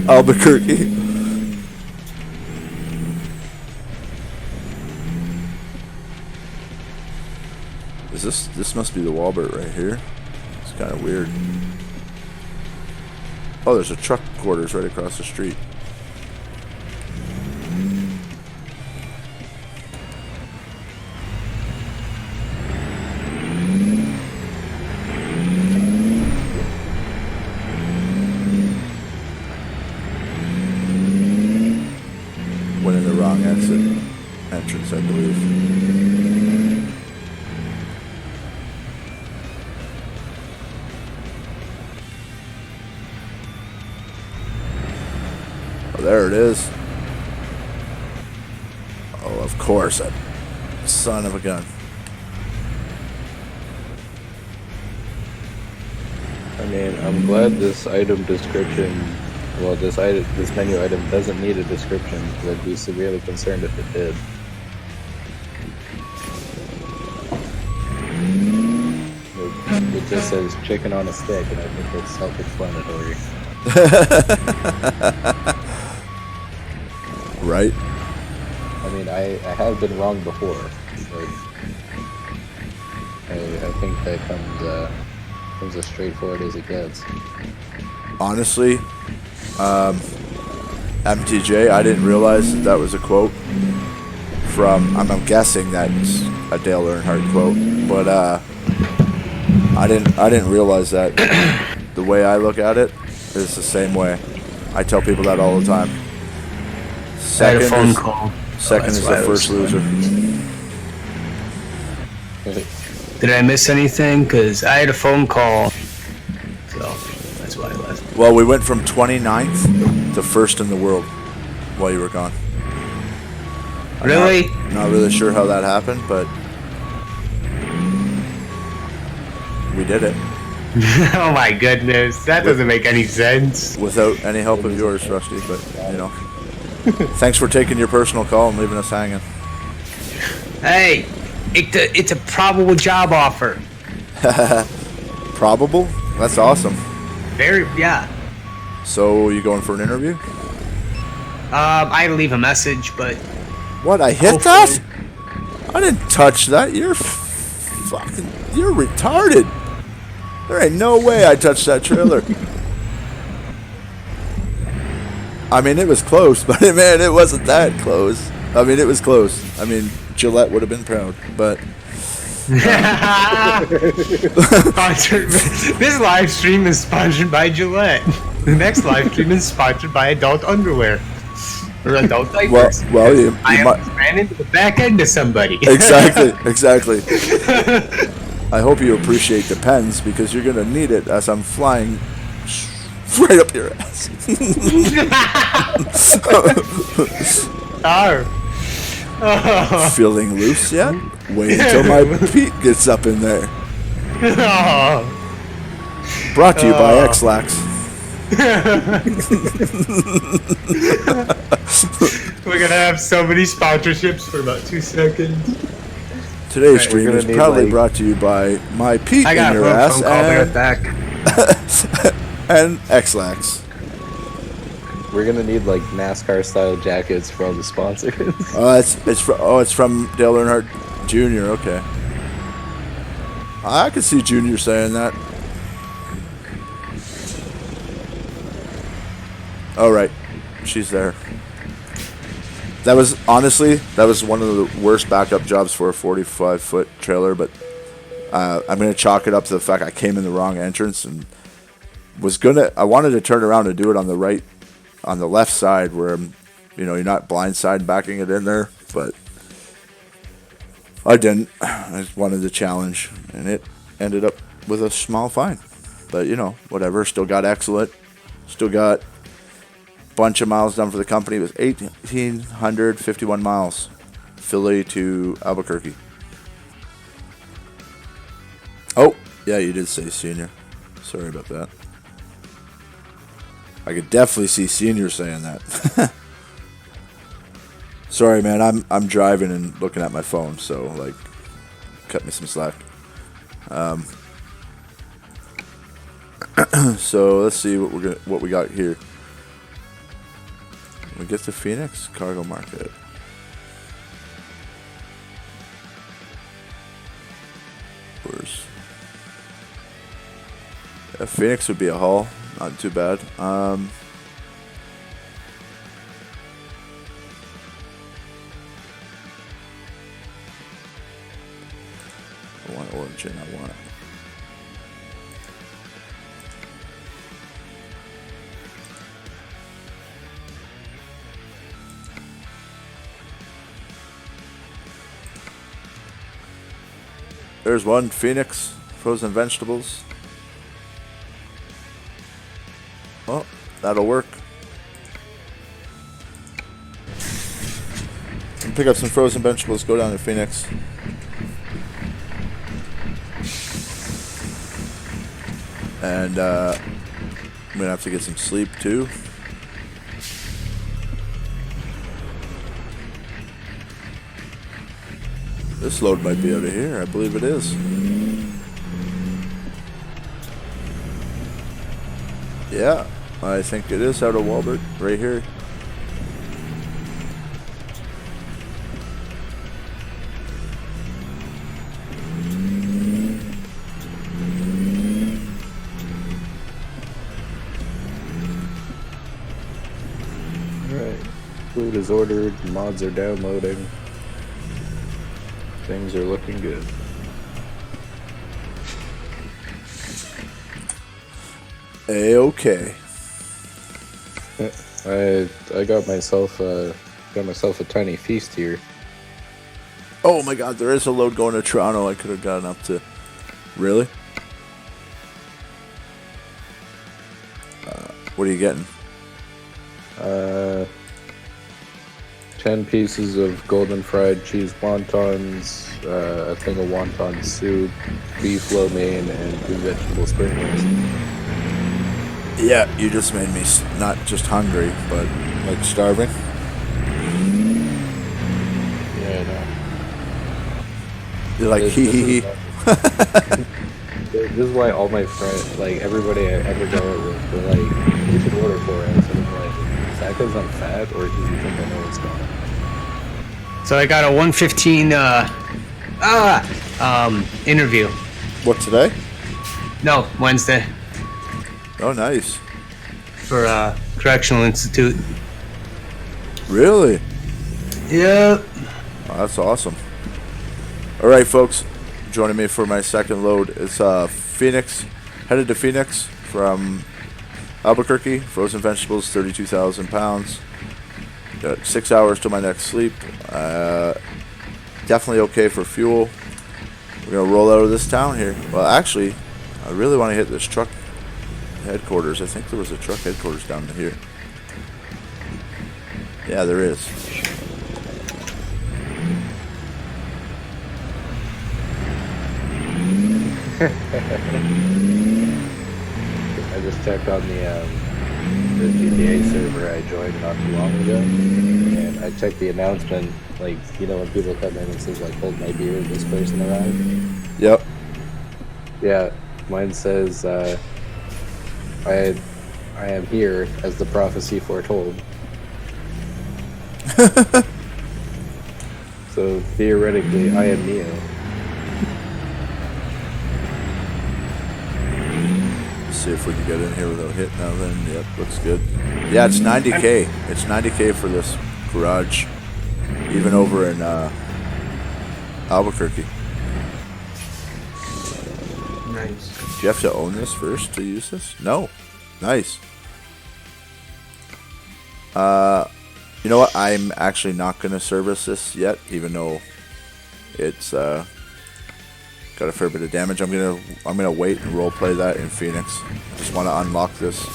Albuquerque. This must be the Walbert right here. It's kind of weird. Oh, there's a truck quarters right across the street. Went in the wrong entrance, I believe. There it is. Oh, of course, that son of a gun. I mean, I'm glad this item description, well, this menu item doesn't need a description, because I'd be severely concerned if it did. It just says chicken on a stick, and I think that's self-explanatory. Right? I mean, I have been wrong before, but I think that comes as straightforward as it gets. Honestly, MTJ, I didn't realize that was a quote from, I'm guessing that's a Dale Earnhardt quote, but I didn't realize that. The way I look at it is the same way. I tell people that all the time. Second is the first loser. Did I miss anything? Because I had a phone call. So that's why I left. Well, we went from 29th to first in the world while you were gone. Really? Not really sure how that happened, but we did it. Oh my goodness, that doesn't make any sense. Without any help of yours, Rusty, but, you know. Thanks for taking your personal call and leaving us hanging. Hey, it's a probable job offer. Probable? That's awesome. Yeah. So you going for an interview? I leave a message, but What? I hit hopefully- that? I didn't touch that. You're retarded. There ain't no way I touched that trailer. I mean, it was close, but man, it wasn't that close. I mean, it was close. I mean, Gillette would have been proud, but This live stream is sponsored by Gillette. The next live stream is sponsored by adult underwear. Or adult diapers. well, you I might. ran into the back end of somebody. Exactly. I hope you appreciate the pens because you're gonna need it as I'm flying right up your ass. Oh. Feeling loose yet? Wait until my Pete gets up in there. Oh. Brought to you by X-Lax. We're gonna have so many sponsorships for about 2 seconds. Today's stream gonna is need, proudly like- brought to you by my Pete I in got a your phone ass call. Be right back. and X-Lax. We're gonna need like NASCAR style jackets for all the sponsors. It's from Dale Earnhardt Jr. Okay, I could see Junior saying that. All right, she's there. That was honestly one of the worst backup jobs for a 45-foot trailer, but I'm gonna chalk it up to the fact I came in the wrong entrance and I wanted to turn around and do it on the left side where you're not blindside backing it in there, but I didn't. I just wanted the challenge, and it ended up with a small fine. But whatever. Still got excellent. Still got bunch of miles done for the company. It was 1,851 miles, Philly to Albuquerque. Oh, yeah, you did say senior. Sorry about that. I could definitely see senior saying that. Sorry, man. I'm driving and looking at my phone, so cut me some slack. So let's see what we got here. We get to Phoenix Cargo Market. Phoenix would be a haul, not too bad. I want origin. I want it. There's one, Phoenix, frozen vegetables. Oh, that'll work. And pick up some frozen vegetables, go down to Phoenix. And I'm gonna have to get some sleep too. This load might be out of here. I believe it is. Yeah, I think it is out of Walbert, right here. Alright. Food is ordered, mods are downloading. Things are looking good. A-okay. I got myself a tiny feast here. Oh my god, there is a load going to Toronto I could have gotten up to. Really? What are you getting? 10 pieces of golden fried cheese wontons, a thing of wonton soup, beef lo mein, and 2 vegetable spring rolls. Yeah, you just made me not just hungry, but starving. Yeah, I know. You're like, hee hee hee. this is why all my friends, like everybody I ever go with, they're like, you should order for us. And I'm like, is that because I'm fat, or do you think I know what's going on? So I got a 1:15 interview. What, today? No, Wednesday Oh, nice. for Correctional Institute. Really? Yeah. Oh, that's awesome. All right, folks. Joining me for my second load is Phoenix. Headed to Phoenix from Albuquerque. Frozen vegetables, 32,000 pounds. Got 6 hours till my next sleep. Definitely okay for fuel. We're going to roll out of this town here. Well, actually, I really want to hit this truck headquarters. I think there was a truck headquarters down here. Yeah, there is. I just checked on the GTA server I joined not too long ago, and I checked the announcement, like, you know, when people come in and says, like, hold my beer, this person arrived. Yep. Yeah, mine says, I am here as the prophecy foretold. So theoretically, I am Neo. See if we can get in here without hitting nothing. Yep, looks good. Yeah, it's 90K. It's 90K for this garage, even over in Albuquerque. Nice. Do you have to own this first to use this? No. Nice. You know what? I'm actually not going to service this yet, even though it's got a fair bit of damage. I'm gonna wait and role play that in Phoenix. I just want to unlock this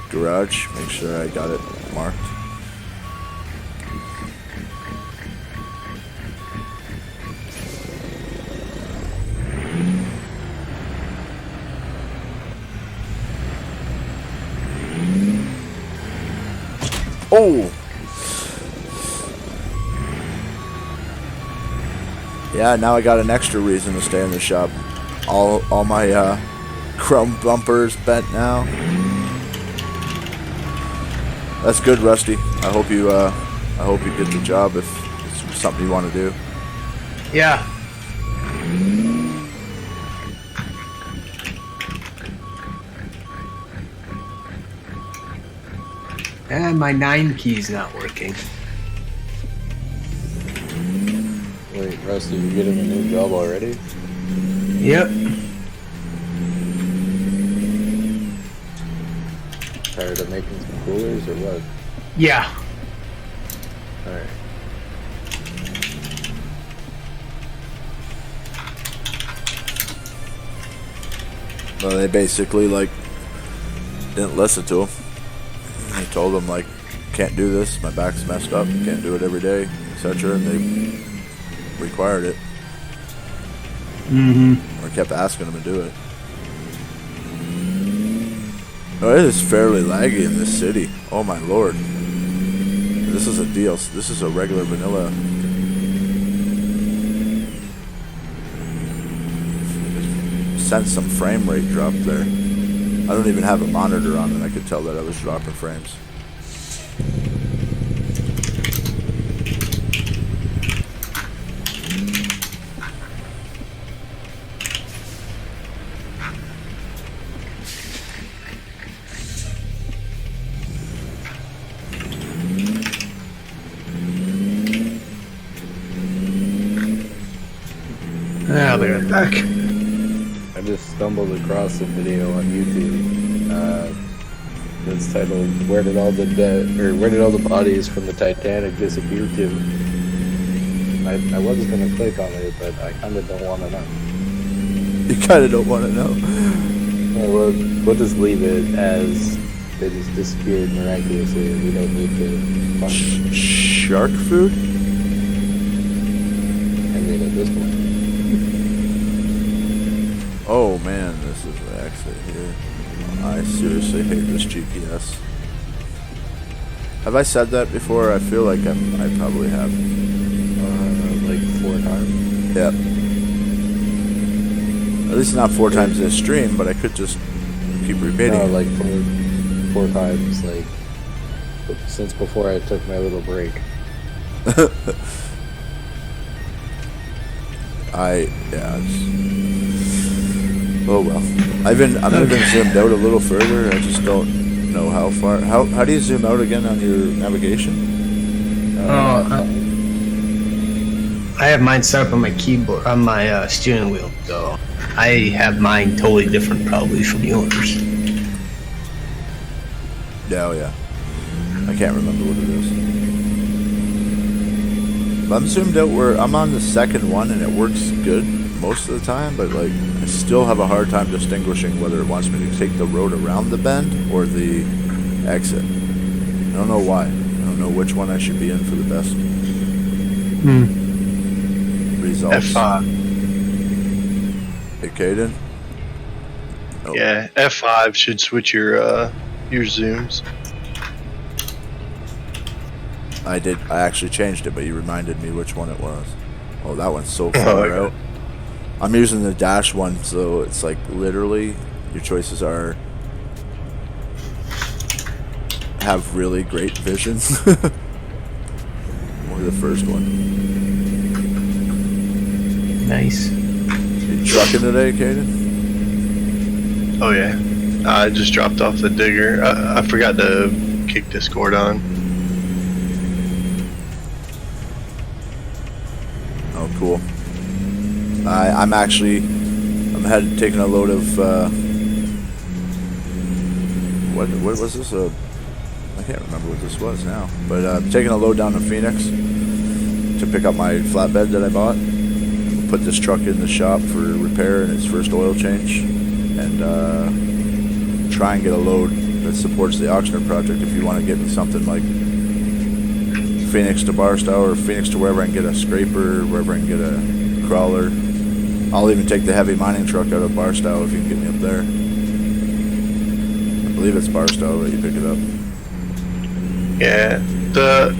garage, make sure I got it marked. Oh! Yeah, now I got an extra reason to stay in the shop. All my chrome bumpers bent now. That's good, Rusty. I hope you get the job if it's something you want to do. Yeah. And my 9 key's not working. Wait, Rusty, you're getting a new job already? Yep. Tired of making some coolers or what? Yeah. Alright. Well, they basically didn't listen to him. I told them can't do this. My back's messed up. Can't do it every day, etc. And they required it. Mm-hmm. Or kept asking them to do it. Oh, it is fairly laggy in this city. Oh my lord. This is a deal. This is a regular vanilla. Sense some frame rate drop there. I don't even have a monitor on and I could tell that I was dropping frames. I'll be right back. I just stumbled across a video on YouTube that's titled "Where did all the where did all the bodies from the Titanic disappear to?" I wasn't gonna click on it, but I kind of don't want to know. You kind of don't want to know. Well, we'll just leave it as they just disappeared miraculously, and we don't need to find them. Shark food? I mean, at this point. Oh man, this is the exit here. I seriously hate this GPS. Have I said that before? I feel like I probably have. Like 4 times. Yep. At least not 4 times this stream, but I could just keep repeating. No, it. like 4 times, like since before I took my little break. Oh well. I'm even zoomed out a little further. I just don't know how far. How do you zoom out again on your navigation? I have mine set up on my keyboard, on my steering wheel, so I have mine totally different probably from yours. Yeah. I can't remember what it is. But I'm zoomed out where I'm on the second one and it works good most of the time, but like I still have a hard time distinguishing whether it wants me to take the road around the bend or the exit. I don't know why. I don't know which one I should be in for the best results. F5. Hey, Caden? Oh. Yeah, F5 should switch your zooms. I did. I actually changed it, but you reminded me which one it was. Oh, that one's so far out. I'm using the dash one, so it's like literally your choices are have really great vision. Or the first one. Nice. You trucking today, Caden? Oh yeah, I just dropped off the digger. I forgot to kick Discord on. Oh, cool. I'm taking a load of what was this? I can't remember what this was now, but I'm taking a load down to Phoenix to pick up my flatbed that I bought. Put this truck in the shop for repair and its first oil change, and try and get a load that supports the Oxnard project. If you want to get me something like Phoenix to Barstow or Phoenix to wherever I can get a scraper, wherever I can get a crawler. I'll even take the heavy mining truck out of Barstow if you can get me up there. I believe it's Barstow that you pick it up. Yeah,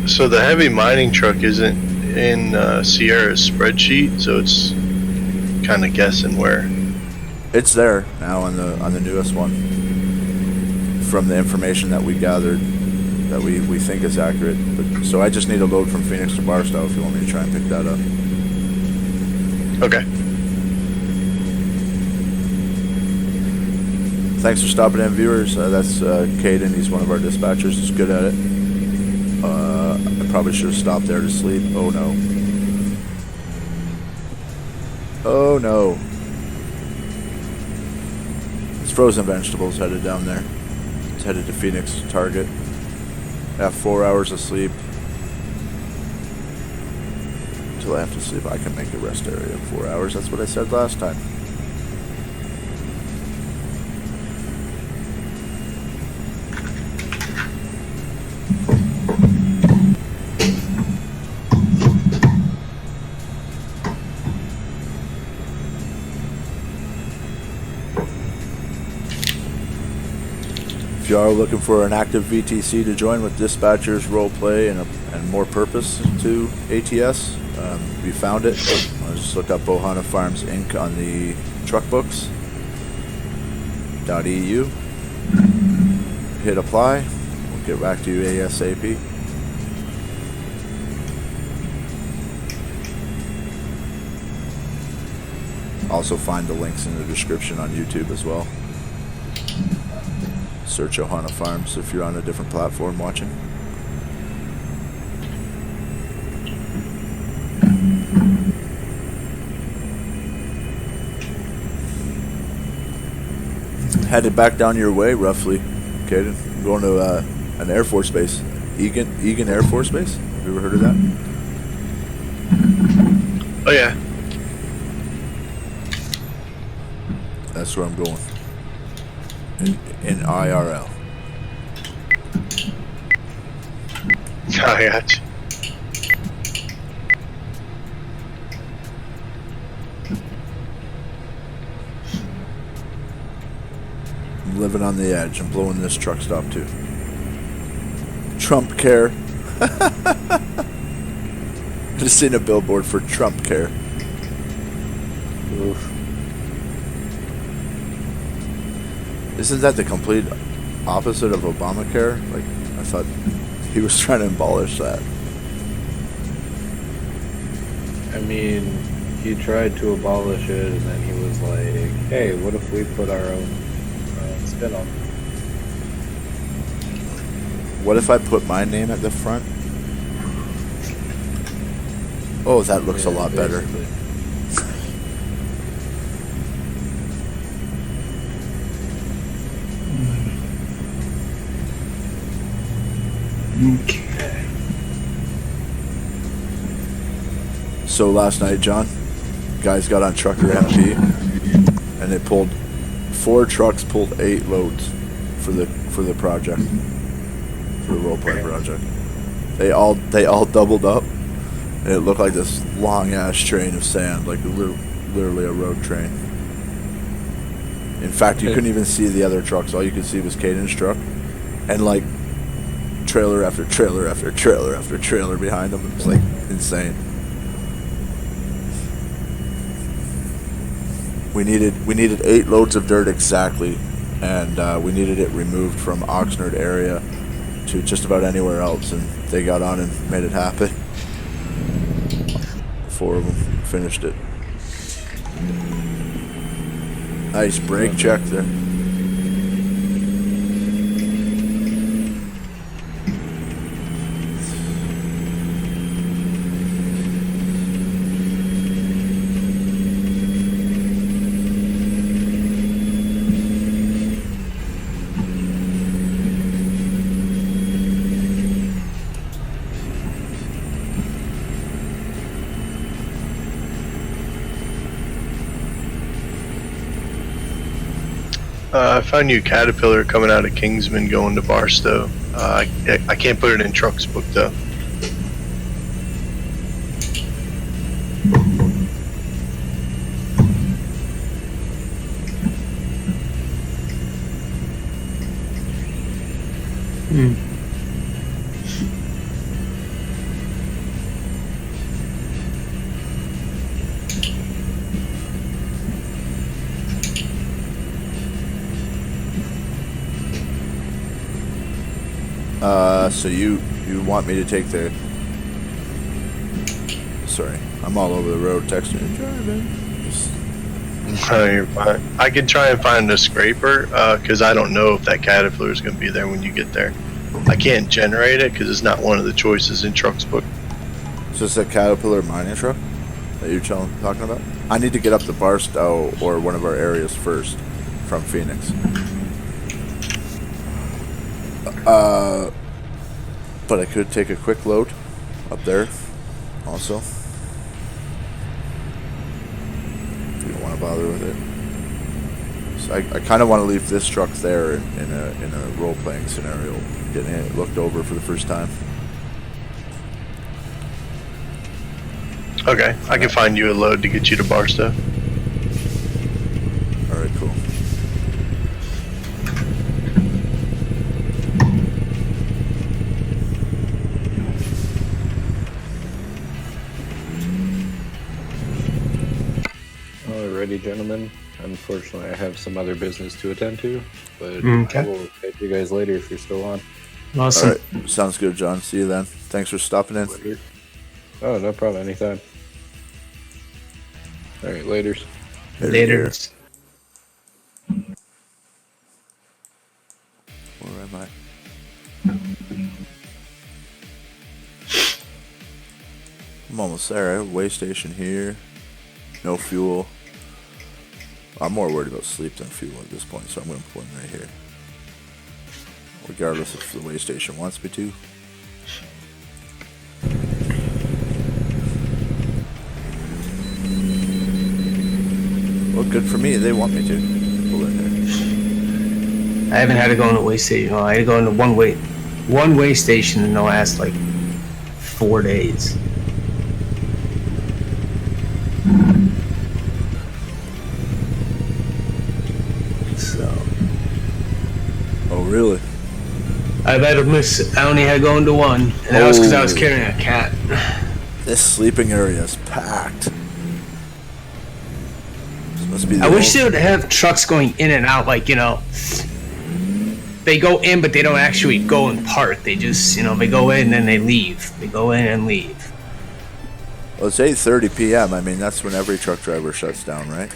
so the heavy mining truck isn't in Sierra's spreadsheet, so it's kind of guessing where. It's there now on the newest one. From the information that we gathered, that we think is accurate. But, so I just need a load from Phoenix to Barstow if you want me to try and pick that up. Okay. Thanks for stopping in, viewers. That's Caden. He's one of our dispatchers. He's good at it. I probably should have stopped there to sleep. Oh no. Oh no. It's frozen vegetables headed down there. It's headed to Phoenix Target. I have 4 hours of sleep. Until I have to sleep, I can make a rest area of 4 hours. That's what I said last time. If you are looking for an active VTC to join with dispatchers, roleplay, and more purpose to ATS, we found it. Just look up Ohana Farms Inc. on the truck books. .eu. Hit apply. We'll get back to you ASAP. Also find the links in the description on YouTube as well. Search Ohana Farms if you're on a different platform watching. Headed back down your way, roughly. Caden, I'm going to an Air Force base. Egan Air Force Base? Have you ever heard of that? Oh yeah. That's where I'm going. In IRL. I got you. I'm living on the edge. I'm blowing this truck stop too. Trump Care. Just seen a billboard for Trump Care. Oof. Isn't that the complete opposite of Obamacare? Like, I thought he was trying to abolish that. I mean, he tried to abolish it, and then he was like, hey, what if we put our own spin on it? What if I put my name at the front? Oh, that looks a lot better. Basically. Okay. So last night, John, guys got on Trucker MP, and they pulled 4 trucks, pulled 8 loads for the project, for the roleplay project. They all doubled up, and it looked like this long ass train of sand, like literally a road train. In fact, you couldn't even see the other trucks. All you could see was Caden's truck, and like trailer after trailer after trailer after trailer behind them. It was like insane. We needed 8 loads of dirt exactly, and we needed it removed from Oxnard area to just about anywhere else, and they got on and made it happen. 4 of them finished it. Nice brake check there. I found you a Caterpillar coming out of Kingsman going to Barstow. I can't put it in Trucks Book though. So you want me to take the... Sorry, I'm all over the road texting and driving. No, you're fine. I can try and find a scraper, because I don't know if that Caterpillar is going to be there when you get there. I can't generate it because it's not one of the choices in Trucks Book. So it's a Caterpillar mining truck that you're talking about? I need to get up to Barstow or one of our areas first from Phoenix. But I could take a quick load up there also. If you don't want to bother with it. So I kind of want to leave this truck there in a role-playing scenario, getting it looked over for the first time. Okay, I can find you a load to get you to Barstow. Alright, cool. Alrighty, gentlemen. Unfortunately, I have some other business to attend to, but Okay. I will catch you guys later if you're still on. Awesome. Alright, sounds good, John. See you then. Thanks for stopping in. Later. Oh, no problem. Anytime. Alright, laters. Later. Where am I? I'm almost there. I have a way station here. No fuel. I'm more worried about sleep than fuel at this point, so I'm going to put one right here. Regardless if the way station wants me to. Well, good for me. They want me to. Pull in there. I haven't had to go on a way station. I had to go on a one way station in the last like 4 days. So Oh, really? I've had to miss. I only had to go into one, and that was because I was Oh. carrying a cat. This sleeping area is packed. This must be the I wish most- they would have trucks going in and out, like, you know, they go in, but they don't actually go and park. They just, they go in and then they leave. They go in and leave. Well, it's 8:30 p.m. I mean, that's when every truck driver shuts down, right?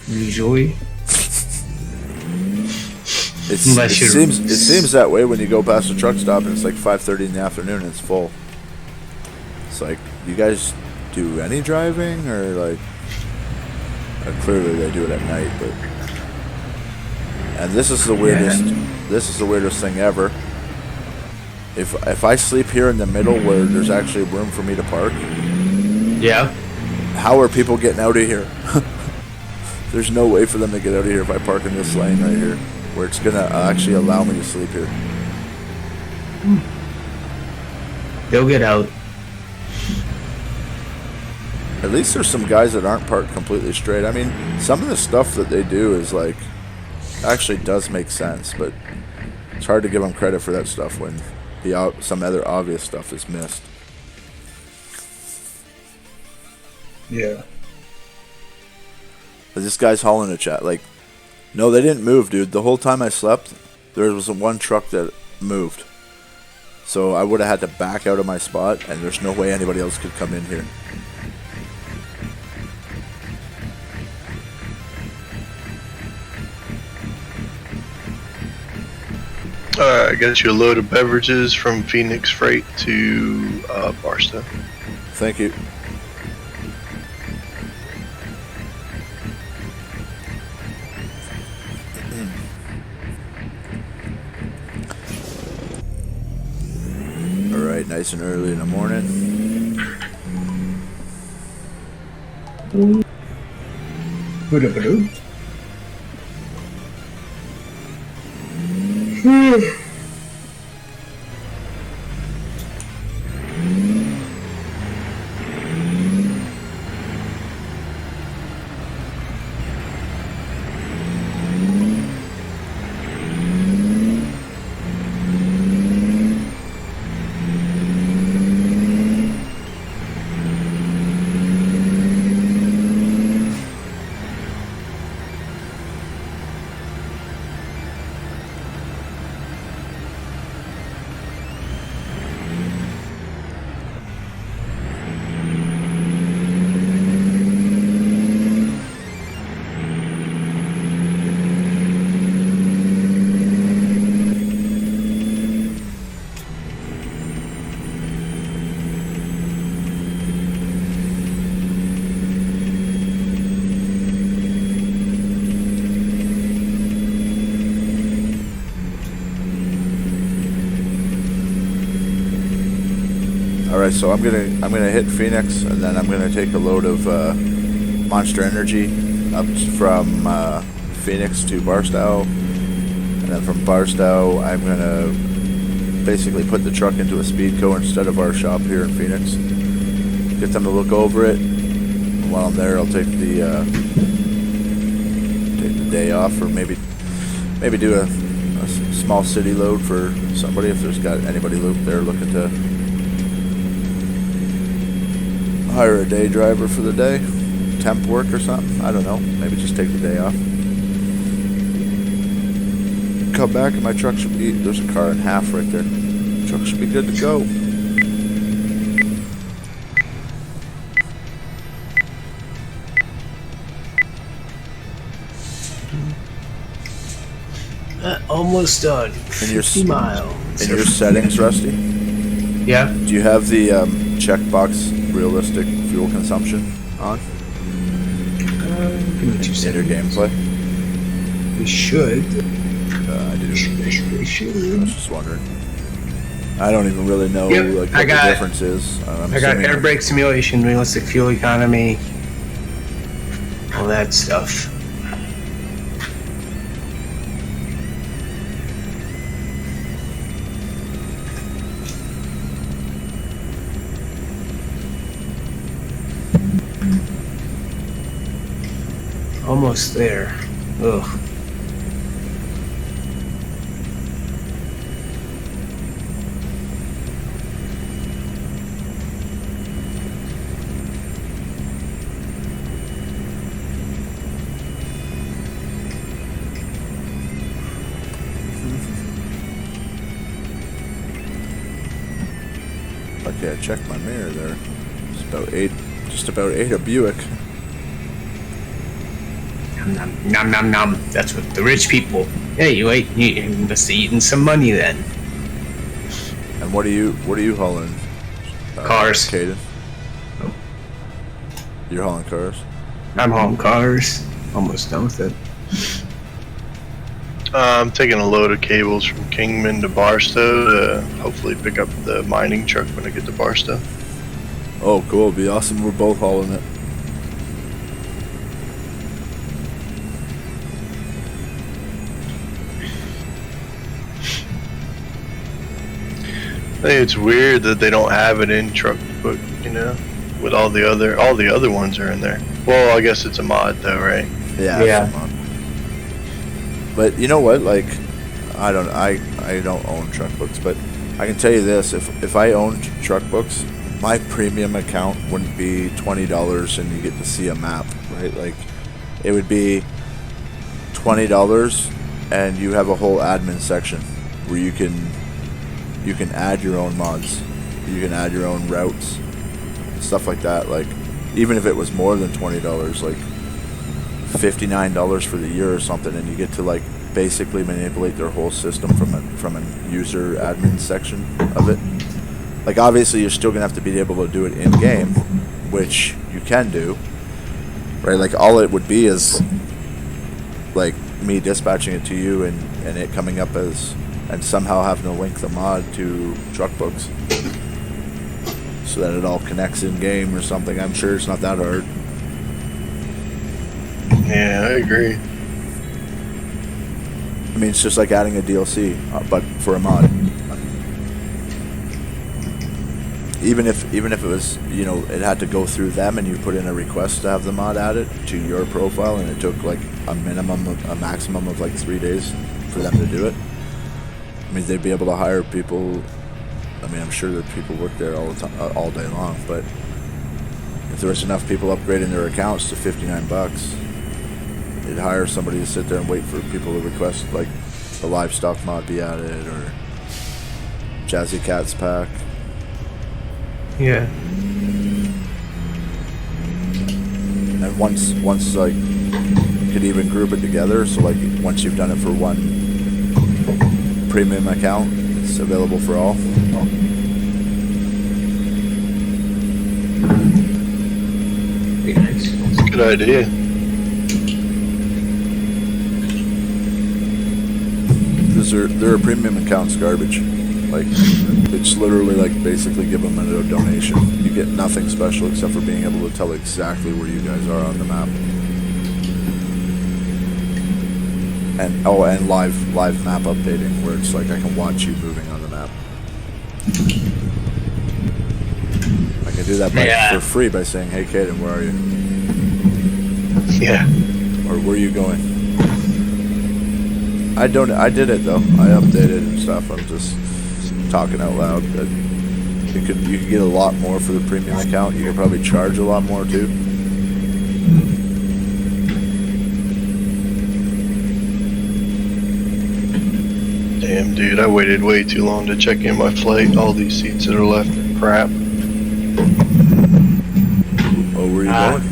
Usually. It seems that way when you go past a truck stop and it's like 5:30 in the afternoon and it's full. It's like, you guys do any driving, or like? Clearly they do it at night, but. And this is the weirdest. Yeah. This is the weirdest thing ever. If I sleep here in the middle where there's actually room for me to park. Yeah. How are people getting out of here? There's no way for them to get out of here if I park in this lane right here, where it's gonna actually allow me to sleep here. They'll get out. At least there's some guys that aren't parked completely straight. I mean, some of the stuff that they do is like, actually does make sense, but it's hard to give them credit for that stuff when some other obvious stuff is missed. Yeah. But this guy's hauling a chat. Like, no, they didn't move, dude. The whole time I slept, there was one truck that moved. So I would have had to back out of my spot, and there's no way anybody else could come in here. I got you a load of beverages from Phoenix Freight to Barstow. Thank you. All right, nice and early in the morning. Alright, so I'm gonna hit Phoenix, and then I'm gonna take a load of Monster Energy up from Phoenix to Barstow, and then from Barstow I'm gonna basically put the truck into a Speedco instead of our shop here in Phoenix. Get them to look over it. And while I'm there, I'll take the day off, or maybe do a small city load for somebody if there's got anybody there looking to hire a day driver for the day, temp work or something. I don't know. Maybe just take the day off. Come back and my truck should be. There's a car in half right there. Truck should be good to go. Almost done. 50 miles. In your settings, Rusty? Yeah. Do you have the checkbox realistic fuel consumption on? Give me 2 seconds. In your gameplay? We should. I do. We should. I was just wondering. I don't even really know what the difference is. I got air brake simulation, realistic fuel economy, all that stuff. Almost there. Ugh. Okay, I checked my mirror there. It's about 8, just about 8 a Buick. Nom nom nom nom. That's what the rich people. Hey, you must be eating some money then. And what are you hauling? Cars. Caden? You're hauling cars? I'm hauling cars. Almost done with it. I'm taking a load of cables from Kingman to Barstow to hopefully pick up the mining truck when I get to Barstow. Oh, cool. It'd be awesome. We're both hauling it. I think it's weird that they don't have it in truck book, you know, with all the other ones are in there. Well, I guess it's a mod though, right? Yeah. Yeah. Come on. But you know what? Like, I don't own truck books, but I can tell you this: if I owned truck books, my premium account wouldn't be $20 and you get to see a map, right? Like, it would be $20 and you have a whole admin section where you can add your own mods, you can add your own routes, stuff like that. Like, even if it was more than $20, like $59 for the year or something, and you get to like basically manipulate their whole system from a user admin section of it. Like, obviously you're still gonna have to be able to do it in game, which you can do, right? Like, all it would be is like me dispatching it to you and it coming up as, and somehow having to link the mod to truck books so that it all connects in game or something. I'm sure it's not that hard. Yeah, I agree. I mean, it's just like adding a DLC, but for a mod. Even if it was, you know, it had to go through them and you put in a request to have the mod added to your profile, and it took like a maximum of like 3 days for them to do it. I mean, they'd be able to hire people. I mean, I'm sure that people work there all the time, all day long. But if there was enough people upgrading their accounts to $59, they'd hire somebody to sit there and wait for people to request, like, a livestock mod be added or Jazzy Cats pack. Yeah. And once like, you could even group it together. So like, once you've done it for one premium account, it's available for all. Be nice. It's a good idea. Because their premium accounts garbage. Like, it's literally like basically give them a donation. You get nothing special except for being able to tell exactly where you guys are on the map. And live map updating, where it's like I can watch you moving on the map. I can do that for free by saying, "Hey, Caden, where are you?" Yeah. Or where are you going? I did it though. I updated and stuff. I'm just talking out loud. But you could get a lot more for the premium account. You could probably charge a lot more too. Damn, dude, I waited way too long to check in my flight. All these seats that are left are crap. Oh, where are you going?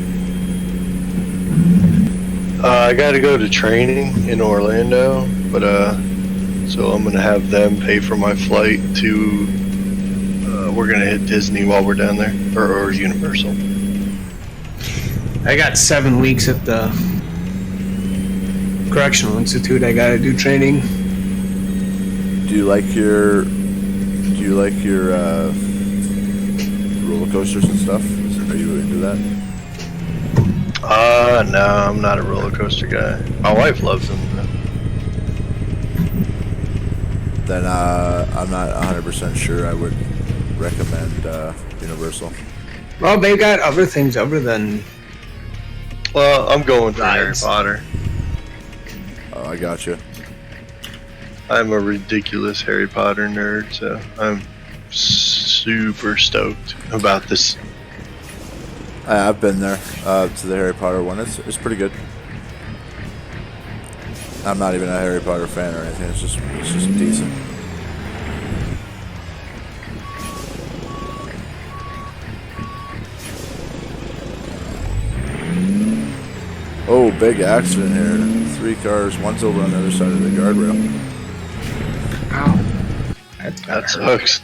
I gotta go to training in Orlando, but so I'm gonna have them pay for my flight to. We're gonna hit Disney while we're down there, or Universal. I got 7 weeks at the Correctional Institute. I gotta do training. Do you like your roller coasters and stuff? Are you into that? No, I'm not a roller coaster guy. My wife loves them. Then I'm not 100% sure I would recommend Universal. Well, they got other things other than. Well, I'm going for Harry Rides. Potter. Oh, I got you. I'm a ridiculous Harry Potter nerd, so I'm super stoked about this. I've been there to the Harry Potter one. It's pretty good. I'm not even a Harry Potter fan or anything. It's just decent. big accident here. 3 cars, one's over on the other side of the guardrail. Ow. That sucks.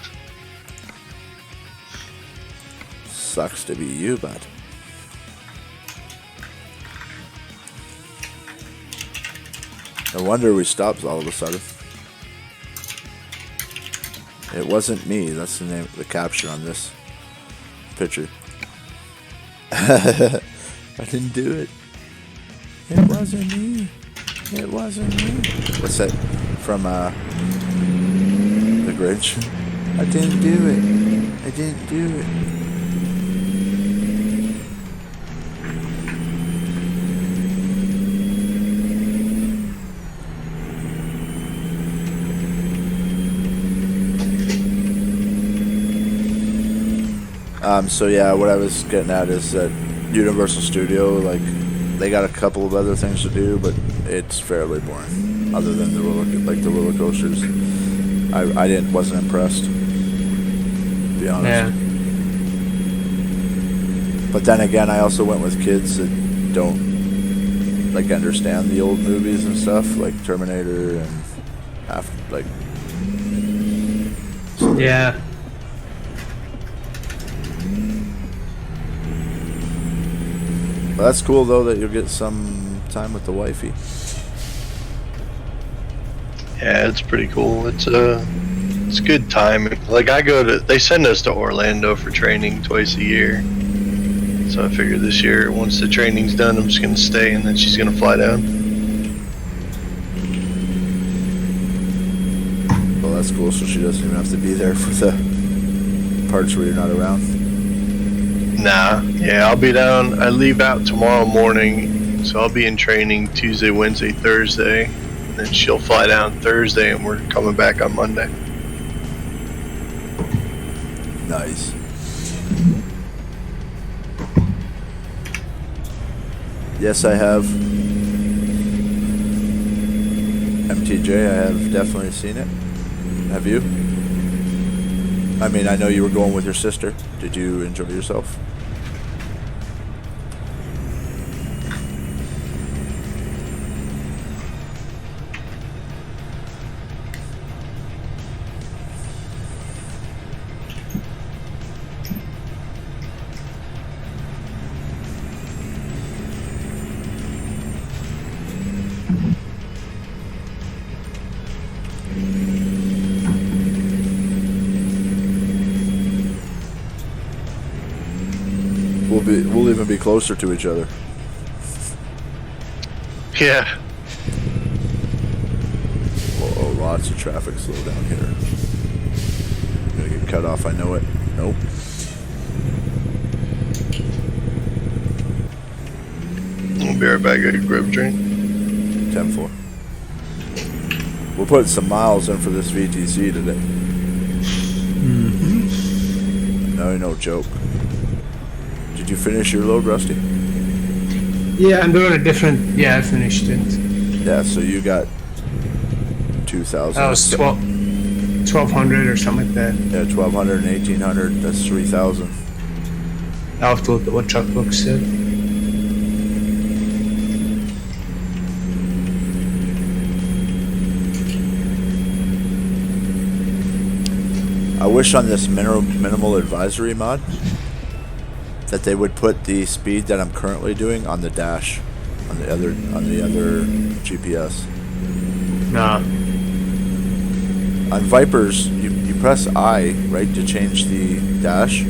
Sucks to be you, bud. No wonder we stopped all of a sudden. It wasn't me. That's the name, the caption on this picture. I didn't do it. It wasn't me. It wasn't me. What's that from The Grinch? I didn't do it. I didn't do it. So yeah, what I was getting at is that Universal Studio, like, they got a couple of other things to do, but it's fairly boring. Other than the roller coasters, I wasn't impressed, to be honest. Yeah. But then again, I also went with kids that don't like understand the old movies and stuff, like Terminator and Yeah. Well, that's cool though that you'll get some time with the wifey. Yeah, it's pretty cool. It's good time. Like they send us to Orlando for training twice a year. So I figured this year, once the training's done, I'm just gonna stay, and then she's gonna fly down. Well, that's cool. So she doesn't even have to be there for the parts where you're not around. Nah, yeah, I'll be down. I leave out tomorrow morning, so I'll be in training Tuesday, Wednesday, Thursday. And then she'll fly down Thursday, and we're coming back on Monday. Nice. Yes, I have. MTJ, I have definitely seen it. Have you? I mean, I know you were going with your sister. Did you enjoy yourself? We'll even be closer to each other. Yeah. Oh, lots of traffic slow down here. I'm gonna get cut off, I know it. Nope. I'll be right back. I can grab a drink. 10-4. We're putting some miles in for this VTC today. No joke. Did you finish your load, Rusty? Yeah, I'm doing a different. Yeah, I finished it. Yeah, so you got 2,000. That was 1,200 or something like that. Yeah, 1,200 and 1,800. That's 3,000. I'll have to look at what truck book said. I wish on this minimal advisory mod that they would put the speed that I'm currently doing on the dash, on the other GPS. Nah. On Vipers, you press I, right, to change the dash.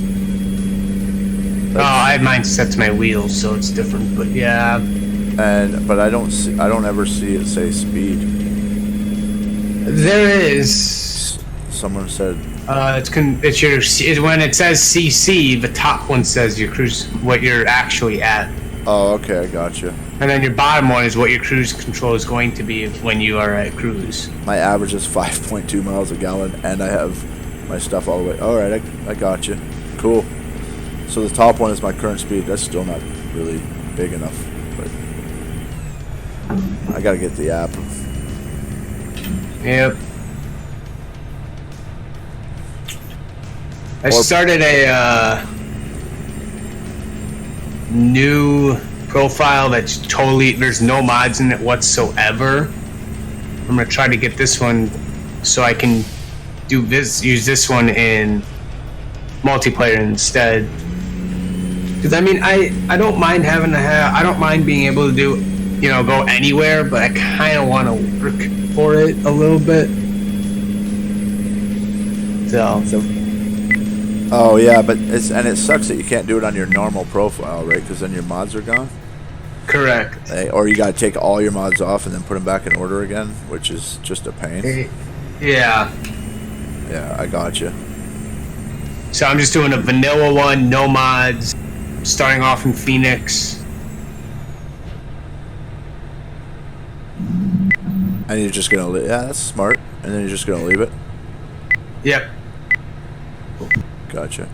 Oh, I have mine set to my wheels, so it's different. But yeah. But I don't ever see it say speed. There is. Someone said. It's when it says CC, the top one says your cruise, what you're actually at. Oh, okay, I gotcha. And then your bottom one is what your cruise control is going to be when you are at cruise. My average is 5.2 miles a gallon, and I have my stuff all the way. All right, I gotcha. Cool. So the top one is my current speed. That's still not really big enough, but I gotta get the app. Yep. I started a new profile that's totally, there's no mods in it whatsoever. I'm gonna try to get this one so I can use this one in multiplayer instead. Because I mean, I don't mind I don't mind being able to do, you know, go anywhere, but I kind of want to work for it a little bit. So. Oh yeah, but it sucks that you can't do it on your normal profile, right? Because then your mods are gone. Correct. Or you gotta take all your mods off and then put them back in order again, which is just a pain. Yeah. Yeah, I gotcha. So I'm just doing a vanilla one, no mods, starting off in Phoenix. And you're just gonna yeah, that's smart. And then you're just gonna leave it. Yep. Gotcha.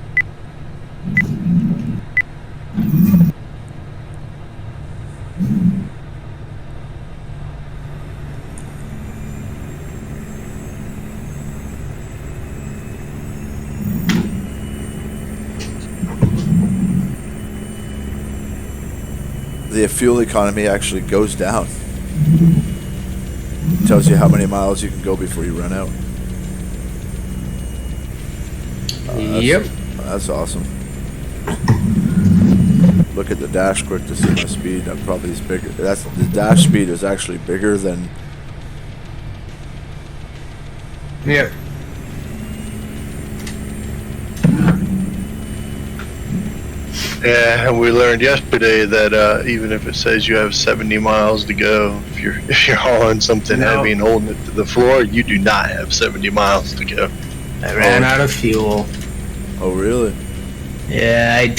The fuel economy actually goes down. It tells you how many miles you can go before you run out. Yep. That's awesome. Look at the dash quick to see my speed. That probably is bigger. That's the dash speed is actually bigger than. Yep. Yeah, and we learned yesterday that even if it says you have 70 miles to go, if you're hauling something heavy and holding it to the floor, you do not have 70 miles to go. I ran out of fuel. Oh really? Yeah, I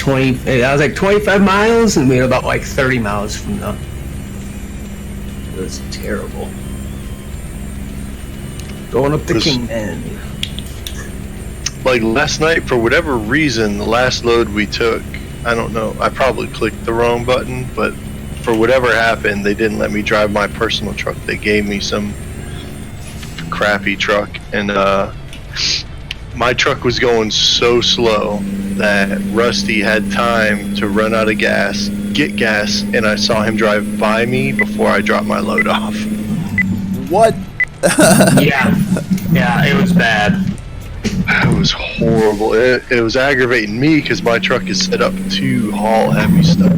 was like 25 miles and we were about like 30 miles from the. It was terrible. Going up the Kingman. Like last night, for whatever reason, the last load we took, I don't know, I probably clicked the wrong button, but for whatever happened, they didn't let me drive my personal truck. They gave me some crappy truck, and my truck was going so slow that Rusty had time to run out of gas, get gas, and I saw him drive by me before I dropped my load off. What? Yeah, it was bad. It was horrible. It was aggravating me because my truck is set up to haul heavy stuff.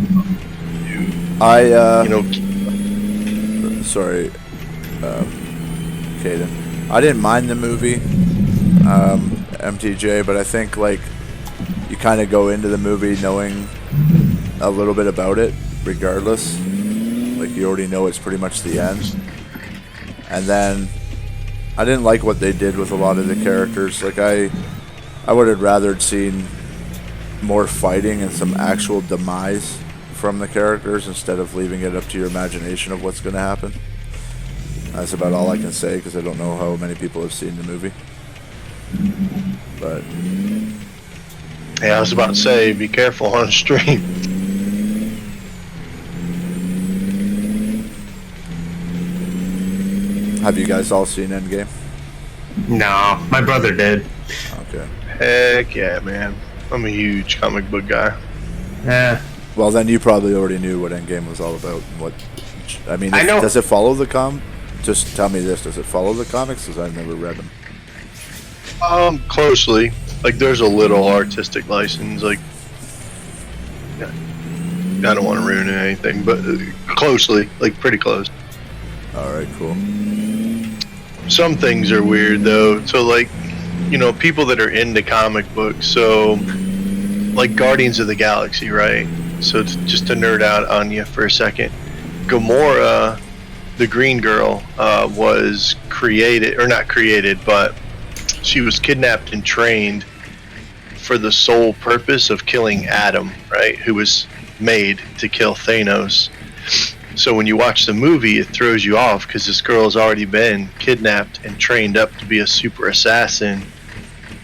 Sorry, Caden. I didn't mind the movie, MTJ, but I think like you kind of go into the movie knowing a little bit about it, regardless. Like you already know it's pretty much the end, and then. I didn't like what they did with a lot of the characters. Like I would have rather seen more fighting and some actual demise from the characters instead of leaving it up to your imagination of what's going to happen. That's about all I can say because I don't know how many people have seen the movie. But yeah, I was about to say, be careful on stream. have you guys all seen Endgame? No, my brother did. Okay. Heck yeah, man. I'm a huge comic book guy. Yeah. Well, then you probably already knew what Endgame was all about. And what I mean, I know. Does it follow the Just tell me this: does it follow the comics? Because I've never read them. Closely. Like, there's a little artistic license. Like, I don't want to ruin anything, but closely, like pretty close. All right, cool. Some things are weird though. So, like, you know, people that are into comic books. So, like Guardians of the Galaxy, right? So, just to nerd out on you for a second, Gamora, the Green Girl, was created, or not created, but she was kidnapped and trained for the sole purpose of killing Adam, right? Who was made to kill Thanos. So when you watch the movie, it throws you off because this girl has already been kidnapped and trained up to be a super assassin,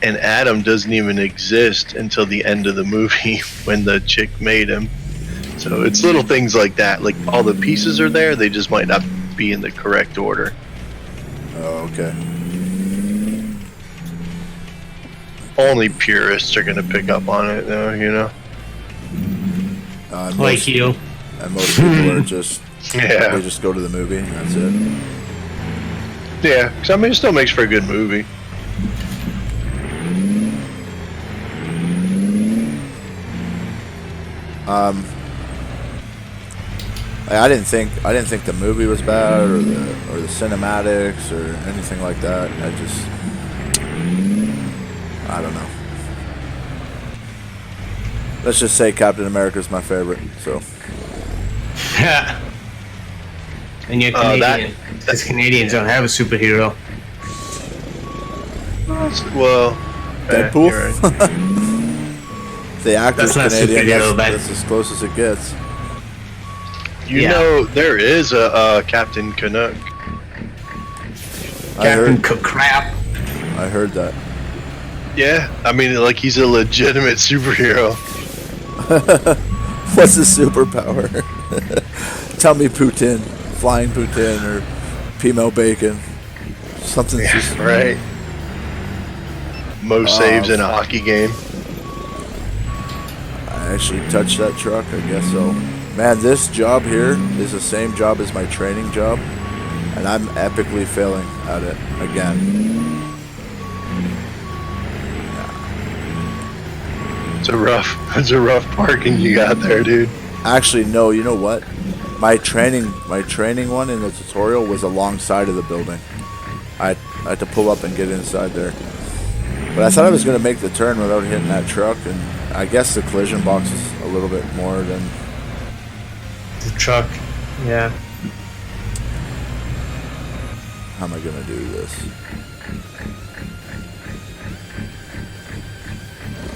and Adam doesn't even exist until the end of the movie when the chick made him. So it's little things like that. Like, all the pieces are there, they just might not be in the correct order. Oh, okay. Only purists are gonna pick up on it, though, you know. Like you. and most people are just Yeah. they just go to the movie and that's it. Yeah, 'cause I mean, it still makes for a good movie. I didn't think the movie was bad or the cinematics or anything like that. I don't know. Let's just say Captain America's my favorite. So And you're Canadian. Because Canadians don't have a superhero. Well, Deadpool. you're right. The actor's That's not Canadian. superhero, man. That's as close as it gets. You Yeah. know, there is a Captain Canuck. Captain Crap. I heard that. Yeah, I mean, like, he's a legitimate superhero. What's his superpower? Tell me Putin, flying Putin, or Pimo Bacon. Something just Right. Most saves in a hockey game. I actually touched that truck, I guess so. Man, this job here is the same job as my training job, and I'm epically failing at it again. It's a rough parking you got there, dude. Actually, no, you know what? My training one in the tutorial was alongside of the building. I had to pull up and get inside there. But I thought I was going to make the turn without hitting that truck, and I guess the collision box is a little bit more than... The truck. Yeah. How am I going to do this?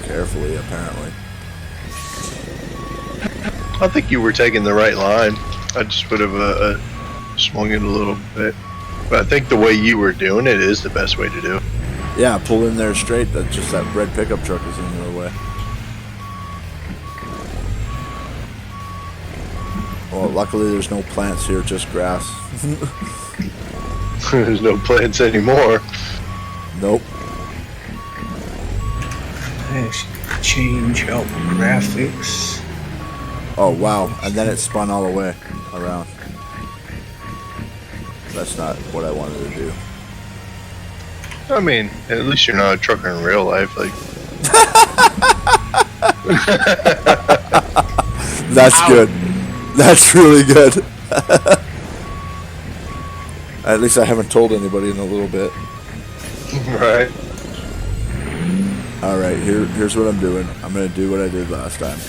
Carefully, apparently. I think you were taking the right line. I just would have swung it a little bit. But I think the way you were doing it is the best way to do it. Yeah, pull in there straight. That's just that red pickup truck is in your way. Well, luckily there's no plants here, just grass. There's no plants anymore. Nope. Change out graphics. Oh, wow. And then it spun all the way around. That's not what I wanted to do. I mean, at least you're not a trucker in real life. Like, That's good. That's really good. At least I haven't told anybody in a little bit. right? Alright, here's what I'm doing. I'm going to do what I did last time.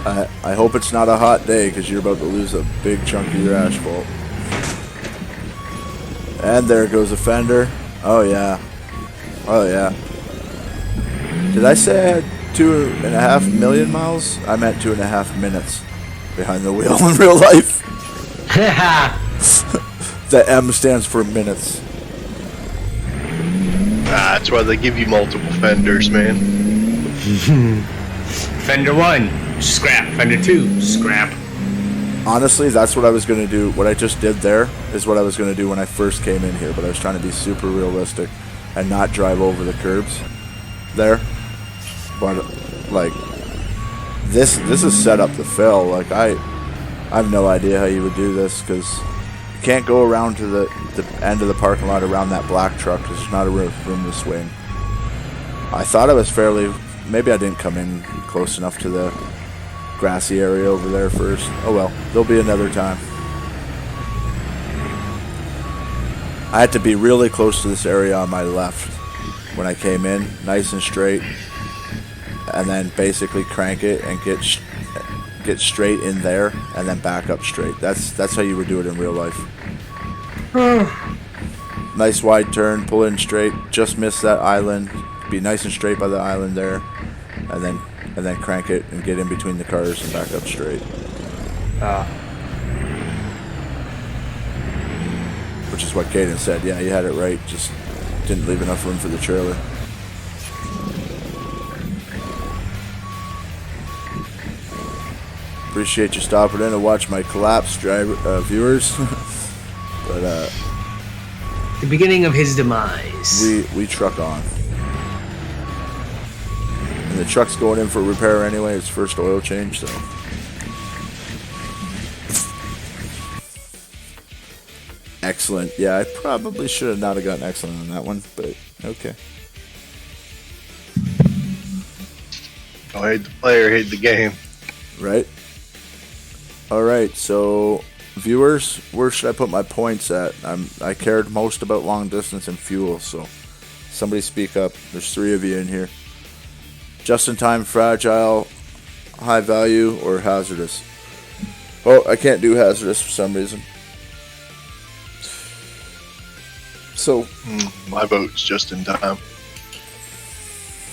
I hope it's not a hot day because you're about to lose a big chunk of your asphalt. And there goes a fender. Oh yeah. Oh yeah. Did I say I had 2.5 million miles? I meant 2.5 minutes behind the wheel in real life. The M stands for minutes. That's why they give you multiple fenders, man. Fender 1, scrap. Fender 2, scrap. Honestly, that's what I was going to do. What I just did there is what I was going to do when I first came in here, but I was trying to be super realistic and not drive over the curbs there. But like this is set up to fail. Like I have no idea how you would do this because you can't go around to the end of the parking lot around that black truck because there's not a room to swing. I thought I was fairly. Maybe I didn't come in close enough to the grassy area over there first. Oh well, there'll be another time. I had to be really close to this area on my left when I came in, nice and straight, and then basically crank it and get straight in there and then back up straight. That's how you would do it in real life. Nice wide turn, pull in straight, just miss that island, be nice and straight by the island there, and then crank it and get in between the cars and back up straight. Which is what Caden said. Yeah, you had it right. Just didn't leave enough room for the trailer. Appreciate you stopping in to watch my collapse, viewers. But The beginning of his demise. we truck on. And the truck's going in for repair anyway. It's first oil change, so. Excellent. Yeah, I probably should have not have gotten excellent on that one, but okay. Don't hate the player, hate the game. Right? Alright, so viewers, where should I put my points at? I cared most about long distance and fuel, so somebody speak up. There's 3 of you in here. Just in time, fragile, high value, or hazardous? Oh, I can't do hazardous for some reason. So, My vote's just in time.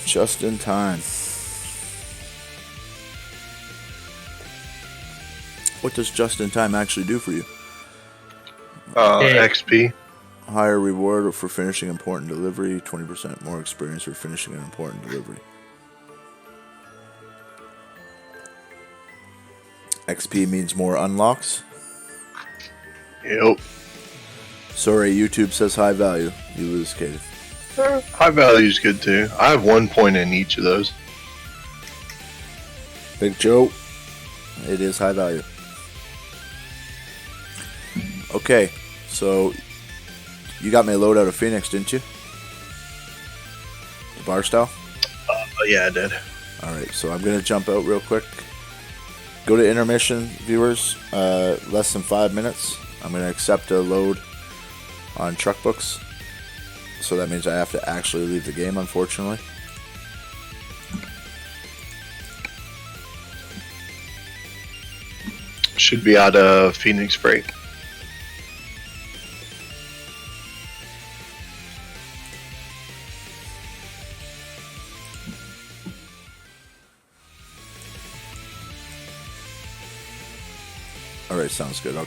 just in time. What does just in time actually do for you? XP. Higher reward for finishing important delivery, 20% more experience for finishing an important delivery. XP means more unlocks. Yep. Sorry, YouTube says high value. You lose, Katie. High value's good too. I have 1 point in each of those. Big Joe, it is high value. Okay, so you got me a load out of Phoenix, didn't you? The bar style? Yeah, I did. Alright, so I'm going to jump out real quick. Go to intermission, viewers. Less than 5 minutes. I'm going to accept a load on truck books. So that means I have to actually leave the game, unfortunately. Should be out of Phoenix Freight. Alright, sounds good. All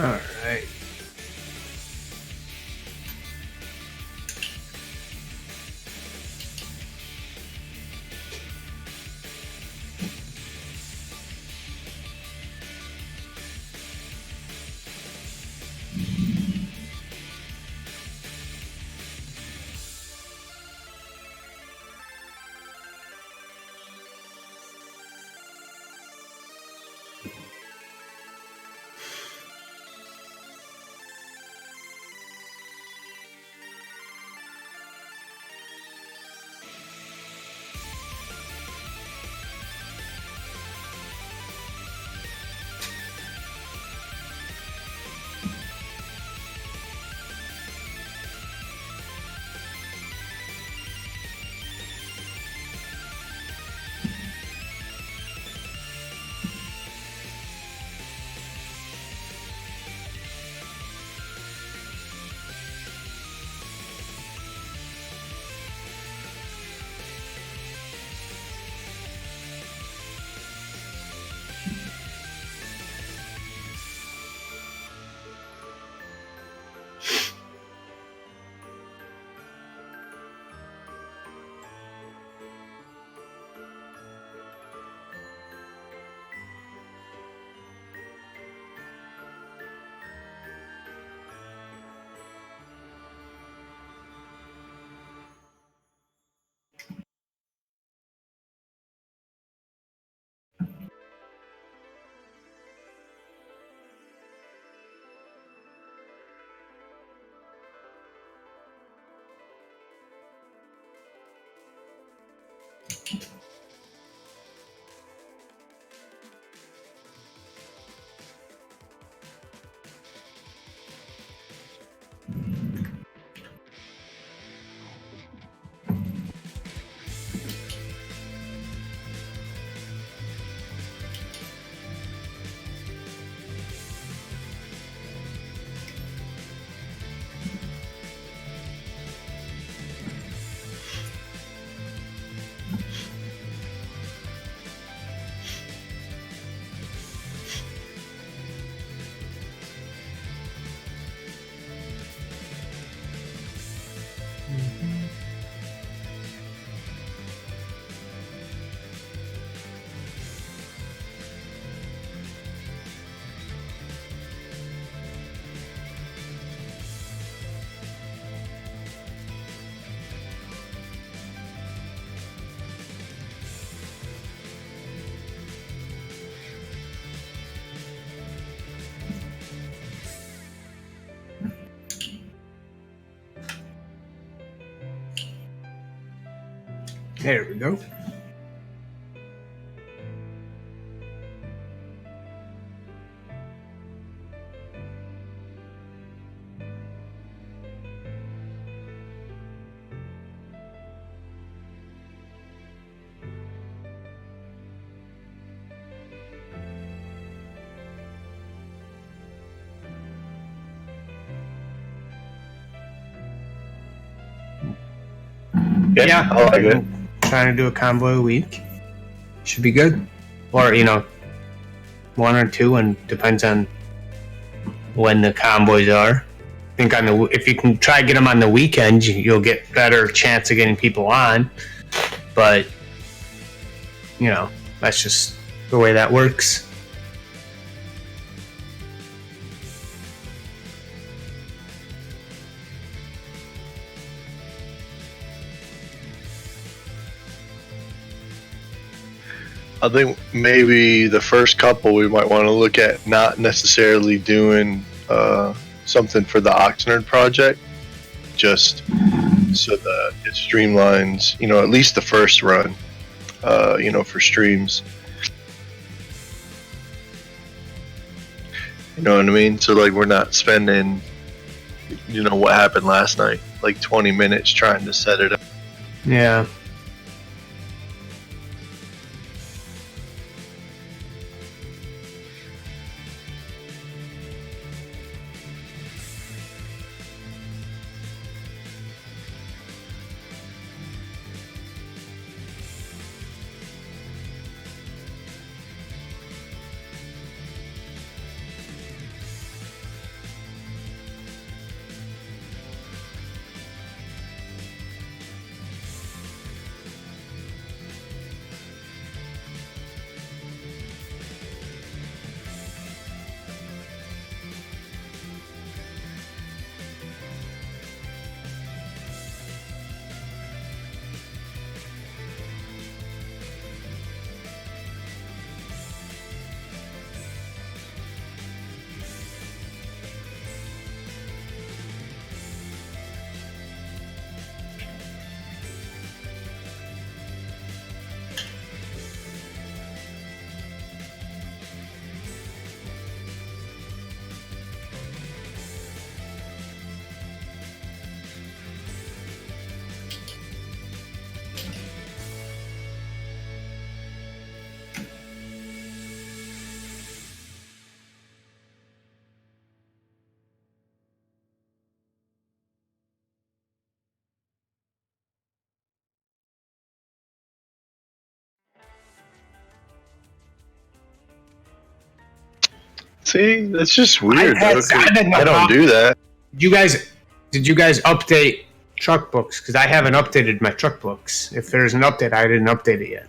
right. There we go. Yeah, I like it. Trying to do a convoy a week. Should be good. Or, you know, one or two, and depends on when the convoys are. I think if you can try to get them on the weekends, you'll get better chance of getting people on. But, you know, that's just the way that works. I think maybe the first couple we might want to look at not necessarily doing something for the Oxnard project, just so that it streamlines, you know, at least the first run, you know, for streams. You know what I mean? So like we're not spending, you know, what happened last night, like 20 minutes trying to set it up. Yeah. See, that's just weird. I don't do that. Did you guys update truck books? Because I haven't updated my truck books. If there's an update, I didn't update it yet.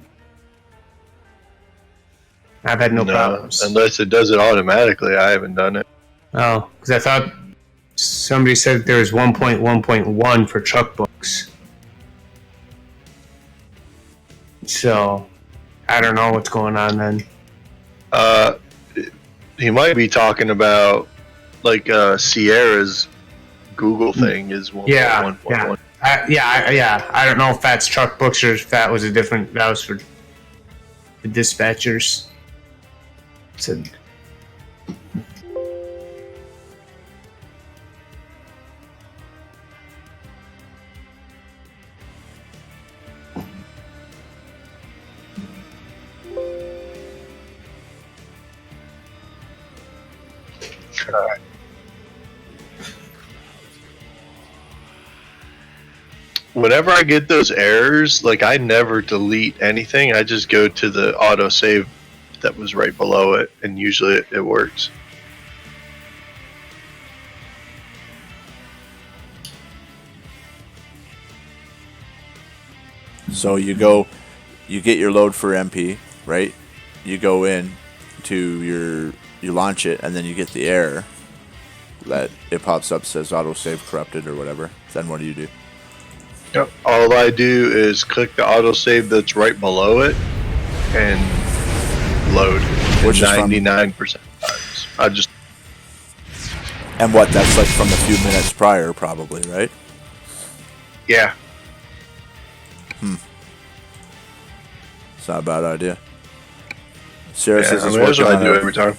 I've had no problems. Unless it does it automatically, I haven't done it. Oh, because I thought somebody said there was 1.1.1 for truck books. So, I don't know what's going on then. You might be talking about like Sierra's Google thing is 1.1.1. Yeah. I don't know if that's truck books or if that was that was for the dispatchers. So, whenever I get those errors, like I never delete anything. I just go to the autosave that was right below it, and usually it works. So you get your load for MP, right? You go in to you launch it, and then you get the error that it pops up, says autosave corrupted or whatever. Then what do you do? Yep. All I do is click the autosave that's right below it and load. Which is 99% of times. I just. And what? That's like from a few minutes prior, probably, right? Yeah. It's not a bad idea. Sierra says he's that's working what I on do a, every time.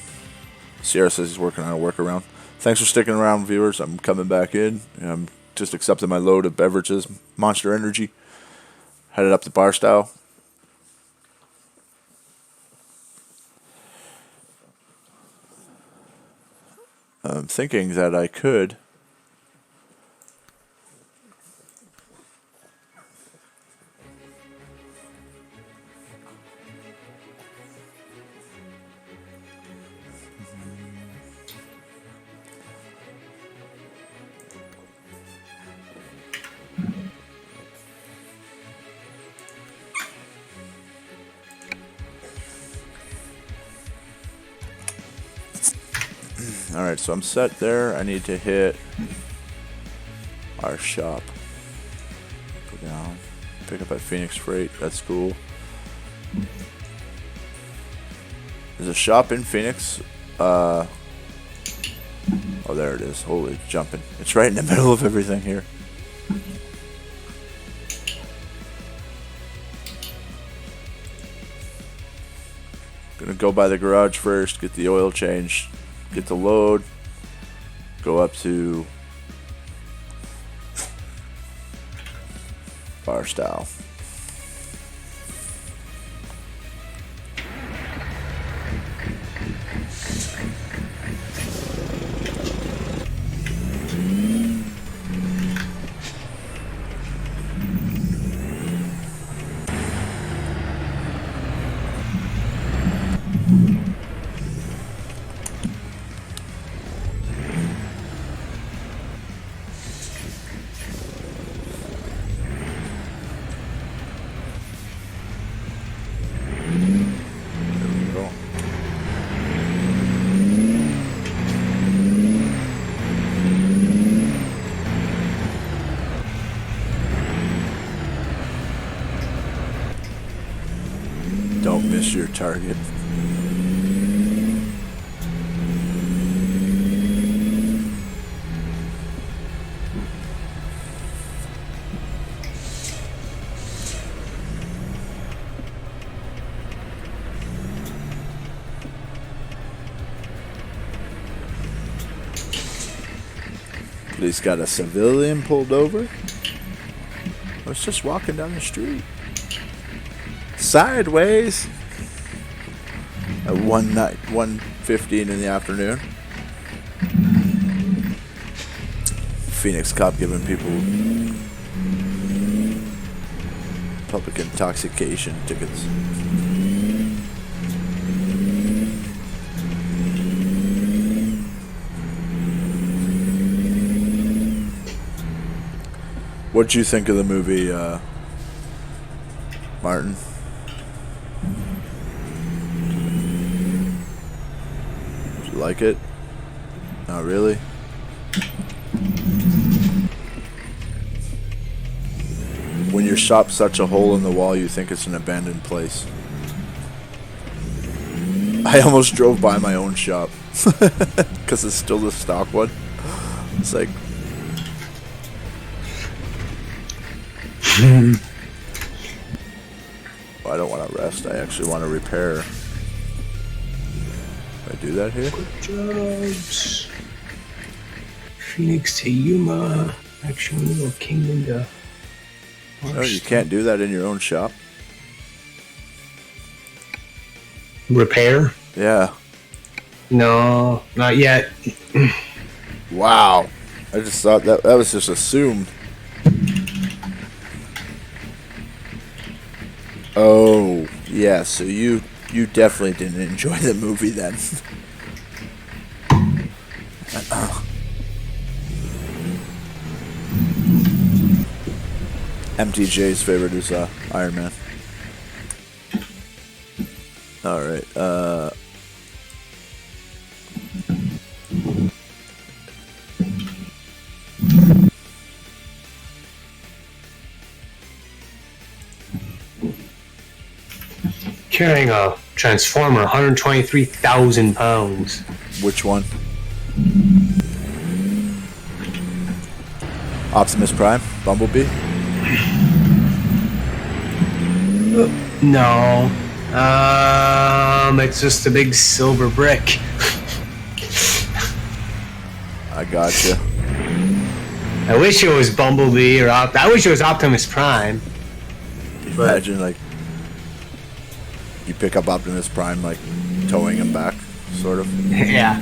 Sierra says he's working on a workaround. Thanks for sticking around, viewers. I'm coming back in. I'm just accepting my load of beverages, Monster Energy. Headed up to bar style. I'm thinking that I could. Alright, so I'm set there. I need to hit our shop. Go down. Pick up at Phoenix Freight. That's cool. There's a shop in Phoenix. Oh, there it is. Holy jumping. It's right in the middle of everything here. Gonna go by the garage first, get the oil changed. Get the load, go up to bar style. Don't miss your target. He's got a civilian pulled over. I was just walking down the street. Sideways. At 1:15 in the afternoon. Phoenix cop giving people public intoxication tickets. What'd you think of the movie, Martin? Did you like it? Not really? When your shop's such a hole in the wall, you think it's an abandoned place. I almost drove by my own shop because it's still the stock one. It's like, well, I don't want to rest. I actually want to repair. Can I do that here? Jobs. Phoenix to Yuma. Action Little Kingdom to. No, you can't do that in your own shop. Repair? Yeah. No, not yet. Wow. I just thought that was just assumed. Oh, yeah, so you definitely didn't enjoy the movie then. MTJ's favorite is Iron Man. Alright, Carrying a Transformer, 123,000 pounds. which one? Optimus Prime? Bumblebee? No. It's just a big silver brick. I gotcha. I wish it was Bumblebee or I wish it was Optimus Prime. Imagine like you pick up Optimus Prime like towing him back, sort of. Yeah.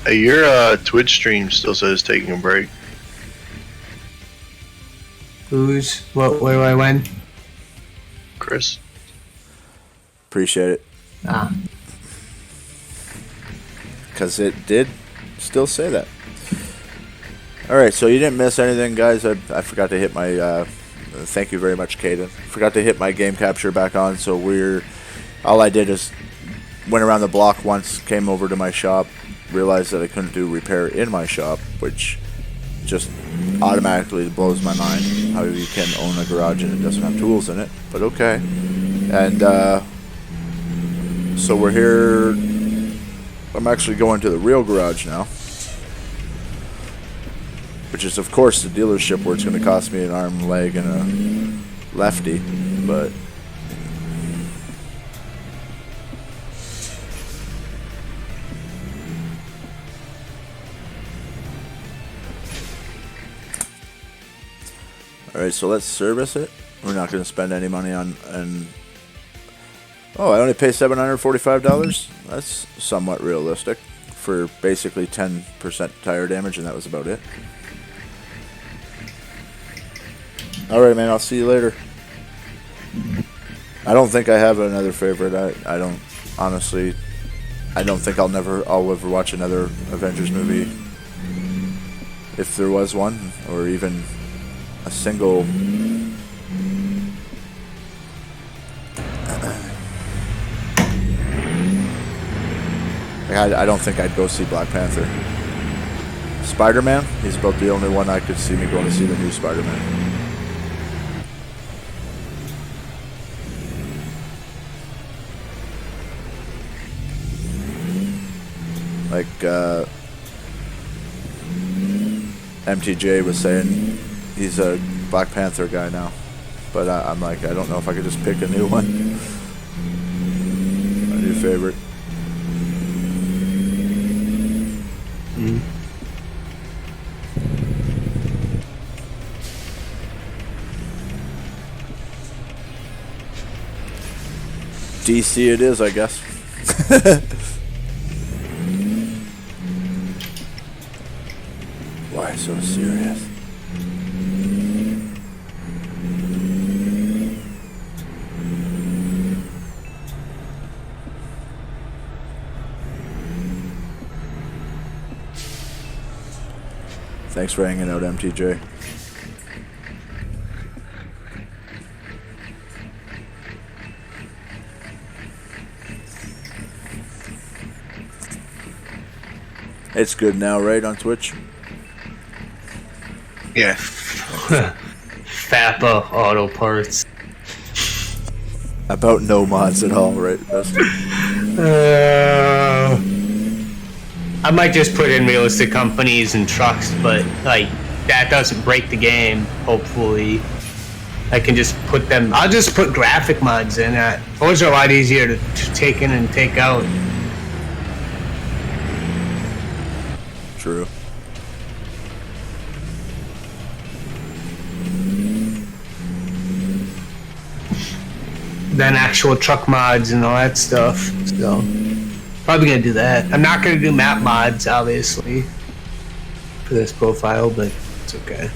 Hey, your Twitch stream still says taking a break. Who's what? Where do I win? Chris. Appreciate it. Because it did still say that. Alright, so you didn't miss anything, guys. I forgot to hit my, thank you very much, Caden. Forgot to hit my game capture back on, so all I did is went around the block once, came over to my shop, realized that I couldn't do repair in my shop, which just automatically blows my mind how you can own a garage and it doesn't have tools in it, but okay. And, so we're here. I'm actually going to the real garage now, which is of course the dealership where it's going to cost me an arm, leg, and a lefty, but alright, so let's service it. We're not going to spend any money on, oh, I only pay $745? That's somewhat realistic for basically 10% tire damage, and that was about it. Alright, man, I'll see you later. I don't think I have another favorite. I don't, honestly, I don't think I'll ever watch another Avengers movie. If there was one, or even a single... I don't think I'd go see Black Panther. Spider-Man, he's about the only one I could see me going to see the new Spider-Man. Like, MTJ was saying he's a Black Panther guy now. But I'm like, I don't know if I could just pick a new one. My new favorite. DC it is, I guess. Why so serious? Thanks for hanging out, MTJ. It's good now, right, on Twitch? Yeah. Fappa Auto Parts. About no mods at all, right? I might just put in realistic companies and trucks, but like that doesn't break the game. Hopefully, I can just put them. I'll just put graphic mods in. Those are a lot easier to take in and take out. True. Than actual truck mods and all that stuff. So probably gonna do that. I'm not gonna do map mods, obviously, for this profile, but it's okay.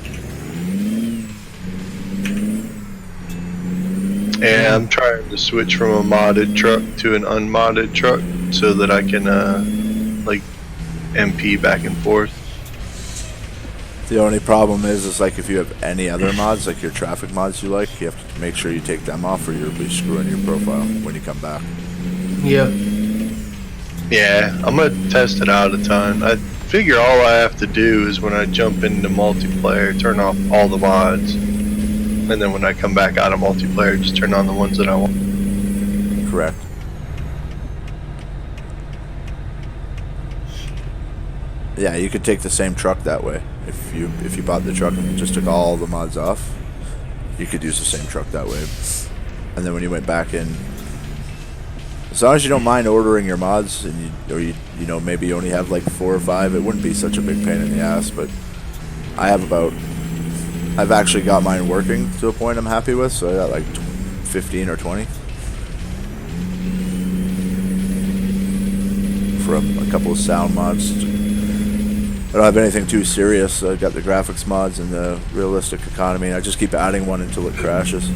Yeah, I'm trying to switch from a modded truck to an unmodded truck so that I can like MP back and forth. The only problem is like if you have any other mods, like your traffic mods you like, you have to make sure you take them off or you'll be screwing your profile when you come back. Yep. Yeah, I'm gonna test it out a ton. I figure all I have to do is when I jump into multiplayer, turn off all the mods, and then when I come back out of multiplayer, just turn on the ones that I want. Correct. Yeah, you could take the same truck that way. If you bought the truck and just took all the mods off, you could use the same truck that way. And then when you went back in, as long as you don't mind ordering your mods, and you know, maybe you only have like 4 or 5, it wouldn't be such a big pain in the ass. But I've actually got mine working to a point I'm happy with, so I got like 15 or 20 from a couple of sound mods. I don't have anything too serious. I got the graphics mods and the realistic economy, and I just keep adding one until it crashes.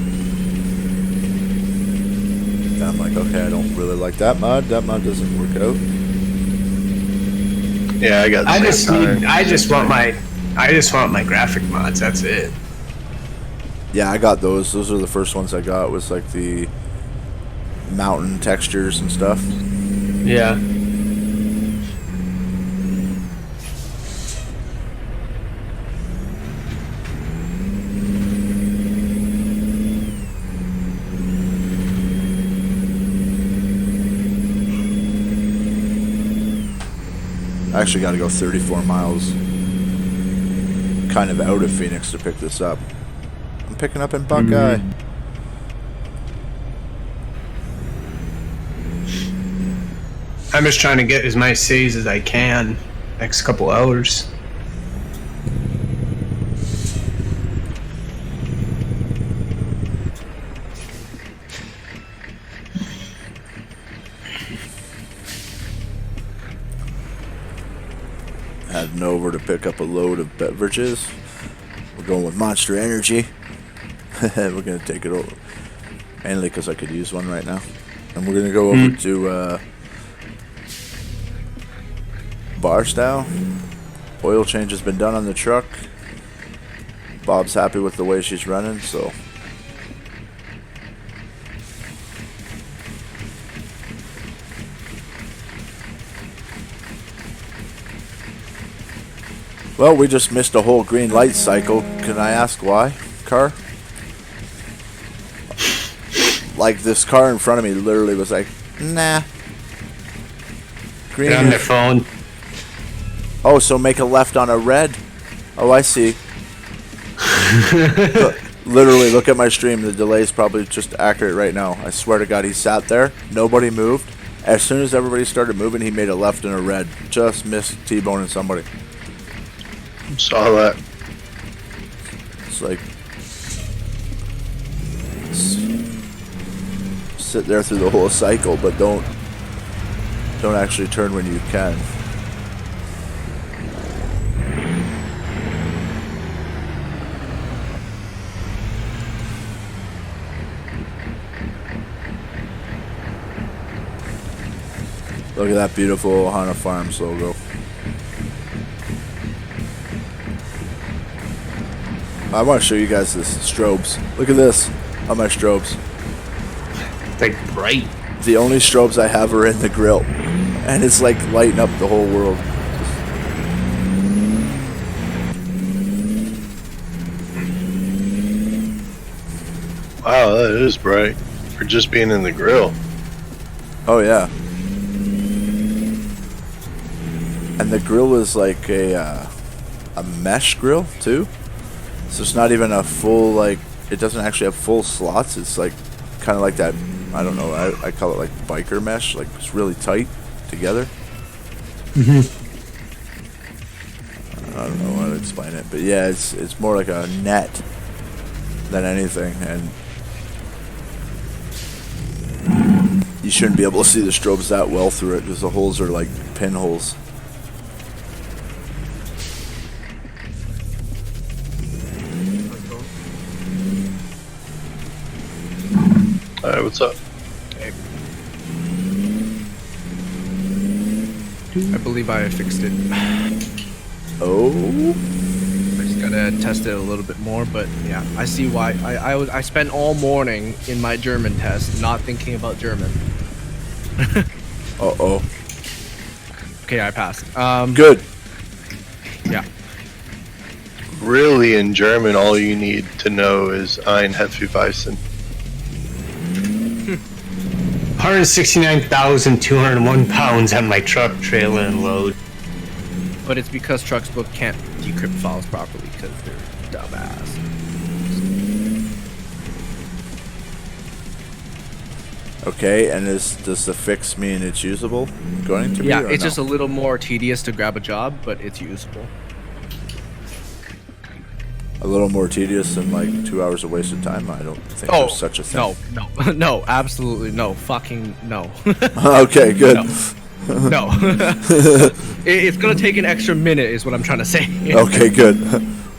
And I'm like, okay, I don't really like that mod. That mod doesn't work out. Yeah, I got. I just want my graphic mods. That's it. Yeah, I got those. Those are the first ones I got. Was like the mountain textures and stuff. Yeah. I actually got to go 34 miles kind of out of Phoenix to pick this up. I'm picking up in Buckeye. I'm just trying to get as many cities as I can next couple hours. Heading over to pick up a load of beverages. We're going with Monster Energy. We're going to take it over. Mainly because I could use one right now. And we're going to go over to Barstow. Oil change has been done on the truck. Bob's happy with the way she's running, so... Well, we just missed a whole green light cycle. Can I ask why, car? Like, this car in front of me literally was like, nah. Green. Get on their phone. Oh, so make a left on a red. Oh, I see. Literally, look at my stream. The delay is probably just accurate right now. I swear to God, he sat there. Nobody moved. As soon as everybody started moving, he made a left and a red. Just missed T-boning somebody. Saw that. It's like... sit there through the whole cycle, but don't actually turn when you can. Look at that beautiful Ohana Farms logo. I want to show you guys this strobes. Look at this on my strobes. Like bright. The only strobes I have are in the grill, and it's like lighting up the whole world. Wow, that is bright for just being in the grill. Oh yeah. And the grill is like a mesh grill too. So it's not even a full, like, it doesn't actually have full slots. It's like kind of like that, I don't know, I call it like biker mesh. Like, it's really tight together. I don't know how to explain it, but yeah, it's more like a net than anything, and you shouldn't be able to see the strobes that well through it because the holes are like pinholes. Alright, what's up? I believe I fixed it. Oh, I just gotta test it a little bit more, but yeah, I see why. I spent all morning in my German test not thinking about German. uh-oh. Okay, I passed. Good. Yeah. Really, in German, all you need to know is Ein Hefeweizen. 169,201 pounds on my truck, trailer, and load. but it's because Trucksbook can't decrypt files properly because they're dumbass. Okay, and does the fix mean it's usable? Going to be? Yeah, or it's no? just a little more tedious to grab a job, but it's usable. A little more tedious than like 2 hours of wasted time. I don't think there's such a thing. No, absolutely no, fucking no. Okay, good. No. It's gonna take an extra minute, is what I'm trying to say. Okay, good.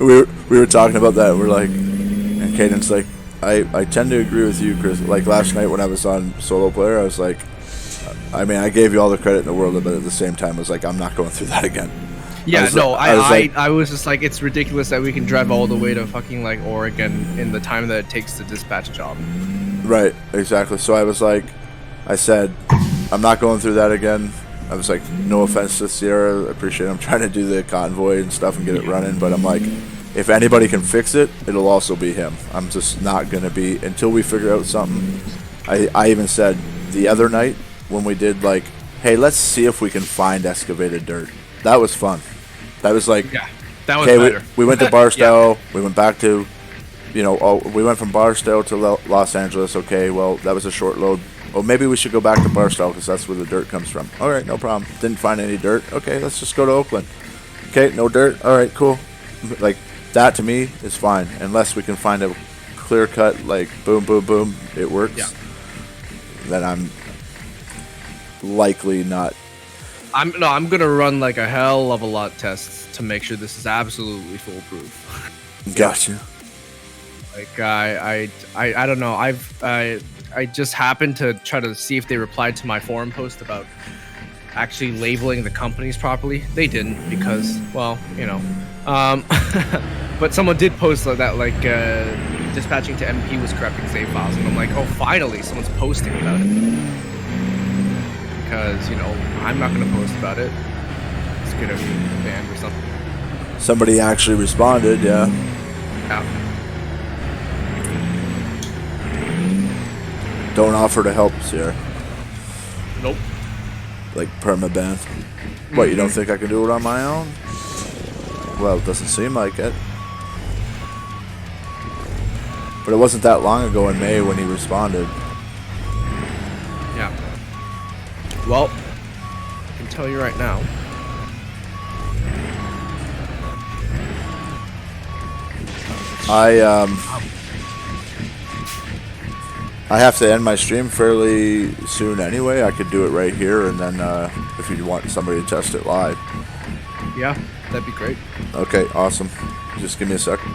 We were talking about that. We're like, and Caden's like, I tend to agree with you, Chris. Like last night when I was on solo player, I was like, I mean, I gave you all the credit in the world, but at the same time, I was like, I'm not going through that again. Yeah, I was just like, it's ridiculous that we can drive all the way to fucking like Oregon in the time that it takes to dispatch a job. Right, exactly. So I was like, I said, I'm not going through that again. I was like, no offense to Sierra, I appreciate it. I'm trying to do the convoy and stuff and get it running, but I'm like, if anybody can fix it, it'll also be him. I'm just not going to be, until we figure out something. I even said the other night when we did like, hey, let's see if we can find excavated dirt. That was fun. That was like, yeah, that was okay, better. we went to Barstow, we went back to, we went from Barstow to Los Angeles. Okay, well, that was a short load. Oh, maybe we should go back to Barstow because that's where the dirt comes from. All right, no problem. Didn't find any dirt. Okay, let's just go to Oakland. Okay, no dirt. All right, cool. Like, that to me is fine. Unless we can find a clear cut, like, boom, boom, boom, it works. Yeah. Then I'm likely not. I'm gonna run like a hell of a lot of tests to make sure this is absolutely foolproof. Gotcha. Like I don't know. I just happened to try to see if they replied to my forum post about actually labeling the companies properly. They didn't because, well, but someone did post that like dispatching to MP was corrupting save files, and I'm like, oh, finally someone's posting about it. Because, I'm not going to post about it. It's going to be banned or something. Somebody actually responded, yeah. Yeah. Don't offer to help, Sierra. Nope. Like permaban. What, you don't think I can do it on my own? Well, it doesn't seem like it. But it wasn't that long ago in May when he responded. Yeah. Well, I can tell you right now. I have to end my stream fairly soon anyway. I could do it right here, and then if you want somebody to test it live. Yeah, that'd be great. Okay, awesome. Just give me a second.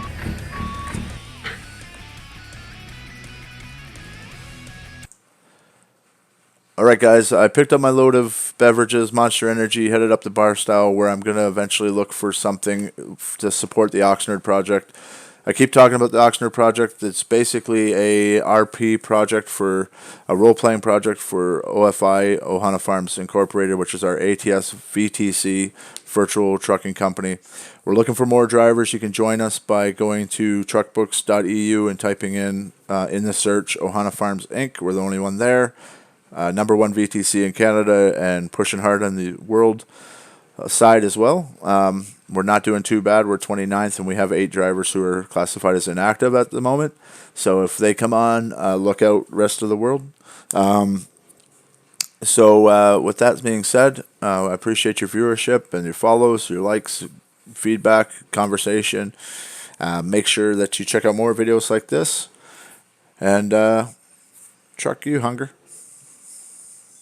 Alright guys, I picked up my load of beverages, Monster Energy, headed up to Barstow, where I'm going to eventually look for something to support the Oxnard project. I keep talking about the Oxnard project. It's basically a RP project for a role-playing project for OFI, Ohana Farms Incorporated, which is our ATS VTC virtual trucking company. We're looking for more drivers. You can join us by going to truckbooks.eu and typing in the search Ohana Farms Inc. We're the only one there. Number one VTC in Canada and pushing hard on the world side as well. We're not doing too bad. We're 29th and we have 8 drivers who are classified as inactive at the moment. So if they come on, look out rest of the world. So with that being said, I appreciate your viewership and your follows, your likes, feedback, conversation. Make sure that you check out more videos like this. And truck you, Hunger.